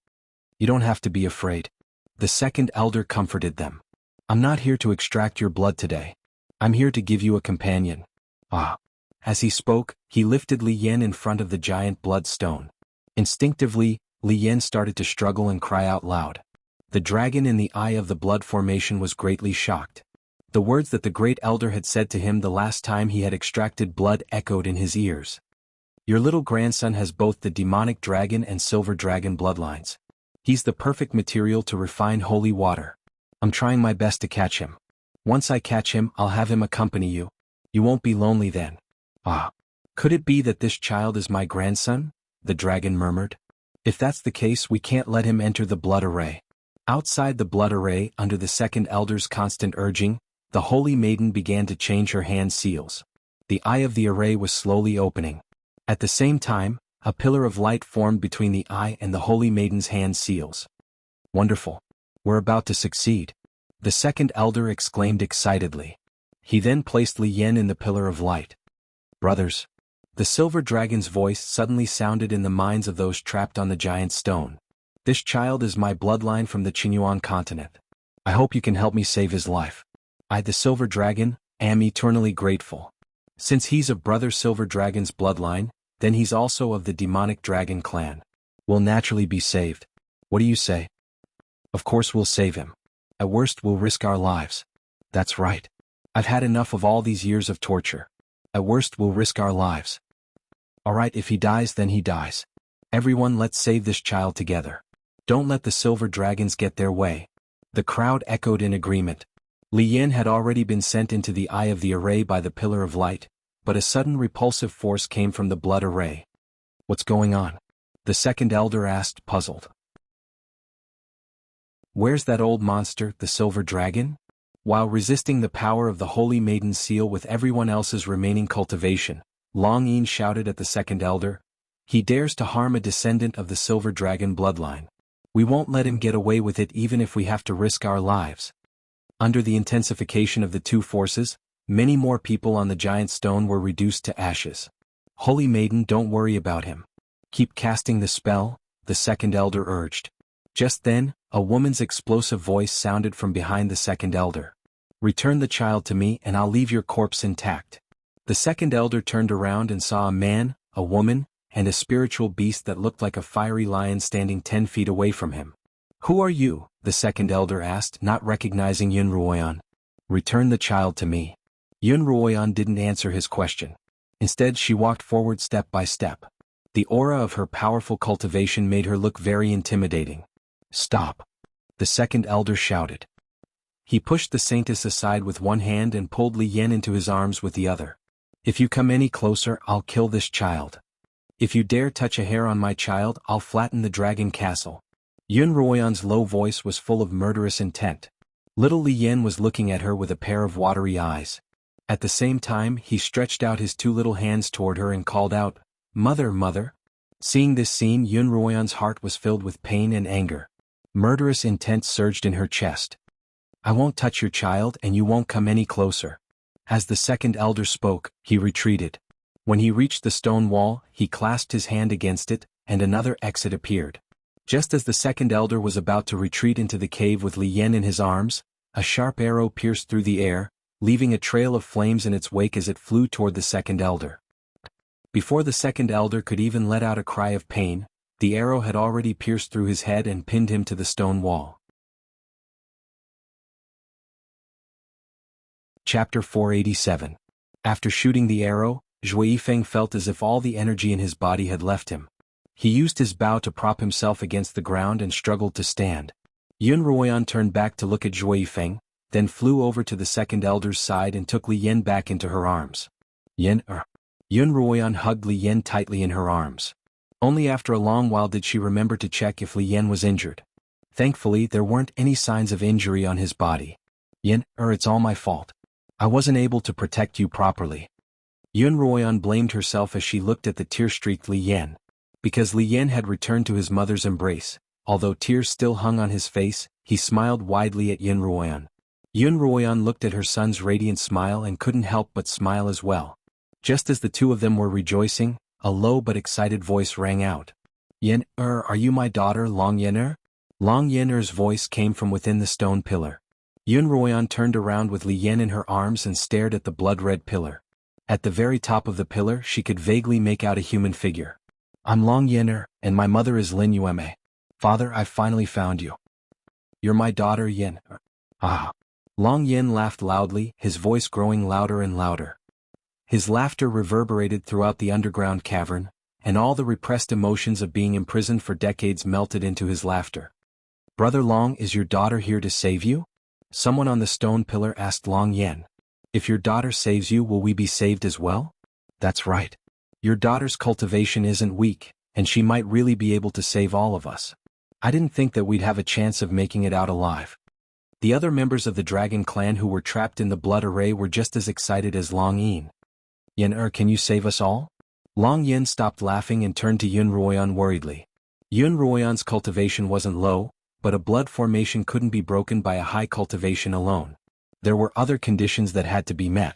You don't have to be afraid. The second elder comforted them. I'm not here to extract your blood today. I'm here to give you a companion. Ah. As he spoke, he lifted Li Yan in front of the giant blood stone. Instinctively, Li Yan started to struggle and cry out loud. The dragon in the eye of the blood formation was greatly shocked. The words that the great elder had said to him the last time he had extracted blood echoed in his ears. Your little grandson has both the demonic dragon and silver dragon bloodlines. He's the perfect material to refine holy water. I'm trying my best to catch him. Once I catch him, I'll have him accompany you. You won't be lonely then. Ah. Could it be that this child is my grandson? The dragon murmured. If that's the case, we can't let him enter the blood array. Outside the blood array, under the second elder's constant urging, the holy maiden began to change her hand seals. The eye of the array was slowly opening. At the same time, a pillar of light formed between the eye and the holy maiden's hand seals. Wonderful. We're about to succeed. The second elder exclaimed excitedly. He then placed Li Yan in the pillar of light. Brothers. The silver dragon's voice suddenly sounded in the minds of those trapped on the giant stone. This child is my bloodline from the Xuanhuan continent. I hope you can help me save his life. I, the silver dragon, am eternally grateful. Since he's of brother silver dragon's bloodline, then he's also of the demonic dragon clan. We'll naturally be saved. What do you say? Of course we'll save him. At worst we'll risk our lives. That's right. I've had enough of all these years of torture. At worst we'll risk our lives. Alright, if he dies then he dies. Everyone, let's save this child together. Don't let the silver dragons get their way. The crowd echoed in agreement. Li Yan had already been sent into the eye of the array by the pillar of light, but a sudden repulsive force came from the blood array. What's going on? The second elder asked, puzzled. Where's that old monster, the silver dragon? While resisting the power of the holy maiden's seal with everyone else's remaining cultivation, Long Yin shouted at the second elder. He dares to harm a descendant of the silver dragon bloodline. We won't let him get away with it even if we have to risk our lives. Under the intensification of the two forces, many more people on the giant stone were reduced to ashes. Holy maiden, don't worry about him. Keep casting the spell, the second elder urged. Just then, a woman's explosive voice sounded from behind the second elder. Return the child to me and I'll leave your corpse intact. The second elder turned around and saw a man, a woman, and a spiritual beast that looked like a fiery lion standing 10 feet away from him. Who are you? The second elder asked, not recognizing Yunruoyan. Return the child to me. Yunruoyan didn't answer his question. Instead, she walked forward step by step. The aura of her powerful cultivation made her look very intimidating. Stop! The second elder shouted. He pushed the saintess aside with one hand and pulled Li Yan into his arms with the other. If you come any closer, I'll kill this child. If you dare touch a hair on my child, I'll flatten the dragon castle. Yunruoyan's low voice was full of murderous intent. Little Li Yan was looking at her with a pair of watery eyes. At the same time, he stretched out his two little hands toward her and called out, "Mother, mother." Seeing this scene, Yunruoyan's heart was filled with pain and anger. Murderous intent surged in her chest. I won't touch your child and you won't come any closer. As the second elder spoke, he retreated. When he reached the stone wall, he clasped his hand against it, and another exit appeared. Just as the second elder was about to retreat into the cave with Li Yan in his arms, a sharp arrow pierced through the air, leaving a trail of flames in its wake as it flew toward the second elder. Before the second elder could even let out a cry of pain, the arrow had already pierced through his head and pinned him to the stone wall. Chapter 487. After shooting the arrow, Zhuifeng felt as if all the energy in his body had left him. He used his bow to prop himself against the ground and struggled to stand. Yunruoyan turned back to look at Zhuifeng, then flew over to the second elder's side and took Li Yan back into her arms. Yunruoyan hugged Li Yan tightly in her arms. Only after a long while did she remember to check if Li Yan was injured. Thankfully, there weren't any signs of injury on his body. It's all my fault. I wasn't able to protect you properly. Yunruoyan blamed herself as she looked at the tear-streaked Li Yan. Because Li Yan had returned to his mother's embrace, although tears still hung on his face, he smiled widely at Yunruoyan. Yunruoyan looked at her son's radiant smile and couldn't help but smile as well. Just as the two of them were rejoicing, a low but excited voice rang out. Are you my daughter, Long Yener? Long Yener's voice came from within the stone pillar. Yunruoyan turned around with Li Yan in her arms and stared at the blood-red pillar. At the very top of the pillar she could vaguely make out a human figure. I'm Long Yener, and my mother is Lin Yueme. Father, I've finally found you. You're my daughter, Yin. Ah. Long Yin laughed loudly, his voice growing louder and louder. His laughter reverberated throughout the underground cavern, and all the repressed emotions of being imprisoned for decades melted into his laughter. Brother Long, is your daughter here to save you? Someone on the stone pillar asked Long Yen. If your daughter saves you, will we be saved as well? That's right. Your daughter's cultivation isn't weak, and she might really be able to save all of us. I didn't think that we'd have a chance of making it out alive. The other members of the dragon clan who were trapped in the blood array were just as excited as Long Yin. Can you save us all? Long Yin stopped laughing and turned to Yunruoyan worriedly. Yunruoyan's cultivation wasn't low, but a blood formation couldn't be broken by a high cultivation alone. There were other conditions that had to be met.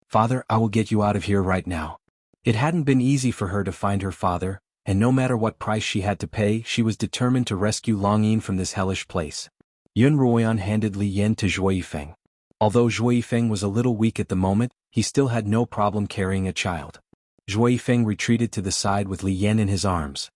Father, I will get you out of here right now. It hadn't been easy for her to find her father, and no matter what price she had to pay, she was determined to rescue Long Yin from this hellish place. Yunruoyan handed Li Yan to Zhuifeng. Although Zhuifeng was a little weak at the moment, he still had no problem carrying a child. Zhuifeng retreated to the side with Li Yan in his arms.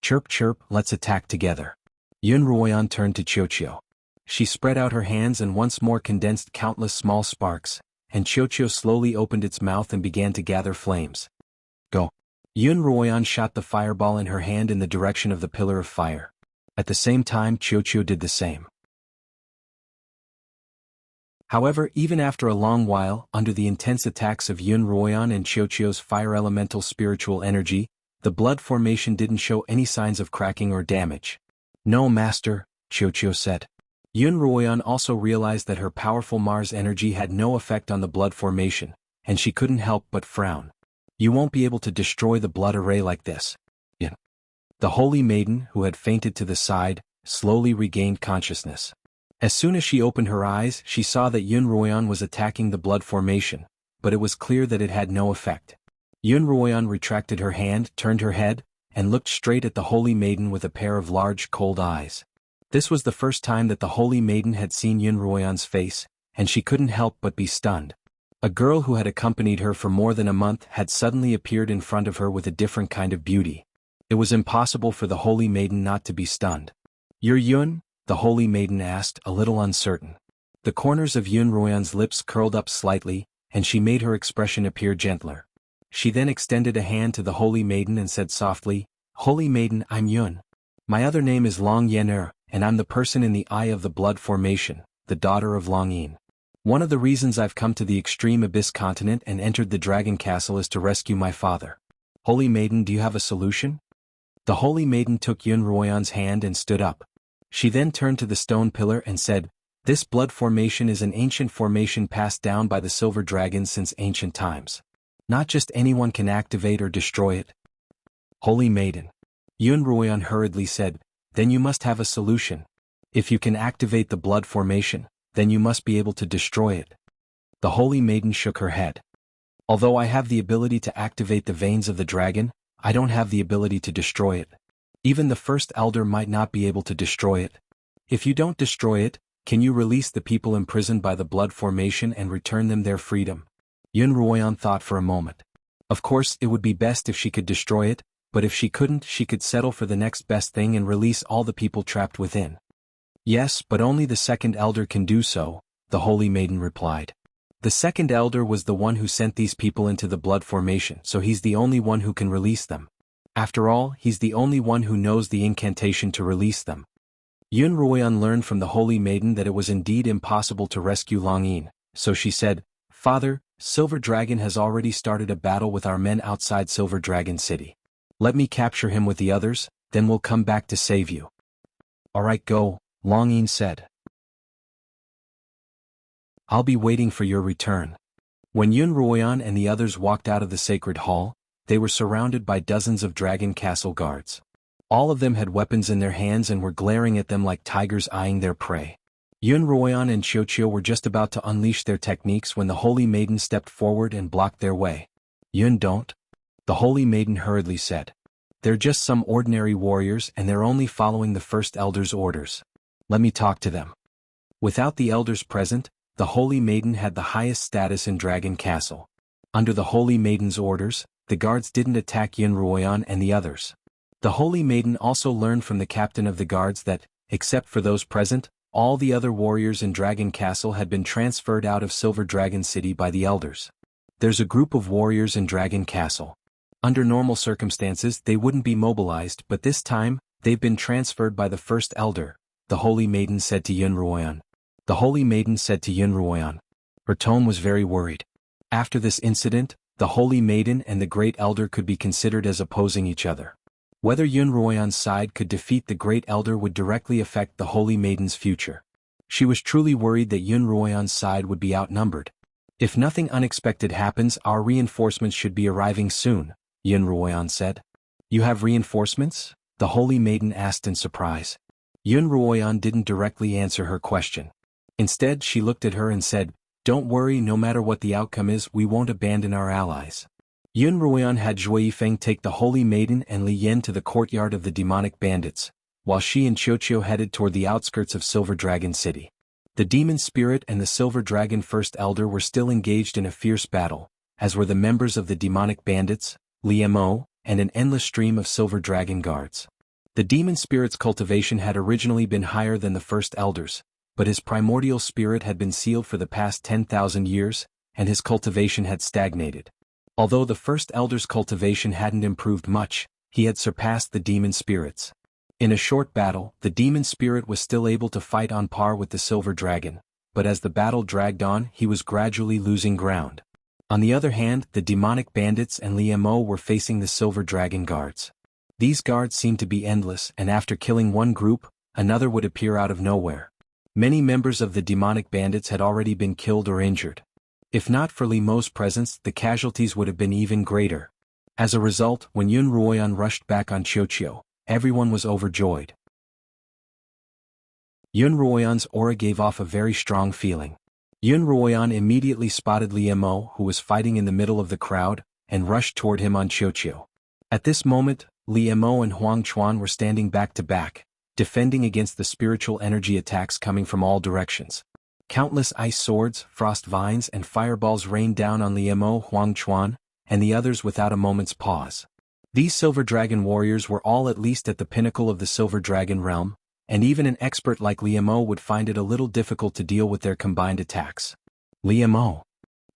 Chirp chirp, let's attack together. Yunruoyan turned to Qiuqiu. She spread out her hands and once more condensed countless small sparks, and Qiuqiu slowly opened its mouth and began to gather flames. Go. Yunruoyan shot the fireball in her hand in the direction of the pillar of fire. At the same time, Qiuqiu did the same. However, even after a long while, under the intense attacks of Yunruoyan and Qiuqiu's fire elemental spiritual energy, the blood formation didn't show any signs of cracking or damage. No, master, Qiuqiu said. Yunruoyan also realized that her powerful Mars energy had no effect on the blood formation, and she couldn't help but frown. You won't be able to destroy the blood array like this. The holy maiden, who had fainted to the side, slowly regained consciousness. As soon as she opened her eyes, she saw that Yunruoyan was attacking the blood formation, but it was clear that it had no effect. Yunruoyan retracted her hand, turned her head, and looked straight at the holy maiden with a pair of large, cold eyes. This was the first time that the holy maiden had seen Yunruoyan's face, and she couldn't help but be stunned. A girl who had accompanied her for more than a month had suddenly appeared in front of her with a different kind of beauty. It was impossible for the holy maiden not to be stunned. "You're Yun?" the holy maiden asked, a little uncertain. The corners of Yun Ruoyan's lips curled up slightly, and she made her expression appear gentler. She then extended a hand to the holy maiden and said softly, "Holy maiden, I'm Yun. My other name is Long Yener, and I'm the person in the Eye of the Blood formation, the daughter of Long Yin. One of the reasons I've come to the extreme abyss continent and entered the dragon castle is to rescue my father. Holy maiden, do you have a solution?" The holy maiden took Yun Ruoyan's hand and stood up. She then turned to the stone pillar and said, "This blood formation is an ancient formation passed down by the silver dragons since ancient times. Not just anyone can activate or destroy it." "Holy maiden," Yun Ruoyan hurriedly said, "then you must have a solution. If you can activate the blood formation, then you must be able to destroy it." The holy maiden shook her head. "Although I have the ability to activate the veins of the dragon, I don't have the ability to destroy it. Even the first elder might not be able to destroy it. If you don't destroy it, can you release the people imprisoned by the blood formation and return them their freedom?" Yun Ruoyan thought for a moment. Of course, it would be best if she could destroy it, but if she couldn't, she could settle for the next best thing and release all the people trapped within. "Yes, but only the second elder can do so," the holy maiden replied. "The second elder was the one who sent these people into the blood formation, so he's the only one who can release them. After all, he's the only one who knows the incantation to release them." Yun Ruoyan learned from the holy maiden that it was indeed impossible to rescue Long Yin, so she said, "Father, Silver Dragon has already started a battle with our men outside Silver Dragon City. Let me capture him with the others, then we'll come back to save you." "All right, go," Long Yin said. "I'll be waiting for your return." When Yun Ruoyan and the others walked out of the sacred hall, they were surrounded by dozens of dragon castle guards. All of them had weapons in their hands and were glaring at them like tigers eyeing their prey. Yun Ruoyan and Xianxia were just about to unleash their techniques when the holy maiden stepped forward and blocked their way. "Yun, don't," the holy maiden hurriedly said. "They're just some ordinary warriors and they're only following the first elder's orders. Let me talk to them." Without the elders present, the holy maiden had the highest status in Dragon Castle. Under the holy maiden's orders, the guards didn't attack Yun Ruoyan and the others. The holy maiden also learned from the captain of the guards that, except for those present, all the other warriors in Dragon Castle had been transferred out of Silver Dragon City by the elders. There's a group of warriors in Dragon Castle. Under normal circumstances they wouldn't be mobilized, but this time, they've been transferred by the first elder, the holy maiden said to Yun Ruoyan. The holy maiden said to Yun Ruoyan. Her tone was very worried. After this incident, the holy maiden and the great elder could be considered as opposing each other. Whether Yun Ruoyan's side could defeat the great elder would directly affect the holy maiden's future. She was truly worried that Yun Ruoyan's side would be outnumbered. "If nothing unexpected happens, our reinforcements should be arriving soon," Yun Ruoyan said. "You have reinforcements?" the holy maiden asked in surprise. Yun Ruoyan didn't directly answer her question. Instead, she looked at her and said, "Don't worry, no matter what the outcome is, we won't abandon our allies." Yun Ruoyan had Zhui Feng take the holy maiden and Li Yan to the courtyard of the demonic bandits, while she and Xianxia headed toward the outskirts of Silver Dragon City. The demon spirit and the Silver Dragon First Elder were still engaged in a fierce battle, as were the members of the demonic bandits, Li Mo, and an endless stream of Silver Dragon guards. The demon spirit's cultivation had originally been higher than the First Elder's, but his primordial spirit had been sealed for the past 10,000 years, and his cultivation had stagnated. Although the First Elder's cultivation hadn't improved much, he had surpassed the demon spirits. In a short battle, the demon spirit was still able to fight on par with the Silver Dragon, but as the battle dragged on, he was gradually losing ground. On the other hand, the demonic bandits and Li Mo were facing the Silver Dragon guards. These guards seemed to be endless, and after killing one group, another would appear out of nowhere. Many members of the demonic bandits had already been killed or injured. If not for Li Mo's presence, the casualties would have been even greater. As a result, when Yun Ruoyan rushed back on Xianxia, everyone was overjoyed. Yun Ruoyan's aura gave off a very strong feeling. Yun Ruoyan immediately spotted Li Mo, who was fighting in the middle of the crowd, and rushed toward him on Xianxia. At this moment, Li Mo and xuanhuan were standing back to back, defending against the spiritual energy attacks coming from all directions. Countless ice swords, frost vines and fireballs rained down on Liemo, Xuanhuan, and the others without a moment's pause. These silver dragon warriors were all at least at the pinnacle of the silver dragon realm, and even an expert like Liemo would find it a little difficult to deal with their combined attacks. Liemo!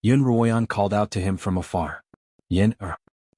Yunruoyan called out to him from afar. Yin,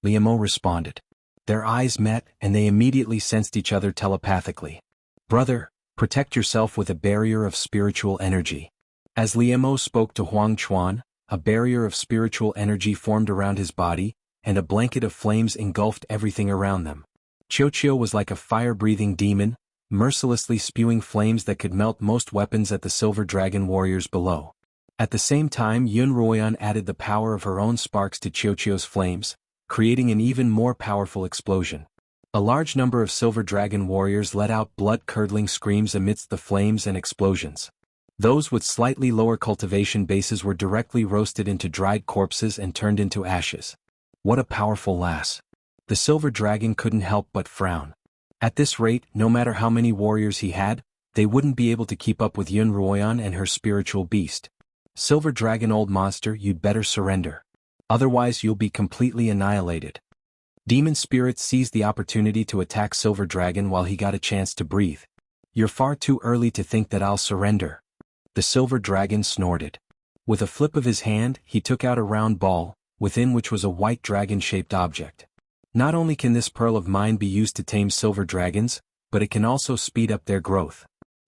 Liemo responded. Their eyes met, and they immediately sensed each other telepathically. Brother, protect yourself with a barrier of spiritual energy. As Liemo spoke to Xuanhuan, a barrier of spiritual energy formed around his body, and a blanket of flames engulfed everything around them. Xianxia was like a fire-breathing demon, mercilessly spewing flames that could melt most weapons at the silver dragon warriors below. At the same time, Yunruoyan added the power of her own sparks to Xianxia's flames, creating an even more powerful explosion. A large number of silver dragon warriors let out blood-curdling screams amidst the flames and explosions. Those with slightly lower cultivation bases were directly roasted into dried corpses and turned into ashes. What a powerful lass. The silver dragon couldn't help but frown. At this rate, no matter how many warriors he had, they wouldn't be able to keep up with Yunruoyan and her spiritual beast. Silver dragon old monster, you'd better surrender. Otherwise you'll be completely annihilated. Demon Spirit seized the opportunity to attack Silver Dragon while he got a chance to breathe. You're far too early to think that I'll surrender. The Silver Dragon snorted. With a flip of his hand, he took out a round ball, within which was a white dragon-shaped object. Not only can this pearl of mine be used to tame silver dragons, but it can also speed up their growth.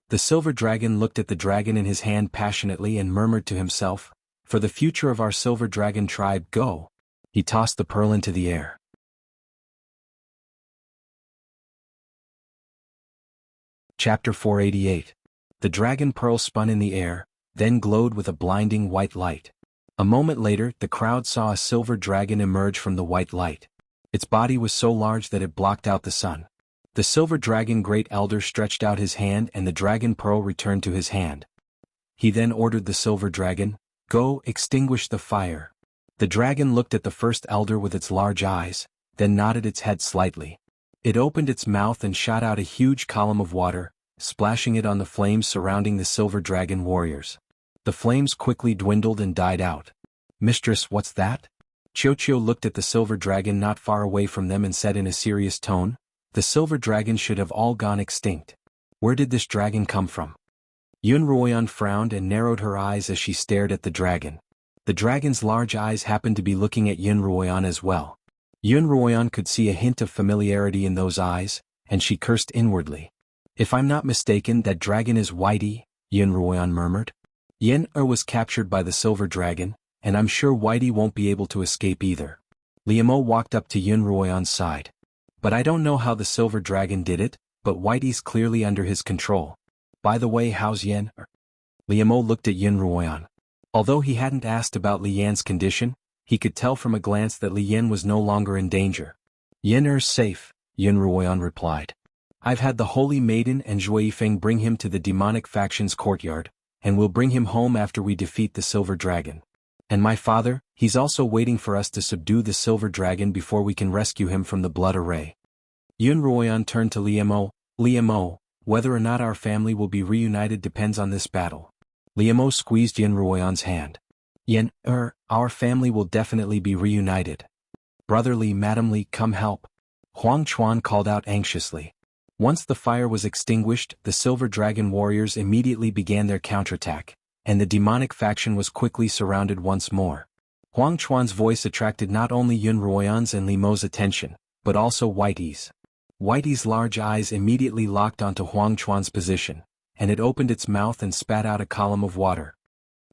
The silver dragon looked at the dragon in his hand passionately and murmured to himself, "For the future of our silver dragon tribe, go." He tossed the pearl into the air. Chapter 488. The dragon pearl spun in the air, then glowed with a blinding white light. A moment later, the crowd saw a silver dragon emerge from the white light. Its body was so large that it blocked out the sun. The silver dragon great elder stretched out his hand and the dragon pearl returned to his hand. He then ordered the silver dragon, "Go, extinguish the fire." The dragon looked at the first elder with its large eyes, then nodded its head slightly. It opened its mouth and shot out a huge column of water, splashing it on the flames surrounding the silver dragon warriors. The flames quickly dwindled and died out. "Mistress, what's that?" Xianxia looked at the silver dragon not far away from them and said in a serious tone, "The silver dragons should have all gone extinct. Where did this dragon come from?" Yunruoyan frowned and narrowed her eyes as she stared at the dragon. The dragon's large eyes happened to be looking at Yunruoyan as well. Yunruoyan could see a hint of familiarity in those eyes, and she cursed inwardly. "If I'm not mistaken, that dragon is Whitey," Yunruoyan murmured. Yen-er was captured by the silver dragon, and I'm sure Whitey won't be able to escape either. Liemo walked up to Yunruoyan's side. "But I don't know how the silver dragon did it, but Whitey's clearly under his control. By the way, how's Yen-er?" Liemo looked at Yunruoyan. Although he hadn't asked about Lian's condition, he could tell from a glance that Lian was no longer in danger. "Yen-er's safe," Yunruoyan replied. "I've had the Holy Maiden and Zhuifeng bring him to the demonic faction's courtyard, and we'll bring him home after we defeat the silver dragon. And my father, he's also waiting for us to subdue the silver dragon before we can rescue him from the blood array." Yunruoyan turned to Liemo. "Liemo, whether or not our family will be reunited depends on this battle." Liemo squeezed Yunruoyan's hand. "Yen-er, our family will definitely be reunited. Brotherly, madamly, come help." Xuanhuan called out anxiously. Once the fire was extinguished, the silver dragon warriors immediately began their counterattack, and the demonic faction was quickly surrounded once more. Xuanhuan's voice attracted not only Yunruoyan's and Liemo's attention, but also Whitey's. Whitey's large eyes immediately locked onto Xuanhuan's position, and it opened its mouth and spat out a column of water.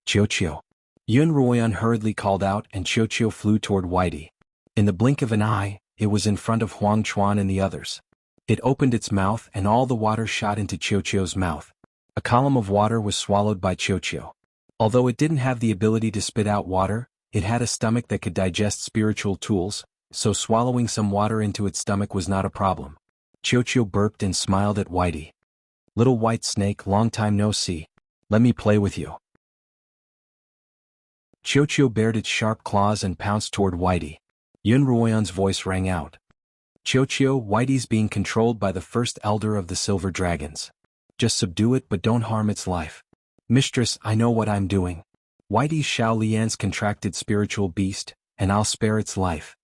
"Xianxia!" Yunruoyan hurriedly called out and Xianxia flew toward Whitey. In the blink of an eye, it was in front of Xuanhuan and the others. It opened its mouth and all the water shot into Xianxia's mouth. A column of water was swallowed by Xianxia. Although it didn't have the ability to spit out water, it had a stomach that could digest spiritual tools, so swallowing some water into its stomach was not a problem. Xianxia burped and smiled at Whitey. "Little white snake, long time no see. Let me play with you." Xianxia bared its sharp claws and pounced toward Whitey. Yunruoyan's voice rang out. "Xianxia, Whitey's being controlled by the first elder of the silver dragons. Just subdue it but don't harm its life." Mistress, I know what I'm doing. Whitey Xiao Lian's contracted spiritual beast, and I'll spare its life.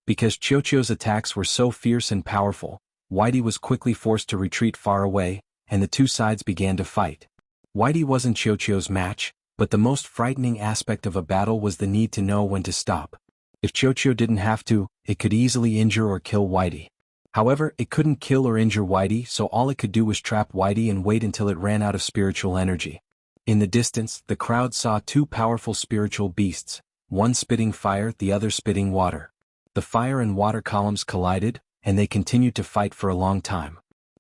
Because Qiuqiu's attacks were so fierce and powerful, Whitey was quickly forced to retreat far away, and the two sides began to fight. Whitey wasn't Qiuqiu's match, but the most frightening aspect of a battle was the need to know when to stop. If Qiuqiu didn't have to, it could easily injure or kill Whitey. However, it couldn't kill or injure Whitey, so all it could do was trap Whitey and wait until it ran out of spiritual energy. In the distance, the crowd saw two powerful spiritual beasts, one spitting fire, the other spitting water. The fire and water columns collided, and they continued to fight for a long time.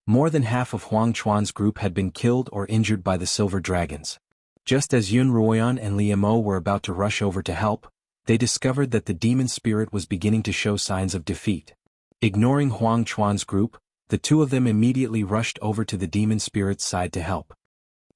More than half of Huang Chuan's group had been killed or injured by the silver dragons. Just as Yun Ruoyan and Liu Mo were about to rush over to help, they discovered that the demon spirit was beginning to show signs of defeat. Ignoring Huang Chuan's group, the two of them immediately rushed over to the demon spirit's side to help.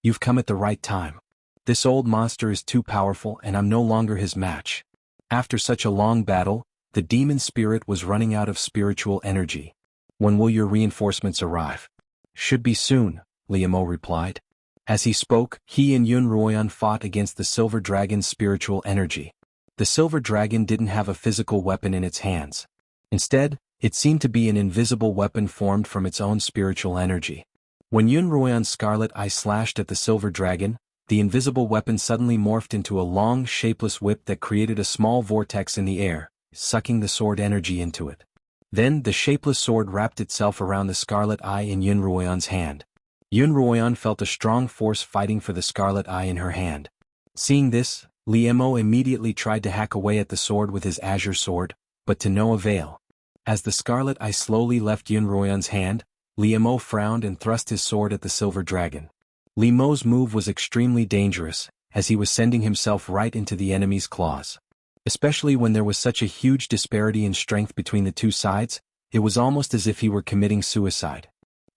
You've come at the right time. This old monster is too powerful and I'm no longer his match. After such a long battle, the demon spirit was running out of spiritual energy. When will your reinforcements arrive? Should be soon, Liu Mo replied. As he spoke, he and Yun Ruoyan fought against the silver dragon's spiritual energy. The silver dragon didn't have a physical weapon in its hands. Instead, it seemed to be an invisible weapon formed from its own spiritual energy. When Yun Ruoyan's scarlet eye slashed at the silver dragon, the invisible weapon suddenly morphed into a long, shapeless whip that created a small vortex in the air, sucking the sword energy into it. Then the shapeless sword wrapped itself around the scarlet eye in Yun Ruoyan's hand. Yun Ruoyan felt a strong force fighting for the scarlet eye in her hand. Seeing this, Liu Mo immediately tried to hack away at the sword with his azure sword, but to no avail. As the scarlet eye slowly left Yun Ruoyan's hand, Liu Mo frowned and thrust his sword at the silver dragon. Liu Mo's move was extremely dangerous, as he was sending himself right into the enemy's claws. Especially when there was such a huge disparity in strength between the two sides, it was almost as if he were committing suicide.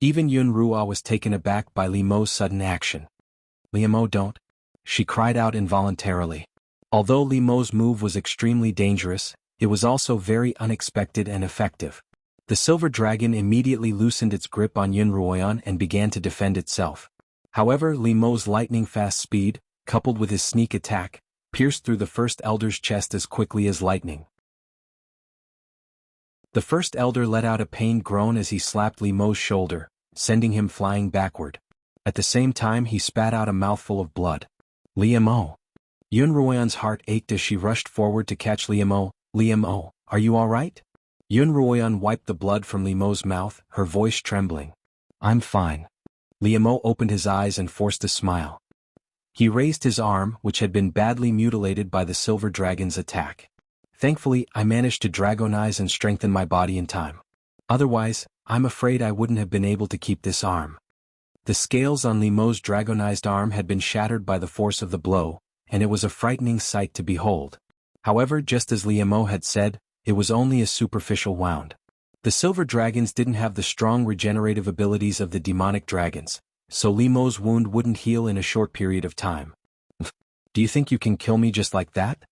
Even Yun Ruo was taken aback by Liu Mo's sudden action. Liu Mo, don't! She cried out involuntarily. Although Liu Mo's move was extremely dangerous, it was also very unexpected and effective. The silver dragon immediately loosened its grip on Yun Ruoyan and began to defend itself. However, Liu Mo's lightning-fast speed, coupled with his sneak attack, pierced through the first elder's chest as quickly as lightning. The first elder let out a pained groan as he slapped Liu Mo's shoulder, sending him flying backward. At the same time he spat out a mouthful of blood. Liu Mo! Yun Ruoyan's heart ached as she rushed forward to catch Liu Mo. Liu Mo, are you all right? Yun Ruoyan wiped the blood from Liu Mo's mouth, her voice trembling. I'm fine. Liu Mo opened his eyes and forced a smile. He raised his arm, which had been badly mutilated by the silver dragon's attack. Thankfully, I managed to dragonize and strengthen my body in time. Otherwise, I'm afraid I wouldn't have been able to keep this arm. The scales on Liu Mo's dragonized arm had been shattered by the force of the blow, and it was a frightening sight to behold. However, just as Liu Mo had said, it was only a superficial wound. The silver dragons didn't have the strong regenerative abilities of the demonic dragons, so Liu Mo's wound wouldn't heal in a short period of time. Do you think you can kill me just like that?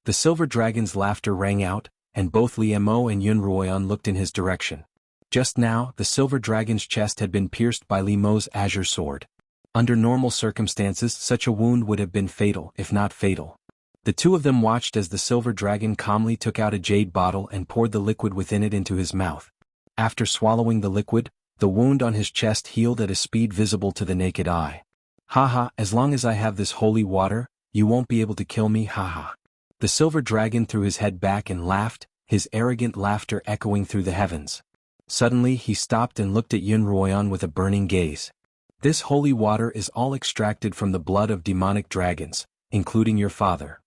The silver dragon's laughter rang out, and both Liu Mo and Yun Ruoyan looked in his direction. Just now, the silver dragon's chest had been pierced by Liu Mo's azure sword. Under normal circumstances, such a wound would have been fatal, if not fatal. The two of them watched as the silver dragon calmly took out a jade bottle and poured the liquid within it into his mouth. After swallowing the liquid, the wound on his chest healed at a speed visible to the naked eye. Haha, as long as I have this holy water, you won't be able to kill me, haha. The silver dragon threw his head back and laughed, his arrogant laughter echoing through the heavens. Suddenly he stopped and looked at Yun Ruoyan with a burning gaze. This holy water is all extracted from the blood of demonic dragons, including your father.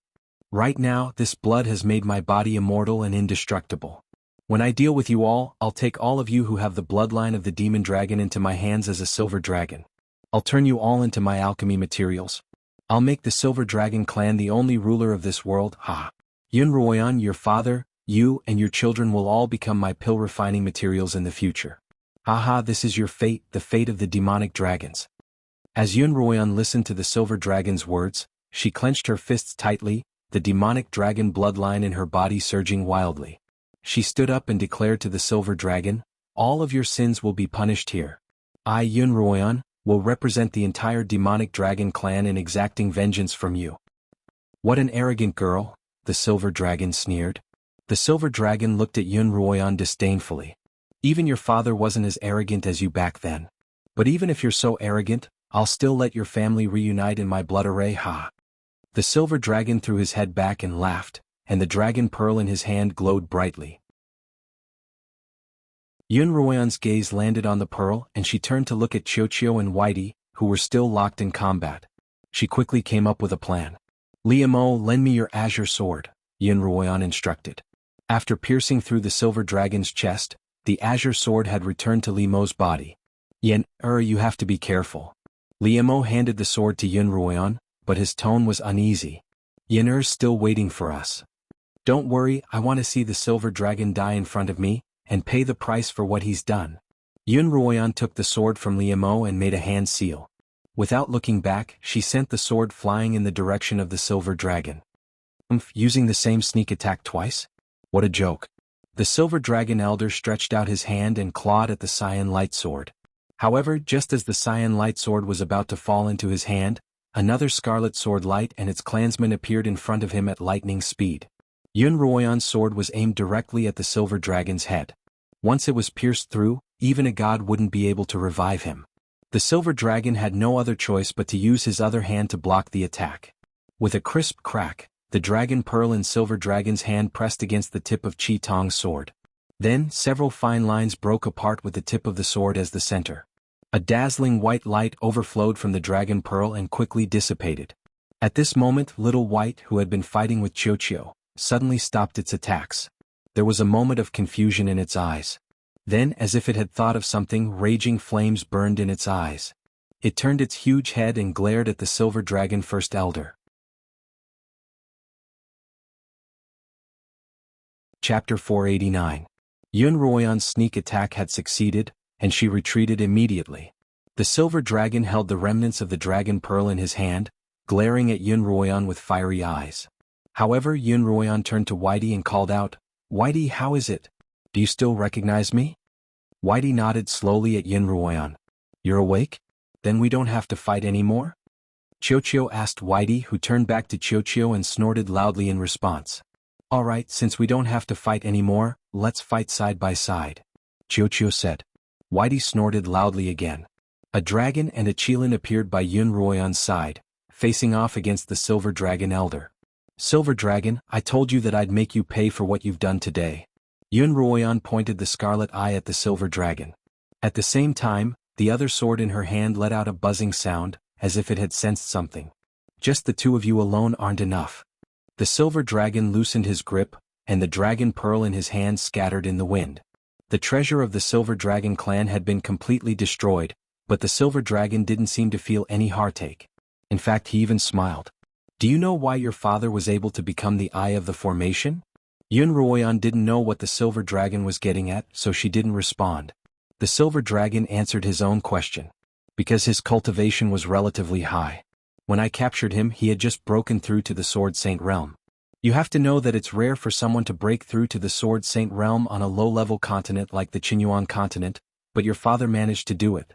Right now, this blood has made my body immortal and indestructible. When I deal with you all, I'll take all of you who have the bloodline of the demon dragon into my hands as a silver dragon. I'll turn you all into my alchemy materials. I'll make the silver dragon clan the only ruler of this world, ha. Yun Ruoyan, your father, you and your children will all become my pill refining materials in the future. Haha, this is your fate, the fate of the demonic dragons. As Yun Ruoyan listened to the silver dragon's words, she clenched her fists tightly, the demonic dragon bloodline in her body surging wildly. She stood up and declared to the silver dragon, all of your sins will be punished here. I, Yun Ruoyan, will represent the entire demonic dragon clan in exacting vengeance from you." "What an arrogant girl," the silver dragon sneered. The silver dragon looked at Xuanhuan disdainfully. "Even your father wasn't as arrogant as you back then. But even if you're so arrogant, I'll still let your family reunite in my blood array, ha." The silver dragon threw his head back and laughed, and the dragon pearl in his hand glowed brightly. Xuanhuan's gaze landed on the pearl and she turned to look at Xiao and Whitey, who were still locked in combat. She quickly came up with a plan. "Liamo, lend me your azure sword," Xuanhuan instructed. After piercing through the silver dragon's chest, the azure sword had returned to Liamo's body. You have to be careful." Liamo handed the sword to Xuanhuan, but his tone was uneasy. "Yen's still waiting for us. Don't worry, I want to see the silver dragon die in front of me, and pay the price for what he's done." Xuanhuan took the sword from Liamo and made a hand seal. Without looking back, she sent the sword flying in the direction of the silver dragon. Using the same sneak attack twice? What a joke. The silver dragon elder stretched out his hand and clawed at the cyan light sword. However, just as the cyan light sword was about to fall into his hand, another scarlet sword light and its clansman appeared in front of him at lightning speed. Xuanhuan's sword was aimed directly at the silver dragon's head. Once it was pierced through, even a god wouldn't be able to revive him. The silver dragon had no other choice but to use his other hand to block the attack. With a crisp crack, the dragon pearl in silver dragon's hand pressed against the tip of Qi Tong's sword. Then, several fine lines broke apart with the tip of the sword as the center. A dazzling white light overflowed from the dragon pearl and quickly dissipated. At this moment, Little White, who had been fighting with Xiao, suddenly stopped its attacks. There was a moment of confusion in its eyes. Then, as if it had thought of something, raging flames burned in its eyes. It turned its huge head and glared at the silver dragon first elder. Chapter 489. Xuanhuan's sneak attack had succeeded, and she retreated immediately. The silver dragon held the remnants of the dragon pearl in his hand, glaring at Xuanhuan with fiery eyes. However, Xuanhuan turned to Whitey and called out, "Whitey, how is it? Do you still recognize me?" Whitey nodded slowly at Xuanhuan. "You're awake? Then we don't have to fight anymore?" Xiao asked Whitey, who turned back to Xiao and snorted loudly in response. "All right, since we don't have to fight anymore, let's fight side by side," Xiao said. Whitey snorted loudly again. A dragon and a qilin appeared by Xuanhuan's side, facing off against the silver dragon elder. "Silver dragon, I told you that I'd make you pay for what you've done today." Xuanhuan pointed the scarlet eye at the silver dragon. At the same time, the other sword in her hand let out a buzzing sound, as if it had sensed something. "Just the two of you alone aren't enough." The silver dragon loosened his grip, and the dragon pearl in his hand scattered in the wind. The treasure of the silver dragon clan had been completely destroyed, but the silver dragon didn't seem to feel any heartache. In fact, he even smiled. "Do you know why your father was able to become the eye of the formation?" Xuanhuan didn't know what the silver dragon was getting at, so she didn't respond. The silver dragon answered his own question. "Because his cultivation was relatively high. When I captured him, he had just broken through to the Sword Saint realm. You have to know that it's rare for someone to break through to the Sword Saint realm on a low-level continent like the Xuanhuan continent, but your father managed to do it."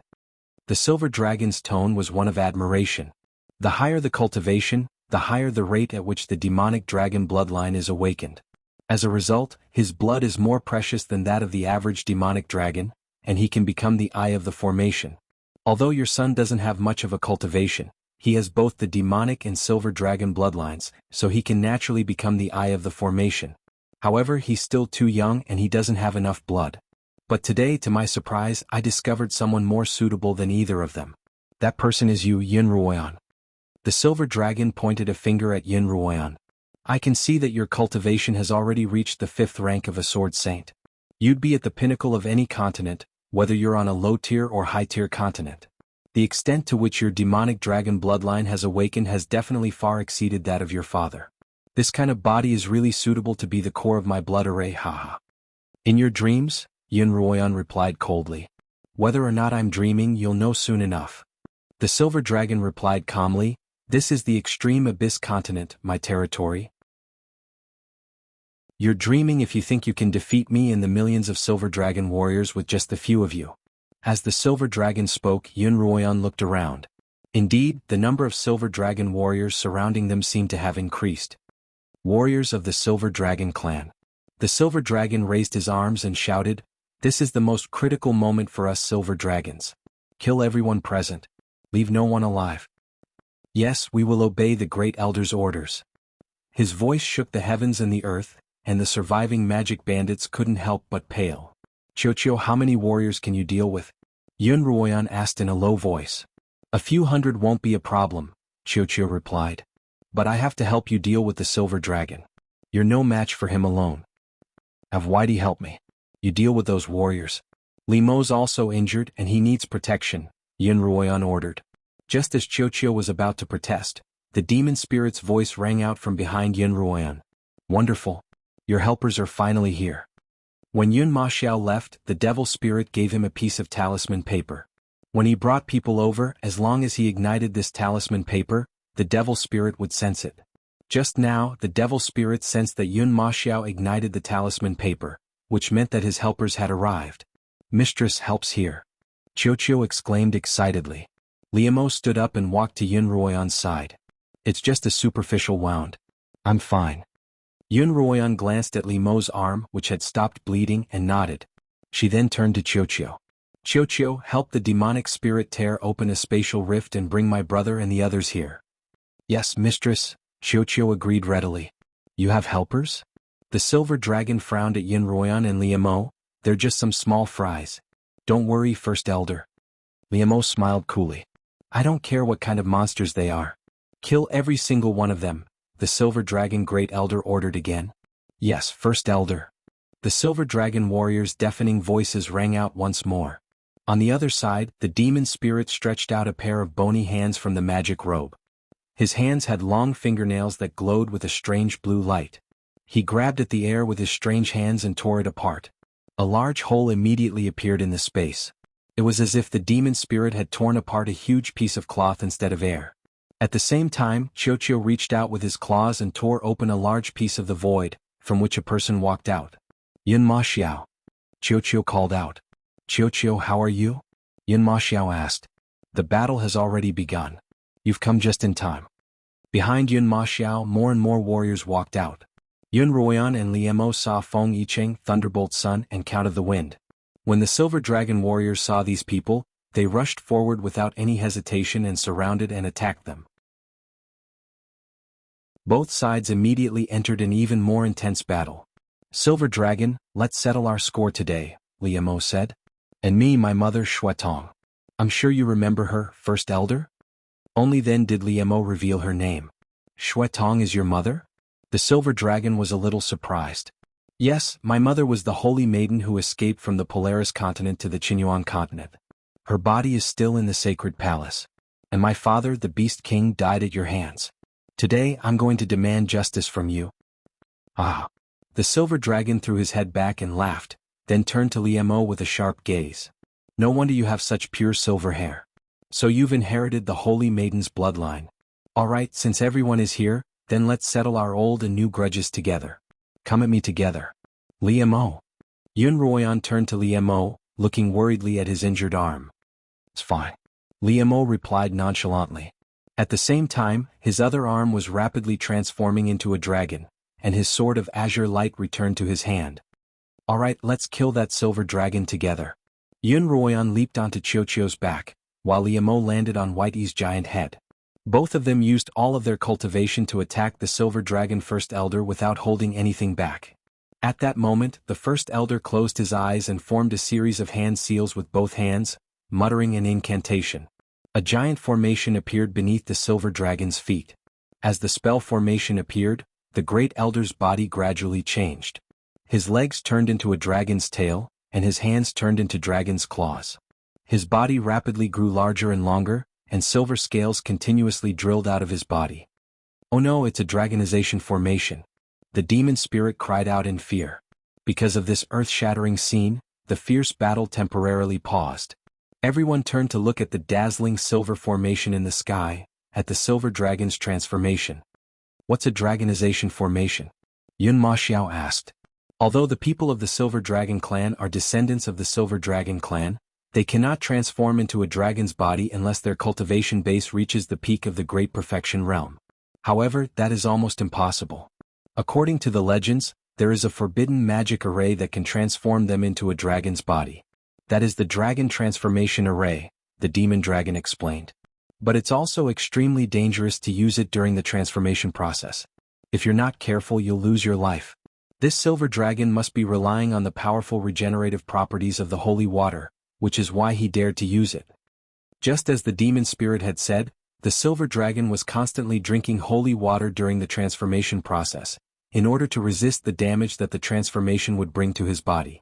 The silver dragon's tone was one of admiration. The higher the cultivation, the higher the rate at which the demonic dragon bloodline is awakened. As a result, his blood is more precious than that of the average demonic dragon, and he can become the eye of the formation. Although your son doesn't have much of a cultivation, he has both the demonic and silver dragon bloodlines, so he can naturally become the eye of the formation. However, he's still too young and he doesn't have enough blood. But today, to my surprise, I discovered someone more suitable than either of them. That person is you, Xuanhuan. The silver dragon pointed a finger at Xuanhuan. "I can see that your cultivation has already reached the 5th rank of a sword saint. You'd be at the pinnacle of any continent, whether you're on a low-tier or high-tier continent. The extent to which your demonic dragon bloodline has awakened has definitely far exceeded that of your father. This kind of body is really suitable to be the core of my blood array, haha." "In your dreams?" Xuanhuan replied coldly. "Whether or not I'm dreaming, you'll know soon enough." The silver dragon replied calmly, "This is the extreme abyss continent, my territory. You're dreaming if you think you can defeat me and the millions of silver dragon warriors with just a few of you. As the silver dragon spoke, Xuanhuan looked around. Indeed, the number of silver dragon warriors surrounding them seemed to have increased. Warriors of the Silver Dragon clan. The silver dragon raised his arms and shouted, "This is the most critical moment for us silver dragons. Kill everyone present. Leave no one alive. Yes, we will obey the great elder's orders." His voice shook the heavens and the earth, and the surviving magic bandits couldn't help but pale. "Xiao, how many warriors can you deal with?" Xuanhuan asked in a low voice. "A few hundred won't be a problem," Xiao replied. "But I have to help you deal with the silver dragon. You're no match for him alone. Have Whitey help me. You deal with those warriors. Limo's also injured and he needs protection," Xuanhuan ordered. Just as Xiao was about to protest, the demon spirit's voice rang out from behind Xuanhuan. "Wonderful. Your helpers are finally here." When Yun Maxiao left, the devil spirit gave him a piece of talisman paper. When he brought people over, as long as he ignited this talisman paper, the devil spirit would sense it. Just now, the devil spirit sensed that Yun Maxiao ignited the talisman paper, which meant that his helpers had arrived. "Mistress helps here," Xiao exclaimed excitedly. Limo stood up and walked to Xuanhuan's side. "It's just a superficial wound. I'm fine." Xuanhuan glanced at Limo's arm, which had stopped bleeding, and nodded. She then turned to Xiao. "Xiao, help the demonic spirit tear open a spatial rift and bring my brother and the others here." "Yes, mistress," Xiao agreed readily. "You have helpers?" The silver dragon frowned at Xuanhuan and Limo. "They're just some small fries. Don't worry, First Elder." Limo smiled coolly. "I don't care what kind of monsters they are. Kill every single one of them," the silver dragon great elder ordered again. "Yes, First Elder." The silver dragon warriors' deafening voices rang out once more. On the other side, the demon spirit stretched out a pair of bony hands from the magic robe. His hands had long fingernails that glowed with a strange blue light. He grabbed at the air with his strange hands and tore it apart. A large hole immediately appeared in the space. It was as if the demon spirit had torn apart a huge piece of cloth instead of air. At the same time, Xiao reached out with his claws and tore open a large piece of the void, from which a person walked out. "Yun Maxiao," Xiao called out. "Xiao, how are you?" Yun Maxiao asked. "The battle has already begun. You've come just in time." Behind Yun Maxiao, more and more warriors walked out. Xuanhuan and Limo saw Feng Yicheng, Thunderbolt Sun, and Count of the Wind. When the Silver Dragon warriors saw these people, they rushed forward without any hesitation and surrounded and attacked them. Both sides immediately entered an even more intense battle. "Silver Dragon, let's settle our score today," Limo said. "And me, my mother Shuetong. I'm sure you remember her, First Elder?" Only then did Limo reveal her name. "Shuetong is your mother?" The silver dragon was a little surprised. "Yes, my mother was the holy maiden who escaped from the Polaris continent to the Xuanhuan continent. Her body is still in the sacred palace. And my father, the Beast King, died at your hands. Today I'm going to demand justice from you." "Ah." The silver dragon threw his head back and laughed, then turned to Limo with a sharp gaze. "No wonder you have such pure silver hair. So you've inherited the holy maiden's bloodline. All right, since everyone is here, then let's settle our old and new grudges together. Come at me together." "Limo." Xuanhuan turned to Limo, looking worriedly at his injured arm. "It's fine," Limo replied nonchalantly. At the same time, his other arm was rapidly transforming into a dragon, and his sword of azure light returned to his hand. "All right, let's kill that silver dragon together." Xuanhuan leaped onto Xiao's back, while Limo landed on Whitey's giant head. Both of them used all of their cultivation to attack the silver dragon First Elder without holding anything back. At that moment, the First Elder closed his eyes and formed a series of hand seals with both hands, muttering an incantation. A giant formation appeared beneath the silver dragon's feet. As the spell formation appeared, the Great Elder's body gradually changed. His legs turned into a dragon's tail, and his hands turned into dragon's claws. His body rapidly grew larger and longer, and silver scales continuously drilled out of his body. "Oh no, it's a dragonization formation," the demon spirit cried out in fear. Because of this earth-shattering scene, the fierce battle temporarily paused. Everyone turned to look at the dazzling silver formation in the sky, at the silver dragon's transformation. "What's a dragonization formation?" Yun Maxiao asked. Although the people of the Silver Dragon clan are descendants of the Silver Dragon clan, They cannot transform into a dragon's body unless their cultivation base reaches the peak of the Great Perfection realm. However, that is almost impossible. According to the legends, there is a forbidden magic array that can transform them into a dragon's body. That is the Dragon Transformation Array, the demon dragon explained. But it's also extremely dangerous to use it during the transformation process. If you're not careful, you'll lose your life. This silver dragon must be relying on the powerful regenerative properties of the holy water, which is why he dared to use it. Just as the demon spirit had said, the silver dragon was constantly drinking holy water during the transformation process, in order to resist the damage that the transformation would bring to his body.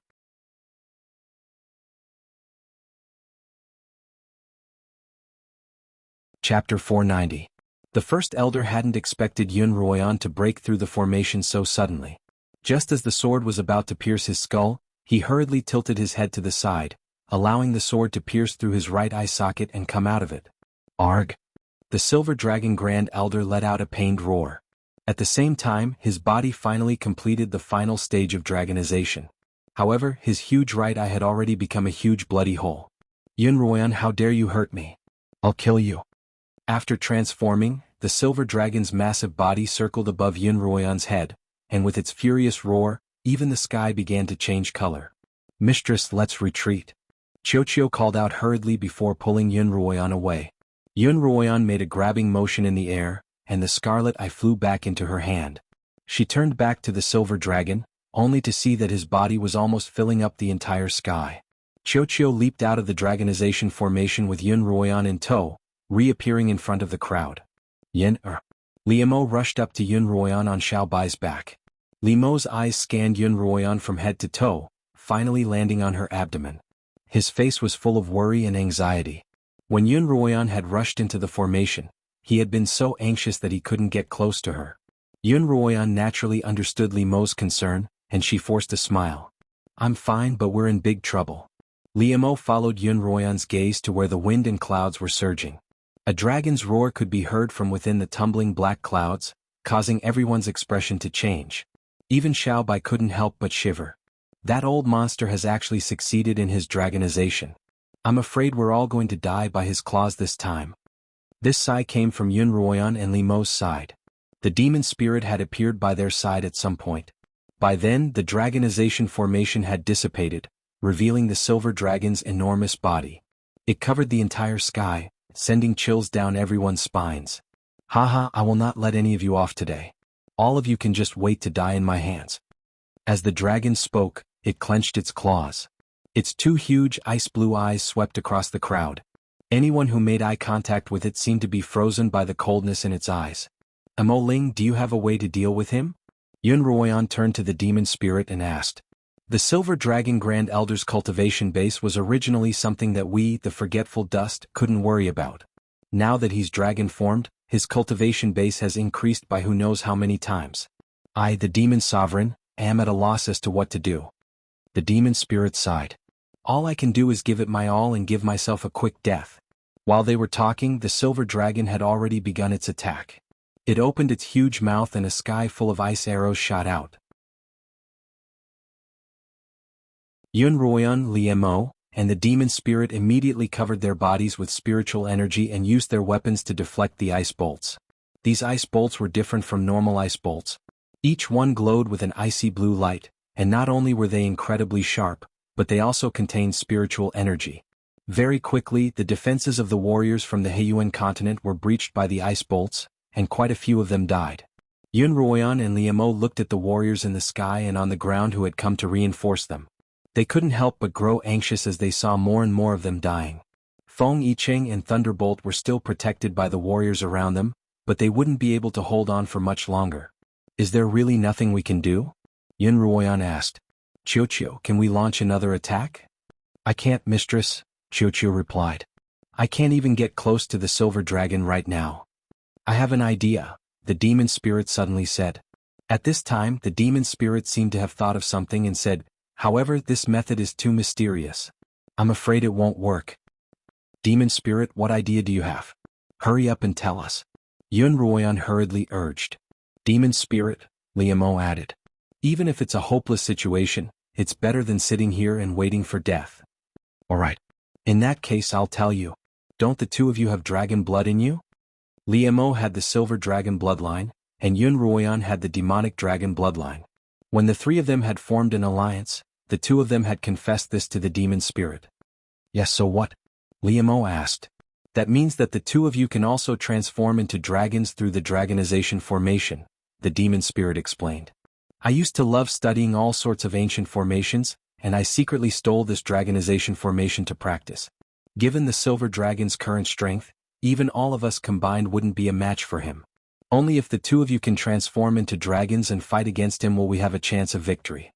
Chapter 490. The first elder hadn't expected Xuanhuan to break through the formation so suddenly. Just as the sword was about to pierce his skull, he hurriedly tilted his head to the side, allowing the sword to pierce through his right eye socket and come out of it. Arg! The silver dragon grand elder let out a pained roar. At the same time, his body finally completed the final stage of dragonization. However, his huge right eye had already become a huge bloody hole. Xuanhuan, how dare you hurt me? I'll kill you. After transforming, the silver dragon's massive body circled above Xuanhuan's head, and with its furious roar, even the sky began to change color. Mistress, let's retreat. Xianxia called out hurriedly before pulling Xuanhuan away. Xuanhuan made a grabbing motion in the air, and the scarlet eye flew back into her hand. She turned back to the silver dragon, only to see that his body was almost filling up the entire sky. Xianxia leaped out of the dragonization formation with Xuanhuan in tow, reappearing in front of the crowd. Liemo rushed up to Xuanhuan on Xiaobai's back. Liemo's eyes scanned Xuanhuan from head to toe, finally landing on her abdomen. His face was full of worry and anxiety. When Xuanhuan had rushed into the formation, he had been so anxious that he couldn't get close to her. Xuanhuan naturally understood Liemo's concern, and she forced a smile. I'm fine, but we're in big trouble. Liemo followed Xuanhuan's gaze to where the wind and clouds were surging. A dragon's roar could be heard from within the tumbling black clouds, causing everyone's expression to change. Even Xiaobai couldn't help but shiver. That old monster has actually succeeded in his dragonization. I'm afraid we're all going to die by his claws this time. This sigh came from Xuanhuan and Liemo's side. The demon spirit had appeared by their side at some point. By then, the dragonization formation had dissipated, revealing the silver dragon's enormous body. It covered the entire sky, sending chills down everyone's spines. Haha, I will not let any of you off today. All of you can just wait to die in my hands. As the dragon spoke, it clenched its claws. Its two huge ice-blue eyes swept across the crowd. Anyone who made eye contact with it seemed to be frozen by the coldness in its eyes. Amo Ling, do you have a way to deal with him? Xuanhuan turned to the demon spirit and asked. The Silver Dragon Grand Elder's cultivation base was originally something that we, the forgetful dust, couldn't worry about. Now that he's dragon-formed, his cultivation base has increased by who knows how many times. I, the demon sovereign, am at a loss as to what to do. The demon spirit sighed. All I can do is give it my all and give myself a quick death. While they were talking, the silver dragon had already begun its attack. It opened its huge mouth and a sky full of ice arrows shot out. Xuanhuan, Liemo, and the demon spirit immediately covered their bodies with spiritual energy and used their weapons to deflect the ice bolts. These ice bolts were different from normal ice bolts. Each one glowed with an icy blue light, and not only were they incredibly sharp, but they also contained spiritual energy. Very quickly, the defenses of the warriors from the Heiyuan continent were breached by the ice bolts, and quite a few of them died. Xuanhuan and Liemo looked at the warriors in the sky and on the ground who had come to reinforce them. They couldn't help but grow anxious as they saw more and more of them dying. Feng Yicheng and Thunderbolt were still protected by the warriors around them, but they wouldn't be able to hold on for much longer. Is there really nothing we can do? Xuanhuan asked. Xianxia, can we launch another attack? I can't, mistress, Xianxia replied. I can't even get close to the silver dragon right now. I have an idea, the demon spirit suddenly said. At this time, the demon spirit seemed to have thought of something and said, however, this method is too mysterious. I'm afraid it won't work. Demon spirit, what idea do you have? Hurry up and tell us. Xuanhuan hurriedly urged. Demon spirit, Liemo added. Even if it's a hopeless situation, it's better than sitting here and waiting for death. All right. In that case I'll tell you. Don't the two of you have dragon blood in you? Liemo had the silver dragon bloodline, and Yunruoyan had the demonic dragon bloodline. When the three of them had formed an alliance, the two of them had confessed this to the demon spirit. Yes, so what? Liemo asked. That means that the two of you can also transform into dragons through the dragonization formation, the demon spirit explained. I used to love studying all sorts of ancient formations, and I secretly stole this dragonization formation to practice. Given the silver dragon's current strength, even all of us combined wouldn't be a match for him. Only if the two of you can transform into dragons and fight against him will we have a chance of victory.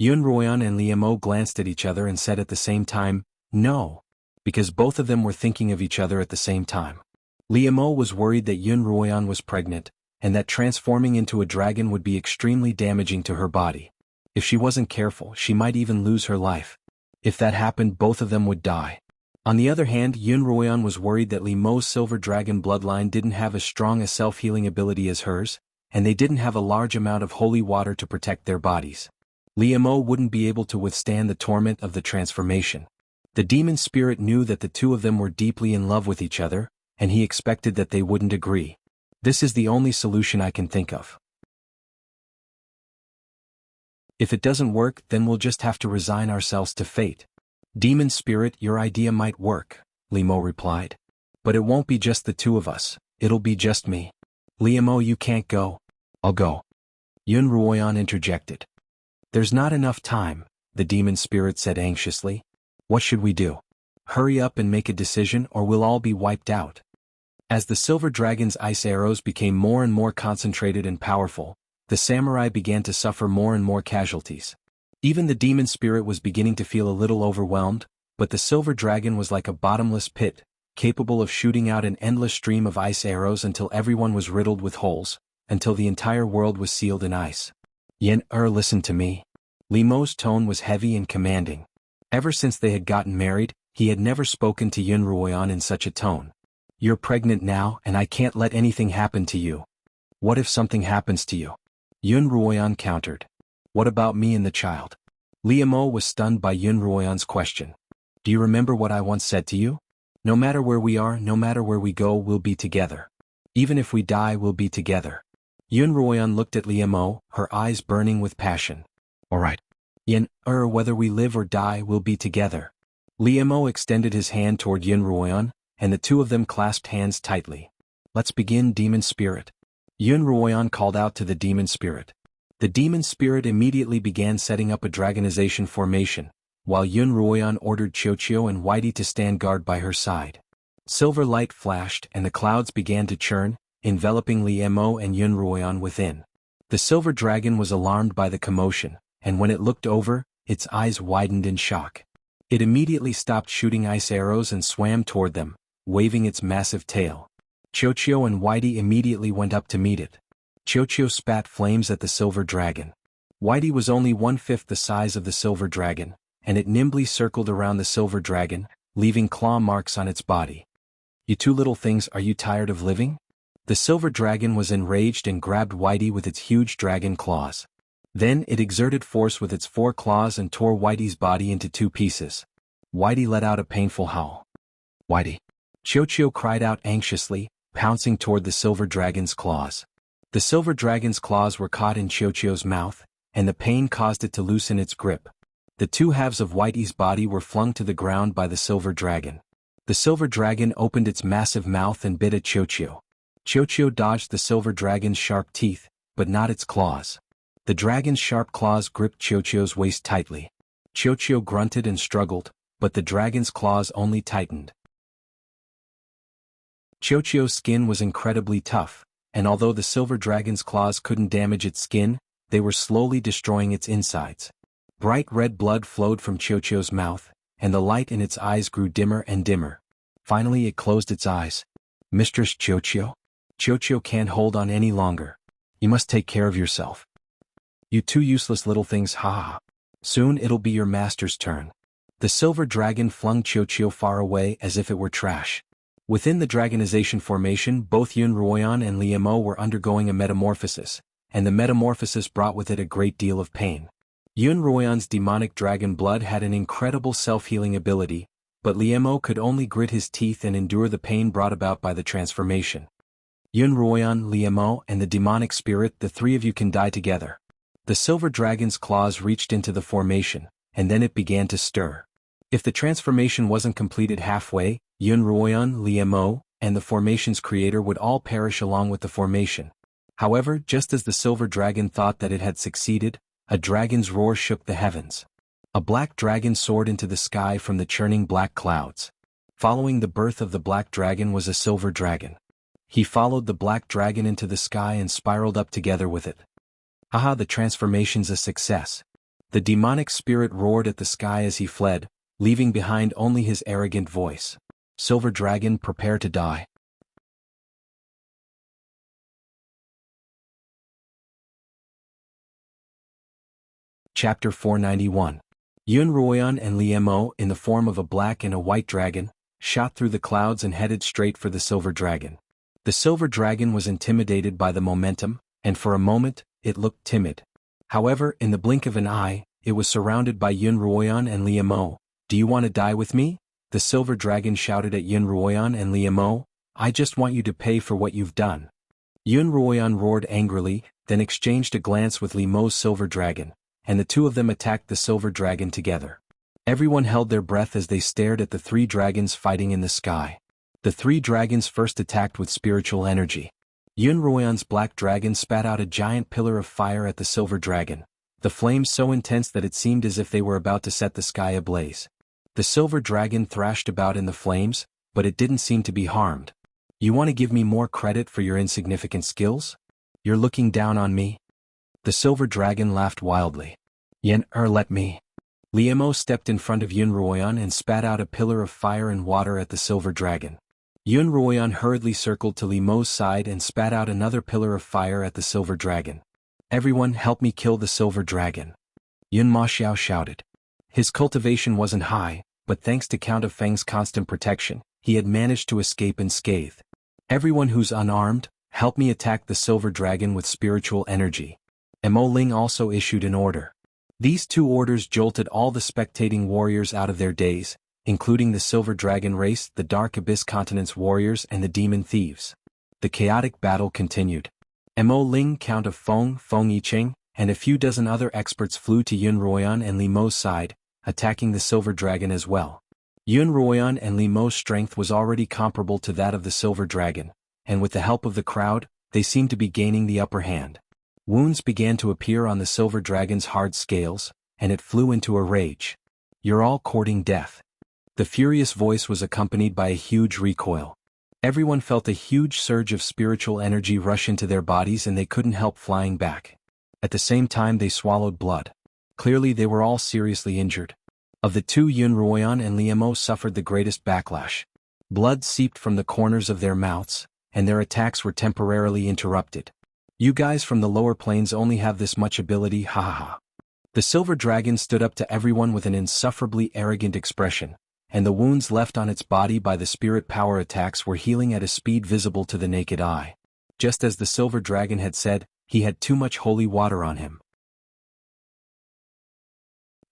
Yunruoyan and Liemo glanced at each other and said at the same time, no, because both of them were thinking of each other at the same time. Liemo was worried that Yunruoyan was pregnant, and that transforming into a dragon would be extremely damaging to her body. If she wasn't careful, she might even lose her life. If that happened, both of them would die. On the other hand, Yunruoyan was worried that Liemo's silver dragon bloodline didn't have as strong a self-healing ability as hers, and they didn't have a large amount of holy water to protect their bodies. Liemo wouldn't be able to withstand the torment of the transformation. The demon spirit knew that the two of them were deeply in love with each other, and he expected that they wouldn't agree. This is the only solution I can think of. If it doesn't work, then we'll just have to resign ourselves to fate. Demon spirit, your idea might work, Liemo replied. But it won't be just the two of us, it'll be just me. Liemo, you can't go. I'll go. Yunruoyan interjected. There's not enough time, the demon spirit said anxiously. What should we do? Hurry up and make a decision or we'll all be wiped out. As the silver dragon's ice arrows became more and more concentrated and powerful, the samurai began to suffer more and more casualties. Even the demon spirit was beginning to feel a little overwhelmed, but the silver dragon was like a bottomless pit, capable of shooting out an endless stream of ice arrows until everyone was riddled with holes, until the entire world was sealed in ice. Listen to me. Liemo's tone was heavy and commanding. Ever since they had gotten married, he had never spoken to Yunruoyan in such a tone. You're pregnant now, and I can't let anything happen to you. What if something happens to you? Yunruoyan countered. What about me and the child? Liemo was stunned by Yunruoyan's question. Do you remember what I once said to you? No matter where we are, no matter where we go, we'll be together. Even if we die, we'll be together. Yunruoyan looked at Liemo, her eyes burning with passion. All right. Whether we live or die, we'll be together. Liemo extended his hand toward Yunruoyan, and the two of them clasped hands tightly. Let's begin, demon spirit. Yunruoyan called out to the demon spirit. The demon spirit immediately began setting up a dragonization formation, while Yunruoyan ordered Xiaoqiu and Whitey to stand guard by her side. Silver light flashed and the clouds began to churn, enveloping Liemo and Yunruoyan within. The silver dragon was alarmed by the commotion, and when it looked over, its eyes widened in shock. It immediately stopped shooting ice arrows and swam toward them, waving its massive tail. Xiaoqiu and Whitey immediately went up to meet it. Xiaoqiu spat flames at the silver dragon. Whitey was only 1/5 the size of the silver dragon, and it nimbly circled around the silver dragon, leaving claw marks on its body. You two little things, are you tired of living? The silver dragon was enraged and grabbed Whitey with its huge dragon claws. Then it exerted force with its 4 claws and tore Whitey's body into 2 pieces. Whitey let out a painful howl. Whitey! Xiaoqiu cried out anxiously, pouncing toward the silver dragon's claws. The silver dragon's claws were caught in Xiaoqiu's mouth, and the pain caused it to loosen its grip. The 2 halves of Whitey's body were flung to the ground by the silver dragon. The silver dragon opened its massive mouth and bit at Xiaoqiu. Xiaoqiu dodged the silver dragon's sharp teeth, but not its claws. The dragon's sharp claws gripped Xiaoqiu's waist tightly. Xiaoqiu grunted and struggled, but the dragon's claws only tightened. Xiaoqiu's skin was incredibly tough, and although the silver dragon's claws couldn't damage its skin, they were slowly destroying its insides. Bright red blood flowed from Xiaoqiu's mouth, and the light in its eyes grew dimmer and dimmer. Finally it closed its eyes. Mistress Xiaoqiu? Xiaoqiu can't hold on any longer. You must take care of yourself. You 2 useless little things, ha. Soon it'll be your master's turn. The silver dragon flung Xiaoqiu far away as if it were trash. Within the dragonization formation, both Yunruoyan and Liemo were undergoing a metamorphosis, and the metamorphosis brought with it a great deal of pain. Yunruoyan's demonic dragon blood had an incredible self-healing ability, but Liemo could only grit his teeth and endure the pain brought about by the transformation. Yunruoyan, Liemo, and the demonic spirit, the three of you can die together. The silver dragon's claws reached into the formation, and then it began to stir. If the transformation wasn't completed halfway, Yunruoyan, Liemo, and the formation's creator would all perish along with the formation. However, just as the silver dragon thought that it had succeeded, a dragon's roar shook the heavens. A black dragon soared into the sky from the churning black clouds. Following the birth of the black dragon was a silver dragon. He followed the black dragon into the sky and spiraled up together with it. Haha, the transformation's a success. The demonic spirit roared at the sky as he fled, leaving behind only his arrogant voice. Silver dragon, prepare to die. Chapter 491. Yunruoyan and Liemo, in the form of a black and a white dragon, shot through the clouds and headed straight for the silver dragon. The silver dragon was intimidated by the momentum, and for a moment, it looked timid. However, in the blink of an eye, it was surrounded by Yunruoyan and Liemo. Do you want to die with me? The silver dragon shouted at Yunruoyan and Liemo. I just want you to pay for what you've done. Yunruoyan roared angrily, then exchanged a glance with Liemo's silver dragon, and the two of them attacked the silver dragon together. Everyone held their breath as they stared at the three dragons fighting in the sky. The three dragons first attacked with spiritual energy. Yunruoyan's black dragon spat out a giant pillar of fire at the silver dragon, the flames so intense that it seemed as if they were about to set the sky ablaze. The silver dragon thrashed about in the flames, but it didn't seem to be harmed. You want to give me more credit for your insignificant skills? You're looking down on me? The silver dragon laughed wildly. Let me. Liemo stepped in front of Yunruoyan and spat out a pillar of fire and water at the silver dragon. Yunruoyan hurriedly circled to Liemo's side and spat out another pillar of fire at the silver dragon. Everyone help me kill the silver dragon. Yun Xiao shouted. His cultivation wasn't high, but thanks to Count of Feng's constant protection, he had managed to escape unscathed. Everyone who's unarmed, help me attack the silver dragon with spiritual energy. Mo Ling also issued an order. These two orders jolted all the spectating warriors out of their daze, including the Silver Dragon race, the Dark Abyss Continent's warriors and the Demon Thieves. The chaotic battle continued. Mo Ling, Count of Feng Yicheng, and a few dozen other experts flew to Yunruoyan and Liemo's side, attacking the Silver Dragon as well. Yunruoyan and Liemo's strength was already comparable to that of the Silver Dragon, and with the help of the crowd, they seemed to be gaining the upper hand. Wounds began to appear on the silver dragon's hard scales, and it flew into a rage. You're all courting death. The furious voice was accompanied by a huge recoil. Everyone felt a huge surge of spiritual energy rush into their bodies and they couldn't help flying back. At the same time they swallowed blood. Clearly they were all seriously injured. Of the two, Yunruoyan and Liemo suffered the greatest backlash. Blood seeped from the corners of their mouths, and their attacks were temporarily interrupted. You guys from the lower planes only have this much ability, ha ha ha. The silver dragon stood up to everyone with an insufferably arrogant expression, and the wounds left on its body by the spirit power attacks were healing at a speed visible to the naked eye. Just as the silver dragon had said, he had too much holy water on him.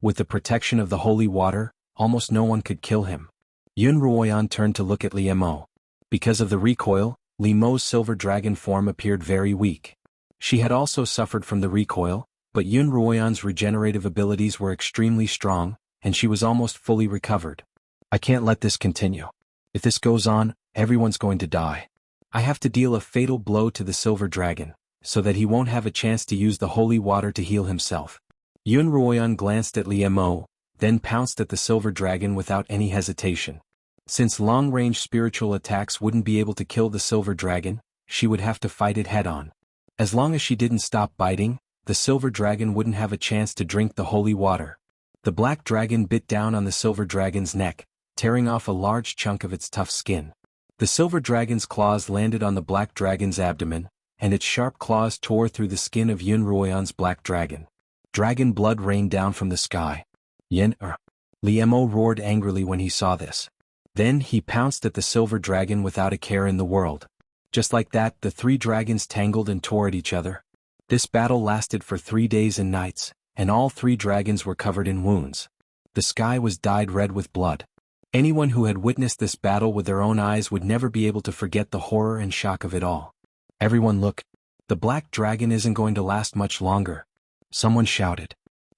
With the protection of the holy water, almost no one could kill him. Yunruoyan turned to look at Liemo. Because of the recoil, Liemo's silver dragon form appeared very weak. She had also suffered from the recoil, but Yunruoyan's regenerative abilities were extremely strong, and she was almost fully recovered. I can't let this continue. If this goes on, everyone's going to die. I have to deal a fatal blow to the silver dragon, so that he won't have a chance to use the holy water to heal himself. Yunruoyan glanced at Liemo, then pounced at the silver dragon without any hesitation. Since long-range spiritual attacks wouldn't be able to kill the silver dragon, she would have to fight it head-on. As long as she didn't stop biting, the silver dragon wouldn't have a chance to drink the holy water. The black dragon bit down on the silver dragon's neck, tearing off a large chunk of its tough skin. The silver dragon's claws landed on the black dragon's abdomen, and its sharp claws tore through the skin of Yunruoyan's black dragon. Dragon blood rained down from the sky. Liemo roared angrily when he saw this. Then he pounced at the silver dragon without a care in the world. Just like that, the three dragons tangled and tore at each other. This battle lasted for 3 days and nights, and all three dragons were covered in wounds. The sky was dyed red with blood. Anyone who had witnessed this battle with their own eyes would never be able to forget the horror and shock of it all. Everyone look. The black dragon isn't going to last much longer. Someone shouted.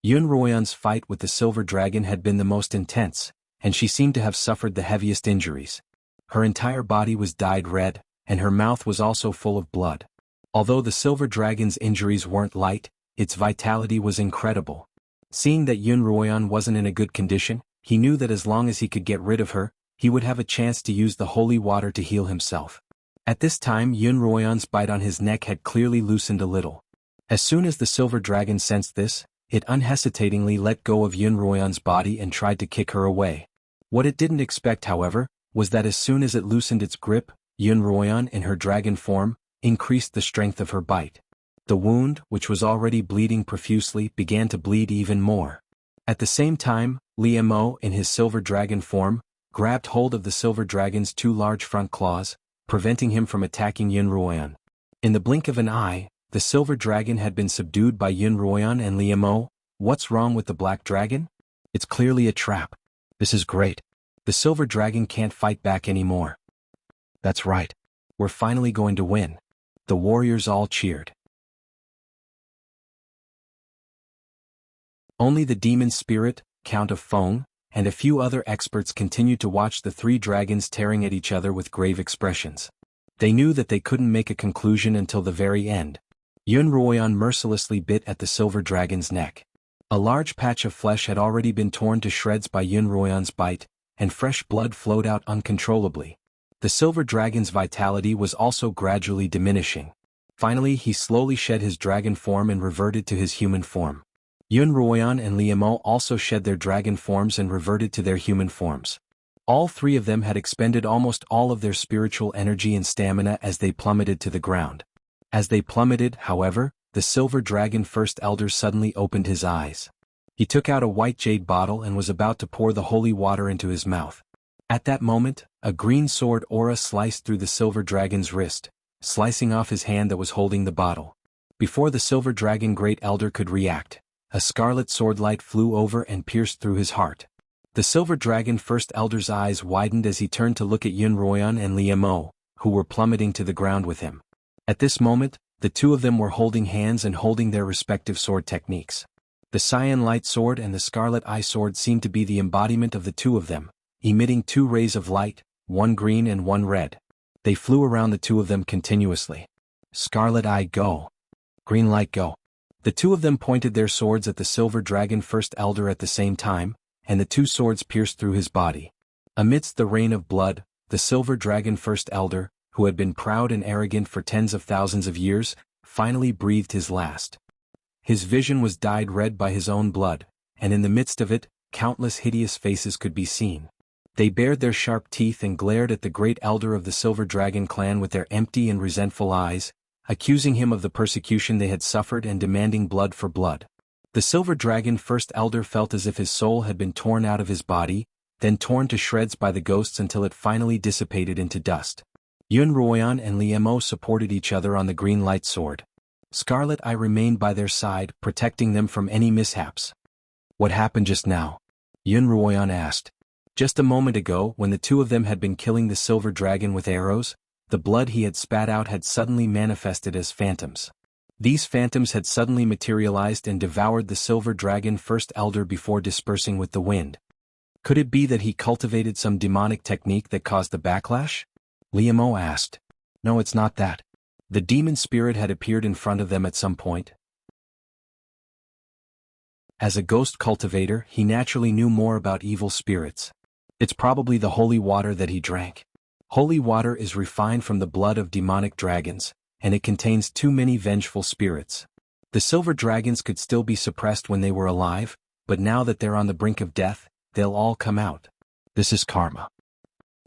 Xuanhuan's fight with the silver dragon had been the most intense, and she seemed to have suffered the heaviest injuries. Her entire body was dyed red, and her mouth was also full of blood. Although the silver dragon's injuries weren't light, its vitality was incredible. Seeing that Xuanhuan wasn't in a good condition, he knew that as long as he could get rid of her, he would have a chance to use the holy water to heal himself. At this time Xuanhuan's bite on his neck had clearly loosened a little. As soon as the silver dragon sensed this, it unhesitatingly let go of Xuanhuan's body and tried to kick her away. What it didn't expect, however, was that as soon as it loosened its grip, Xuanhuan in her dragon form increased the strength of her bite. The wound, which was already bleeding profusely, began to bleed even more. At the same time, Liemo in his silver dragon form grabbed hold of the silver dragon's two large front claws, preventing him from attacking Xuanhuan. In the blink of an eye, the silver dragon had been subdued by Xuanhuan and Liemo. What's wrong with the black dragon? It's clearly a trap. This is great. The silver dragon can't fight back anymore. That's right. We're finally going to win. The warriors all cheered. Only the demon spirit, Count of Feng, and a few other experts continued to watch the three dragons tearing at each other with grave expressions. They knew that they couldn't make a conclusion until the very end. Xuanhuan mercilessly bit at the silver dragon's neck. A large patch of flesh had already been torn to shreds by Xuanhuan's bite, and fresh blood flowed out uncontrollably. The silver dragon's vitality was also gradually diminishing. Finally he slowly shed his dragon form and reverted to his human form. Xuanhuan and Liemo also shed their dragon forms and reverted to their human forms. All three of them had expended almost all of their spiritual energy and stamina as they plummeted to the ground. As they plummeted, however, the silver dragon first elder suddenly opened his eyes. He took out a white jade bottle and was about to pour the holy water into his mouth. At that moment, a green sword aura sliced through the silver dragon's wrist, slicing off his hand that was holding the bottle. Before the silver dragon great elder could react, a scarlet swordlight flew over and pierced through his heart. The silver dragon first elder's eyes widened as he turned to look at Xuanhuan and Liemo, who were plummeting to the ground with him. At this moment, the two of them were holding hands and holding their respective sword techniques. The cyan light sword and the scarlet eye sword seemed to be the embodiment of the two of them, emitting two rays of light, one green and one red. They flew around the two of them continuously. Scarlet eye go. Green light go. The two of them pointed their swords at the silver dragon first elder at the same time, and the two swords pierced through his body. Amidst the rain of blood, the silver dragon first elder, who had been proud and arrogant for tens of thousands of years, finally breathed his last. His vision was dyed red by his own blood, and in the midst of it, countless hideous faces could be seen. They bared their sharp teeth and glared at the great elder of the silver dragon clan with their empty and resentful eyes, accusing him of the persecution they had suffered and demanding blood for blood. The silver dragon first elder felt as if his soul had been torn out of his body, then torn to shreds by the ghosts until it finally dissipated into dust. Xuanhuan and Liemo supported each other on the green light sword. Scarlet Eye remained by their side, protecting them from any mishaps. What happened just now? Xuanhuan asked. Just a moment ago, when the two of them had been killing the silver dragon with arrows, the blood he had spat out had suddenly manifested as phantoms. These phantoms had suddenly materialized and devoured the silver dragon first elder before dispersing with the wind. Could it be that he cultivated some demonic technique that caused the backlash? Liemo asked. No, it's not that. The demon spirit had appeared in front of them at some point. As a ghost cultivator, he naturally knew more about evil spirits. It's probably the holy water that he drank. Holy water is refined from the blood of demonic dragons, and it contains too many vengeful spirits. The silver dragons could still be suppressed when they were alive, but now that they're on the brink of death, they'll all come out. This is karma.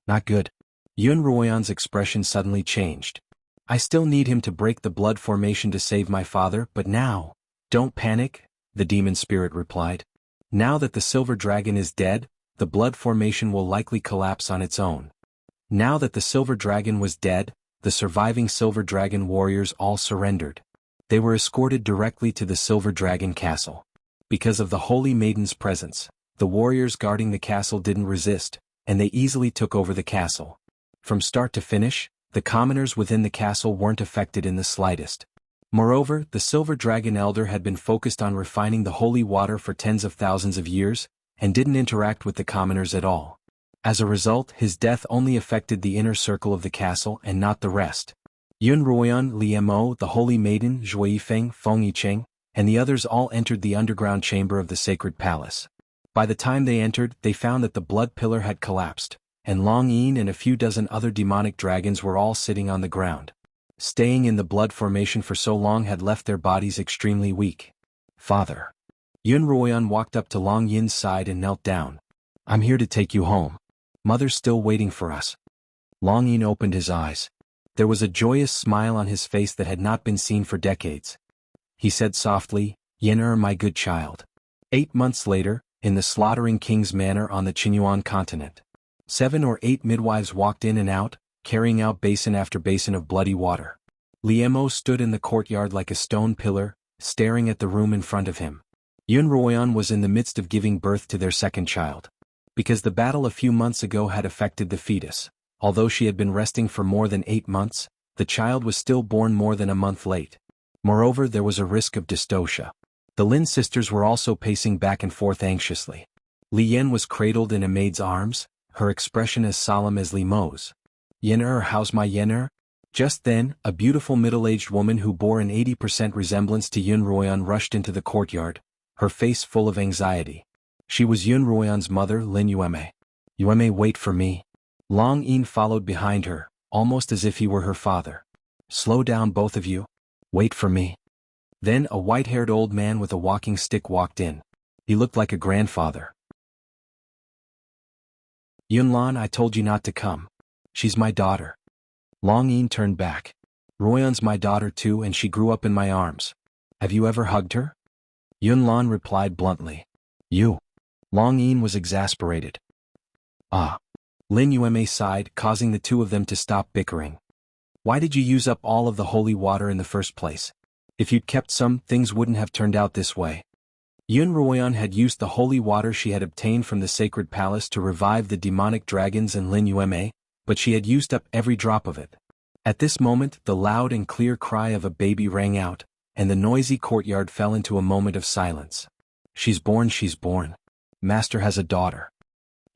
Not good. Xuanhuan's expression suddenly changed. I still need him to break the blood formation to save my father, but now. Don't panic, the demon spirit replied. Now that the silver dragon is dead, the blood formation will likely collapse on its own. Now that the silver dragon was dead, the surviving silver dragon warriors all surrendered. They were escorted directly to the silver dragon castle. Because of the holy maiden's presence, the warriors guarding the castle didn't resist, and they easily took over the castle. From start to finish, the commoners within the castle weren't affected in the slightest. Moreover, the Silver Dragon Elder had been focused on refining the holy water for tens of thousands of years, and didn't interact with the commoners at all. As a result, his death only affected the inner circle of the castle and not the rest. Yunruoyan, Liemo, the Holy Maiden, Zhuifeng, Feng Yicheng, and the others all entered the underground chamber of the sacred palace. By the time they entered, they found that the blood pillar had collapsed, and Long Yin and a few dozen other demonic dragons were all sitting on the ground. Staying in the blood formation for so long had left their bodies extremely weak. Father. Yunruoyan walked up to Long Yin's side and knelt down. I'm here to take you home. Mother's still waiting for us. Long Yin opened his eyes. There was a joyous smile on his face that had not been seen for decades. He said softly, Yin my good child. 8 months later, in the slaughtering king's manor on the Xuanhuan continent, 7 or 8 midwives walked in and out, carrying out basin after basin of bloody water. Liemo stood in the courtyard like a stone pillar, staring at the room in front of him. Yunruoyan was in the midst of giving birth to their second child. Because the battle a few months ago had affected the fetus, although she had been resting for more than 8 months, the child was still born more than a month late. Moreover, there was a risk of dystocia. The Lin sisters were also pacing back and forth anxiously. Li Yen was cradled in a maid's arms, her expression as solemn as Li Mo's. Yener, how's my Yener? Just then, a beautiful middle-aged woman who bore an 80% resemblance to Yunruoyan rushed into the courtyard, her face full of anxiety. She was Yunruoyan's mother, Lin Yueme. Yueme, wait for me. Long Yin followed behind her, almost as if he were her father. Slow down, both of you. Wait for me. Then a white-haired old man with a walking stick walked in. He looked like a grandfather. Yunlan, I told you not to come. She's my daughter. Long Yin turned back. Royan's my daughter too, and she grew up in my arms. Have you ever hugged her? Yunlan replied bluntly. You. Long Yin was exasperated. Ah. Lin Yueme sighed, causing the two of them to stop bickering. Why did you use up all of the holy water in the first place? If you'd kept some, things wouldn't have turned out this way. Yunruoyan had used the holy water she had obtained from the sacred palace to revive the demonic dragons and Lin Yueme, but she had used up every drop of it. At this moment, the loud and clear cry of a baby rang out, and the noisy courtyard fell into a moment of silence. She's born, she's born. Master has a daughter.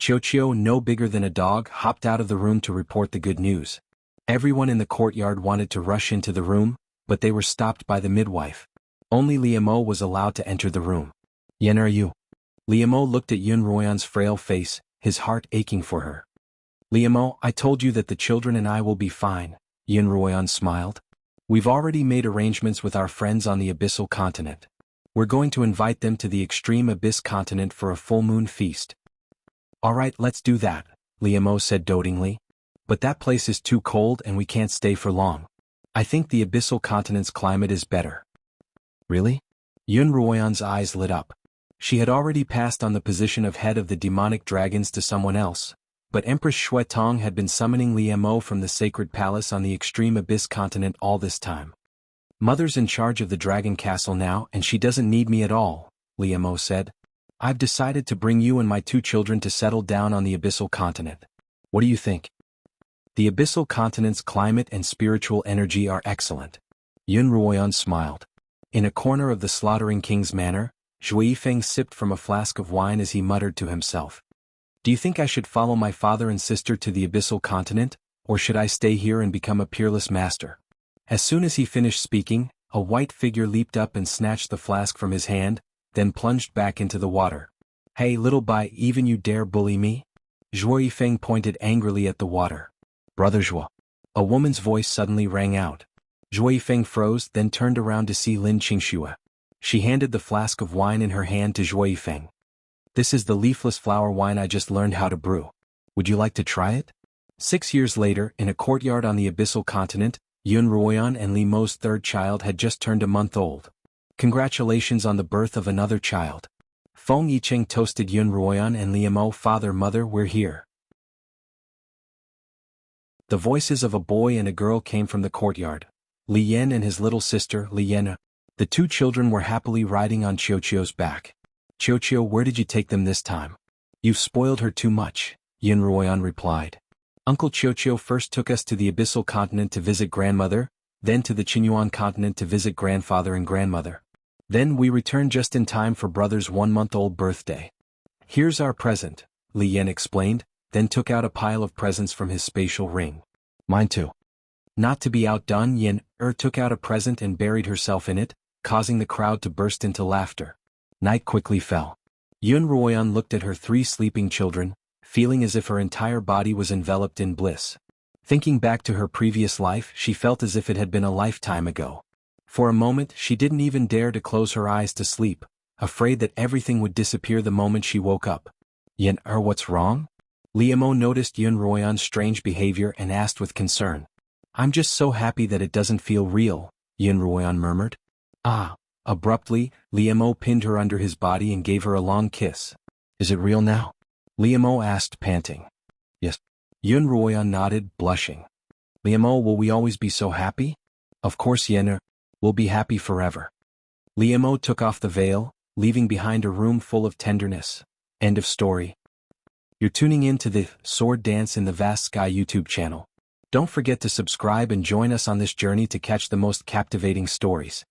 Chio, no bigger than a dog, hopped out of the room to report the good news. Everyone in the courtyard wanted to rush into the room, but they were stopped by the midwife. Only Liemo was allowed to enter the room. Yen, are you? Liemo looked at Yunruoyan's frail face, his heart aching for her. Liemo, I told you that the children and I will be fine, Yunruoyan smiled. We've already made arrangements with our friends on the Abyssal Continent. We're going to invite them to the Extreme Abyss Continent for a full moon feast. All right, let's do that, Liemo said dotingly. But that place is too cold and we can't stay for long. I think the Abyssal Continent's climate is better. Really? Yunruoyan's eyes lit up. She had already passed on the position of head of the demonic dragons to someone else, but Empress Shuetong had been summoning Liemo from the sacred palace on the Extreme Abyss Continent all this time. Mother's in charge of the dragon castle now and she doesn't need me at all, Liemo said. I've decided to bring you and my 2 children to settle down on the Abyssal Continent. What do you think? The Abyssal Continent's climate and spiritual energy are excellent. Yunruoyan smiled. In a corner of the slaughtering king's manor, Zhuifeng sipped from a flask of wine as he muttered to himself. Do you think I should follow my father and sister to the Abyssal Continent, or should I stay here and become a peerless master? As soon as he finished speaking, a white figure leaped up and snatched the flask from his hand, then plunged back into the water. Hey little Bai, even you dare bully me? Zhuifeng pointed angrily at the water. Brother Zhuo. A woman's voice suddenly rang out. Zhuifeng froze, then turned around to see Lin Qingxue. She handed the flask of wine in her hand to Zhuifeng. This is the leafless flower wine I just learned how to brew. Would you like to try it? 6 years later, in a courtyard on the Abyssal Continent, Yunruoyan and Li Mo's 3rd child had just turned a month old. Congratulations on the birth of another child. Feng Yicheng toasted Yunruoyan and Liemo. Father, mother, we're here. The voices of a boy and a girl came from the courtyard. Li Yen and his little sister, Li Yen. The 2 children were happily riding on Chio's back. Chio, where did you take them this time? You've spoiled her too much, Yunruoyan replied. Uncle Qiuqiu first took us to the abyssal continent to visit grandmother, then to the Xianhuan continent to visit grandfather and grandmother. Then we returned just in time for brother's 1-month-old birthday. Here's our present, Li Yan explained, then took out a pile of presents from his spatial ring. Mine too. Not to be outdone, Yen took out a present and buried herself in it, causing the crowd to burst into laughter. Night quickly fell. Yunruoyan looked at her 3 sleeping children, feeling as if her entire body was enveloped in bliss. Thinking back to her previous life, she felt as if it had been a lifetime ago. For a moment, she didn't even dare to close her eyes to sleep, afraid that everything would disappear the moment she woke up. Yen, what's wrong? Liamo noticed Yunruoyan's strange behavior and asked with concern. I'm just so happy that it doesn't feel real, Yunruoyan murmured. Ah. Abruptly, Liamo pinned her under his body and gave her a long kiss. Is it real now? Liamo asked, panting. Yes. Yunruoyan nodded, blushing. Liamo, will we always be so happy? Of course, Yen, we'll be happy forever. Liamo took off the veil, leaving behind a room full of tenderness. End of story. You're tuning in to the Sword Dance in the Vast Sky YouTube channel. Don't forget to subscribe and join us on this journey to catch the most captivating stories.